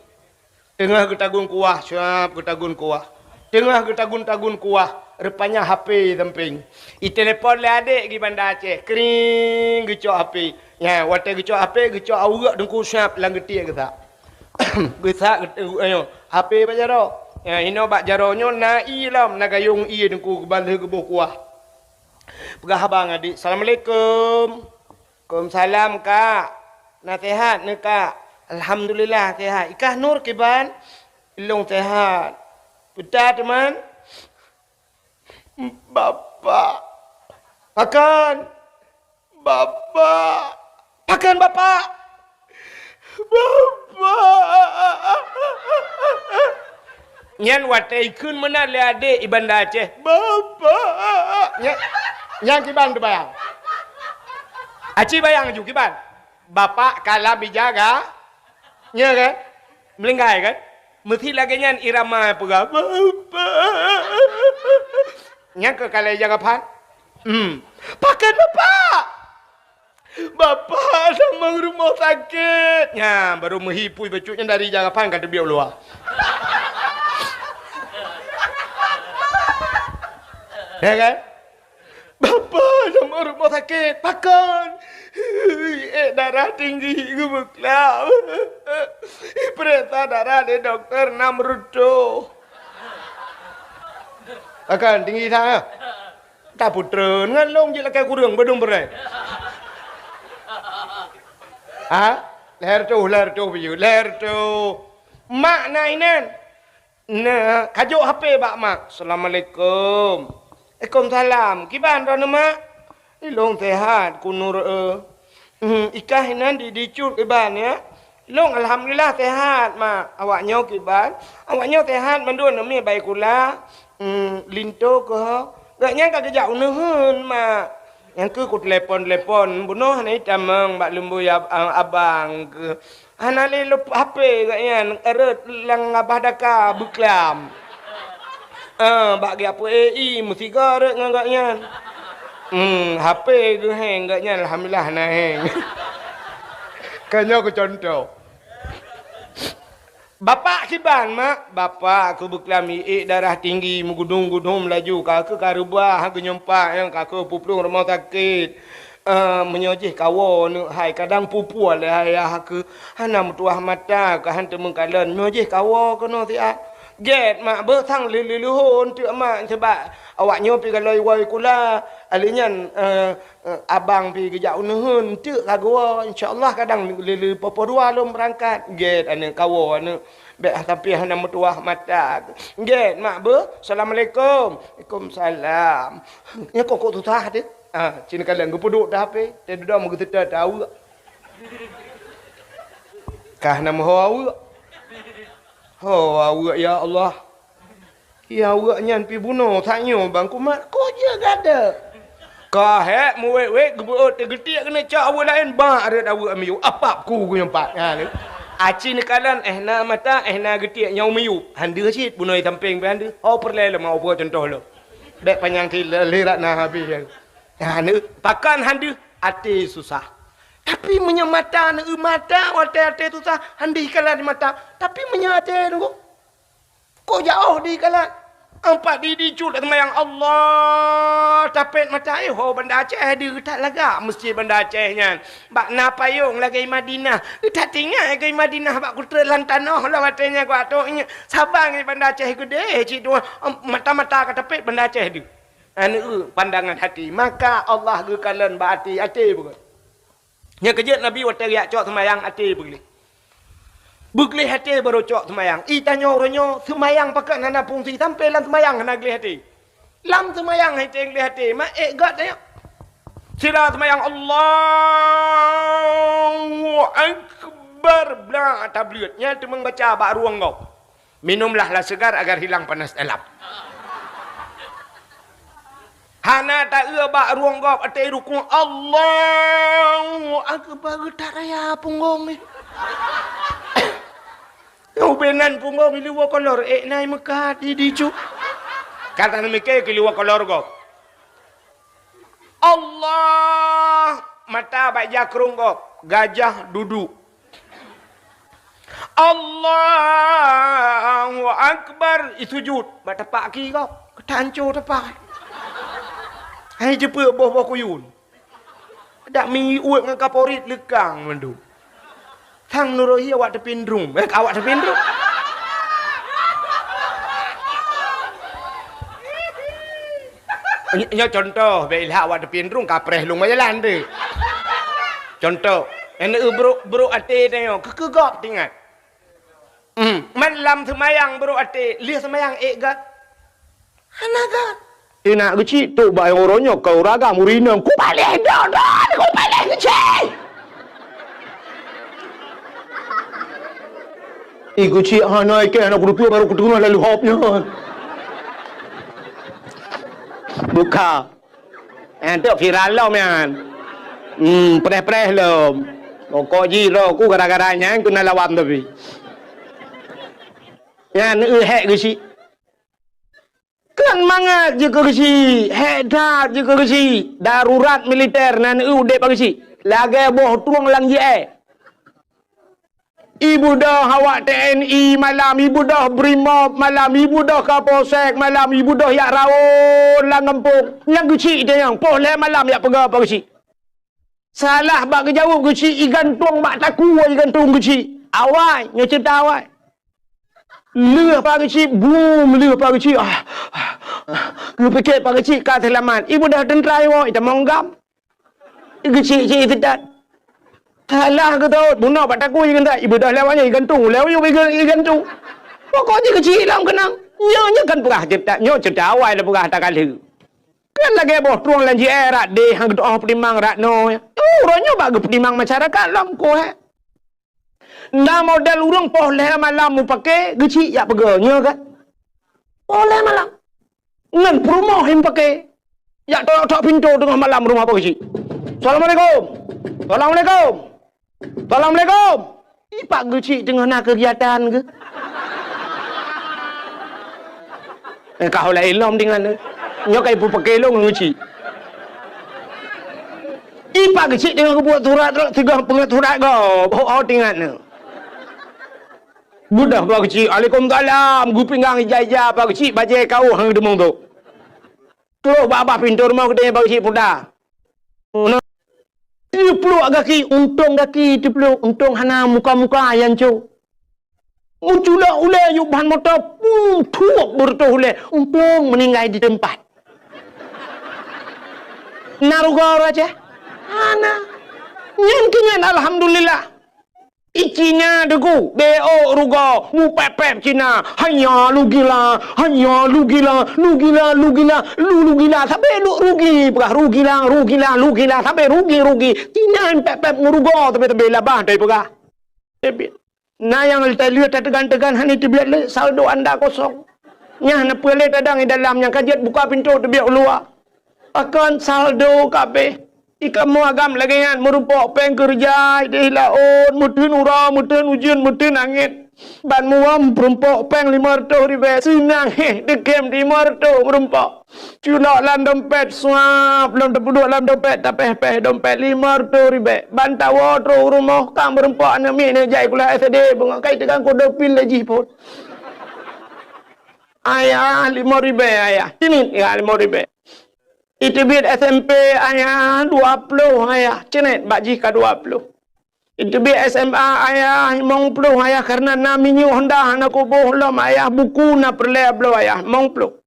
Tengah getagun kuah, siap getagun kuah. Tengah getagun kuah, rupanya HP samping. Telepon le adik di Bandar Aceh, kering gecok HP. Ya, waktu gecok HP, gecok awak dengku siap lang getik ke tak. Gesak ayo, HP pak jaro. Ya, ino bak jaronyo na ilam na gayung i dengku kebalih ke buh kuah. Pegah abang adik, Assalamualaikum. Waalaikumsalam kak. Nasihat ne kak. Alhamdulillah sehat. Ikah nur kiban. Ilung sehat. Betul teman? Bapak. Pakan. Bapak. Pakan bapak. Bapak. Nyan watai kun mana le adik iban Bandar Aceh. Bapak. Nyan kiban tu bayang. Aci bayang juga kiban. Bapak kalah bijaga. Ya kan? Melingkai kan? Mesti lagi nyan irama pegah. Nyan ke kalai jaga pan? Pakai bapak. Bapak sama rumah sakit. Ya, baru menghipui becuknya dari jaga pan kata biar luar. Ya kan? Bapak sama rumah sakit. Pakan. Darah tinggi gue beklap. Perintah darah dari dokter 6 rutuh. Akan tinggi sana. Tak putra ngalong je lakai kurang bedung berai. Leher tu biju. Leher tu. Mak nainan. Nah, kajuk HP bak mak. Assalamualaikum. Waalaikumsalam. Kiban rana mak? Long sehat kunur ikah nan dicut kiban ya. Long alhamdulillah sehat mak. Awaknya kiban. Awaknya sehat mandun nami baik kula. Linto ke ha? Gaknya kagak jauh nuhun mak. Yang ku telepon bunuh ni camang bak lembu ya abang ke. Anali lup HP gaknya eret lang abah daka buklam. Bak ge apa AI musiga rek ngagaknya. HP ke hang gaknya alhamdulillah nah hang. Kanya aku contoh. Bapak kiban mak, bapak aku berkelami darah tinggi mengudung-gudung melaju kakak karubah aku nyempak yang kakak puprung rumah sakit. Menyojih kawan hai kadang pupu oleh ayah aku hanam tuah mata ke hantu mengkalan menyojih kawan kena tiap get mak bertang liluhun tu mak sebab awaknya pergi galoi wai kula alinyan abang pergi jauh nuhun tu kagua insyaallah kadang lilu popo dua lom berangkat get ane kawan ane bek tapi hanam tuah mata get mak assalamualaikum. Waalaikumsalam. Ya kok tu tah dia. Cina kalian gue duduk dah apa? Dia duduk mau kita tahu tak? Kah nama hawa? Hawa ya Allah. Ya Allah nyan pi bunuh tanya bang kumat. Kau je gada. Kah muwek gue tergetik kena cak awak lain bang ada awak miu. Apa aku gue nyempat? Cina kalian na mata na getik nyau miu. Handa sih bunuh tamping be handa. Oh perle mau buat contoh lo. Dek panjang ti lirat nah habis. Pakan handi hati susah. Tapi menyemata mata hati susah. Handi kalah di mata. Tapi menyata tu. Kok jauh di kalah. Empat di cut yang Allah. Tapet mata ho benda Aceh dia tak laga mesti benda Acehnya. Bak na payung lagi Madinah. Tak tinggal ke Madinah bak kutra lantanah lah watanya ku atuknya. Sabang ni benda Aceh gede cik tu. Mata-mata kata tapet benda Aceh dia. Pandangan hati maka Allah gekalan ba hati bukan nya kejut nabi wa teriak cok semayang hati begli hati baru cok semayang tanya orangnya semayang pakai nana fungsi sampai lan semayang kena geli hati lam semayang hati mak gat tanya sira semayang Allahu akbar bla tablighatnya tu membaca bak ruang kau minumlah lah segar agar hilang panas dalam. Hana tak bak ruang gop atai rukun Allahu akbar tak raya punggung ni. Ubenan punggung liwa kolor nai Mekah di dicu. Kata namike liwa kolor gop. Allah mata bak jakrung gop gajah duduk. Allahu akbar sujud bak tepak ki gop ketancur tepak. Hai jumpa boh kuyun. Dak mi uat dengan kaporit lekang mendu. Thang nurohi awak tepindrum. Awak tepindrum. Nya contoh beilha awak tepindrum kapreh lung majalan tu. Contoh, ene bro ate tengok kekegop tingat. Malam semayang bro ate, lihat semayang gat. Hanagat. Nak kecil tu bayang orangnya kau raga murinam ku balik dah ku balik kecil kecil hanai ke anak rupiah baru ketemu lalu hopnya buka ente viral lo man preh lo kok jiro ku gara-garanya ku nak lawan tapi ya hek kecil kan mangat je kersi, hedat je kersi, darurat militer nan ude pagsi. Lagi boh tuang lang je. Ibu dah awak TNI malam, ibu dah Brimob malam, ibu dah Kapolsek malam, ibu dah yak rawon lang ngempuk. Yang kecil dia yang poh le malam yak pegah pagsi. Salah bak kejauh kecil igantung bak taku igantung kecil. Awai, nya cerita awai. Leh pagi cik, boom, leh pagi cik. Ku pikir pagi cik kata selamat. Ibu dah tentera ibu, kita monggam. Cik itu tak. Alah ke tahu, bunuh pak taku je kan. Ibu dah lewatnya igantung, lewat igantung. Pokoknya kecil lah kenang. Nyonya kan perah cerita, nyonya cerita awal dah perah tak kala. Kan lagi boh tuang lanji rat deh, hang doa penimang rat no. Orangnya bagi penimang masyarakat lam ko Nah model urang poh leh malam mu pakai geci ya peganya kan. Poh leh malam. Ngan rumah yang pakai. Ya tok pintu tengah malam rumah Pak Kecik. Assalamualaikum. Assalamualaikum. Assalamualaikum. Pak Kecik tengah nak kegiatan ke? Kau lah ilom dengan nyokai pu pakai long Kecik. Pak Kecik tengah buat surat tiga pengaturan kau. Bawa dengan ni. Budak Pak Kecik. Waalaikumsalam. Gu pinggang ijah-ijah Pak Kecik bajai kau hang demong tu. Terus bapa pintu rumah kita Pak Kecik puda. Dia peluk kaki, untung kaki dia peluk, untung hana muka-muka yang cu. Muncullah ulai yuk bahan motor, tuak bertuh ulai, untung meninggal di tempat. Naruga raja, ana, nyan kenyan alhamdulillah. Icinya deku, do ruga, mu pepep Cina, hanya lu gila, lu gila, sampai lu rugi, pegah rugi lah, sampai rugi, Cina pepep nguruga, tapi labah dari pegah. Nah yang lihat tegan-tegan hani tibiat saldo anda kosong. Nyah na pelet adang di dalam yang kajiat buka pintu tibiat luar. Akan saldo kabeh. Kamu agam lagi kan merupakan peng kerja di laut mutun ura mutun ujian mutun angin ban muam merupakan peng 500 ribu sinang dekem di marto merupakan culak lam dompet suap belum terduduk lam dompet tapi dompet 500 ribu ban tawa tro rumah kang merupakan anak ni jai kula SD bunga kai tekan kode pin lagi pun ayah 5 ribu ayah ini ya 5 ribu. Itu biar SMP ayah 20 ayah cenet baji ka 20. Itu biar SMA ayah 50 ayah karena namanya Honda anak kubuh lom ayah buku na perle blo ayah 50.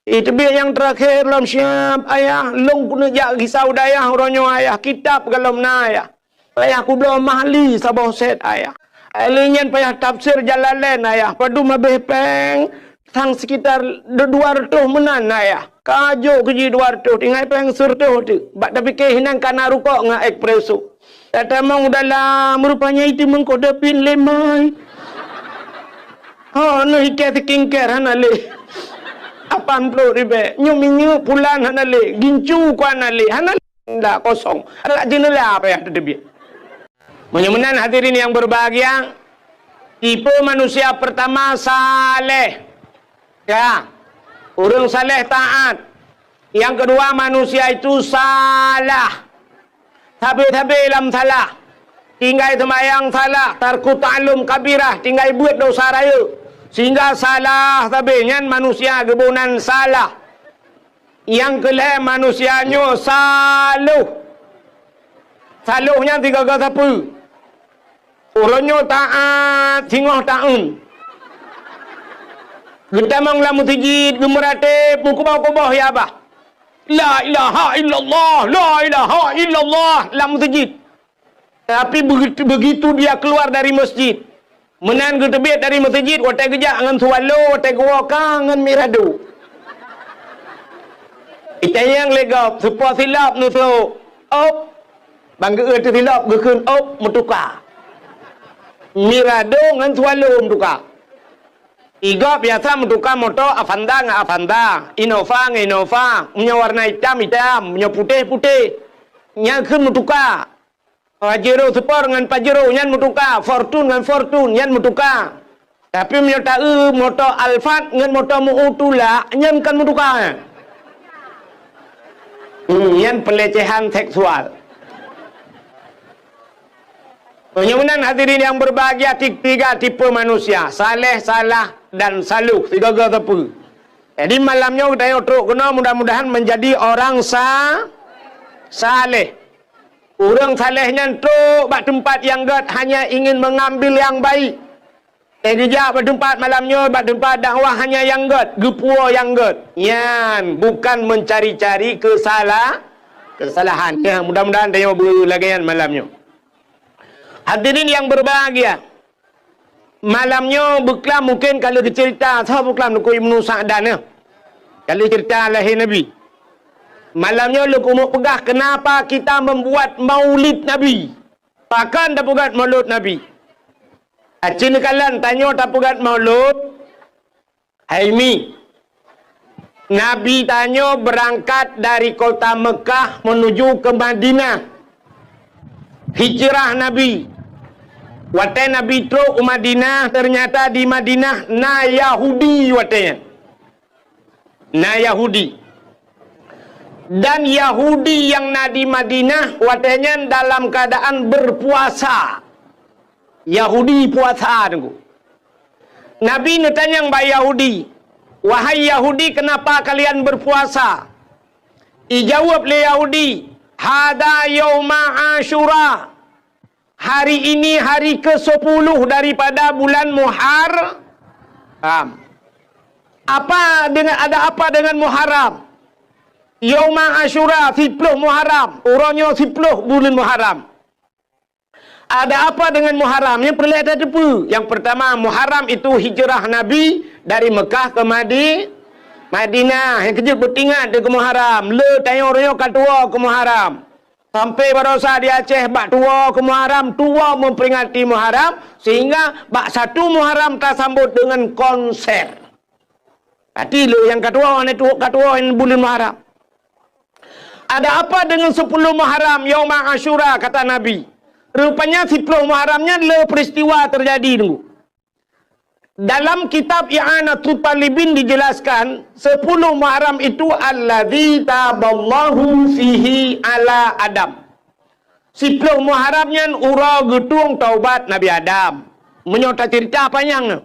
Itu biar yang terakhir lom siap ayah long kuna jak risau dayah ronyo ayah kitab galom na ayah. Ayah ku belum mahli sabah set ayah. Alinyan payah tafsir Jalalain ayah padu mabeh peng sang sekitar 200 menan ayah. Kajo keji 200 tinggal peng surtuh tu. Bak tapi kehinan kana rukok ngah ekspreso. Kata mang dalam rupanya itu mengkode pin lemai. Oh no ikat kingker hanale. 80 ribu. Nyu pulan hanale. Gincu ku hanale. Hanale dah kosong. Ala jenela apa ya tadi. Mudah-mudahan hadirin yang berbahagia. Tipe manusia pertama saleh. Ya. Orang saleh taat. Yang kedua manusia itu salah. Tapi dalam salah. Tinggal semayang salah. Tarku ta'lum kabirah. Tinggal buat dosa raya. Sehingga salah. Tapi yang manusia kebunan salah. Yang kelima manusianya saluh. Saluhnya 3 kata apa? Orangnya taat. Singoh ta'un. Getamang lamu tijid, gemeratip, mukubah-kubah ya abah. La ilaha illallah, la ilaha illallah, lamu tijid. Tapi begitu dia keluar dari masjid, menan getebit dari masjid, watai gejak ngan suwalo, watai gua kangen mirado. Itayang legap, sepuah silap nuslo, op, bangga itu silap, gekun op, mutuka. Mirado ngan suwalo mutuka. Iga biasa mentukar motor Avanza nggak Avanza, Innova nggak Innova, punya warna hitam, punya putih, nyakin mentukar. Pajero Sport dengan Pajero, nyan mentukar. Fortune dengan Fortune, nyan mentukar. Tapi punya motor Alphard dengan motor Mu'utula, nyan kan mentukar. Nyan pelecehan seksual. Mudah-mudahan hadirin yang berbahagia, 3 tipe manusia. Saleh, salah, dan saluh. 3 kata apa. Jadi malamnya kita yotruk kena mudah-mudahan menjadi orang saleh. Orang salehnya tu bak tempat yang gad hanya ingin mengambil yang baik. Kerja bak tempat malamnya bak tempat dakwah hanya yang gad. Gepua yang gad. Yan, bukan mencari-cari kesalahan. Ya, mudah-mudahan dia berlagian malamnya. Hadirin yang berbahagia. Malamnya beklam mungkin kalau cerita saya beklam nuku Ibnu Sa'dan ya. Kalau cerita lahir Nabi. Malamnya lu kumuk pegah kenapa kita membuat maulid Nabi. Pakan tak buat maulid Nabi. Acin kalian tanya tak buat maulid. Hai mi. Nabi tanya berangkat dari kota Mekah menuju ke Madinah. Hijrah Nabi. Waktu Nabi teruk ke Madinah, ternyata di Madinah na Yahudi watanya. Na Yahudi. Dan Yahudi yang na di Madinah watanya dalam keadaan berpuasa. Yahudi puasa tunggu. Nabi ni tanya mbak Yahudi, wahai Yahudi, kenapa kalian berpuasa? Dijawab oleh Yahudi, hada yauma Asyura. Hari ini hari ke-10 daripada bulan Muharram. Ada apa dengan Muharram? Yauma Asyura 10 Muharram. Orangnya 10 bulan Muharram. Ada apa dengan Muharram? Yang perlu ada apa? Yang pertama, Muharram itu hijrah Nabi dari Mekah ke Madinah. Yang kejut bertingat dia ke Muharram. Le tanya orang katua ke Muharram. Sampai barosa di Aceh bak tua ke Muharram, tua memperingati Muharram sehingga bak 1 Muharram tak sambut dengan konser. Hati lo yang katua yang bulan Muharram. Ada apa dengan 10 Muharram Yauma Asyura kata Nabi? Rupanya 10 Muharramnya le peristiwa terjadi dulu. Dalam kitab I'anatul Talibin dijelaskan 10 Muharram itu allazi taballahu fihi ala Adam. 10 Muharramnya ura getung taubat Nabi Adam. Menyota cerita panjang.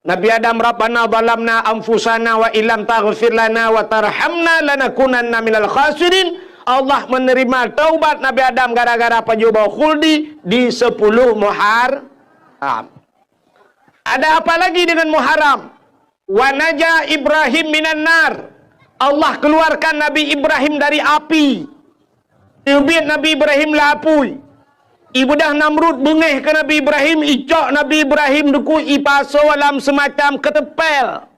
Nabi Adam rabbana zalamna anfusana wa illam taghfir lana wa tarhamna lanakunanna minal khasirin. Allah menerima taubat Nabi Adam gara-gara penjubah khuldi di 10 Muharram. Ada apa lagi dengan Muharram? Wa naja Ibrahim minan nar. Allah keluarkan Nabi Ibrahim dari api. Tibit Nabi Ibrahim lapui. Ibudah Namrud bengih ke Nabi Ibrahim, icok Nabi Ibrahim duku ipaso dalam semacam ketepel.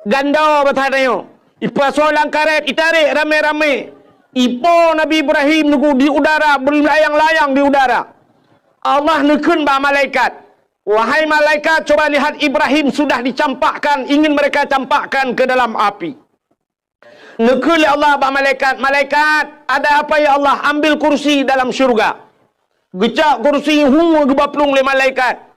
Ganda bertanya. Ipaso dalam karet, itarik rame-rame. Ipo Nabi Ibrahim duku di udara, berlayang-layang di udara. Allah nekun ba malaikat. Wahai malaikat, coba lihat Ibrahim sudah dicampakkan, ingin mereka campakkan ke dalam api. Nekun Allah ba malaikat, malaikat, ada apa ya Allah? Ambil kursi dalam syurga. Gecak kursi gebaplung le malaikat.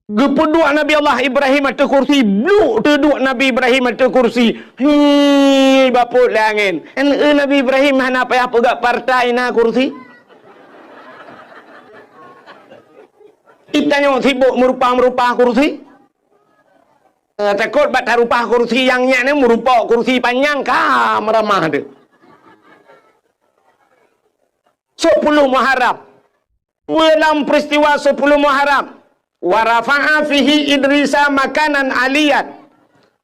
Gepeduk Nabi Allah Ibrahim ada kursi, bluk teduk Nabi Ibrahim ada kursi. Baput le angin. Nabi Ibrahim hana apa gak partai na kursi? Itanya sibuk merupa kursi. Takut bat rupa kursi yang nya ni merupa kursi panjang ka meramah dia. 10 Muharram. Dalam peristiwa 10 Muharram, wa rafa'a fihi Idrisa makanan aliyan.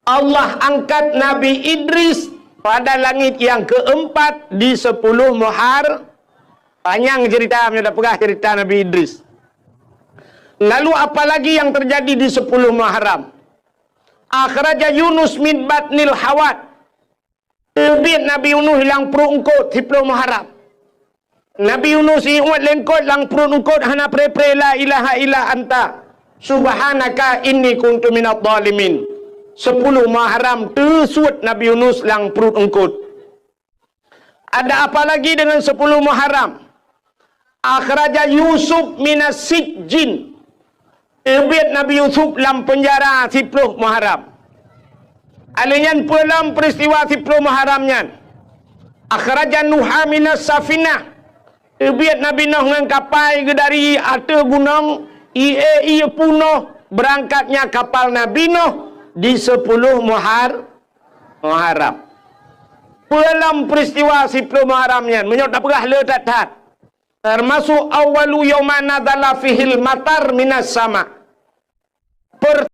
Allah angkat Nabi Idris pada langit yang keempat di 10 Muharram. Panjang cerita, sudah pegah cerita Nabi Idris. Lalu apa lagi yang terjadi di 10 Muharram? Akhraja Yunus min batnil hawat. Terbit Nabi Yunus hilang perut ungkut 10 Muharram. Nabi Yunus iuat lengkot lang perut ungkut hana pre-pre la ilaha illa anta subhanaka inni kuntu minadh dhalimin. 10 Muharram tersuat Nabi Yunus lang perut ungkut. Ada apa lagi dengan 10 Muharram? Akhraja Yusuf minas sijjin. Terbit Nabi Yusuf dalam penjara 10 Muharram. Alinyan dalam peristiwa 10 Muharramnya. Akhraja Nuha minas safinah. Terbit Nabi Nuh dengan kapal dari atas gunung ia punuh berangkatnya kapal Nabi Nuh di 10 Muharram. Dalam peristiwa 10 Muharramnya menyot tak pegah le tat. Termasuk awalu yauman nadzala fihil matar minas sama.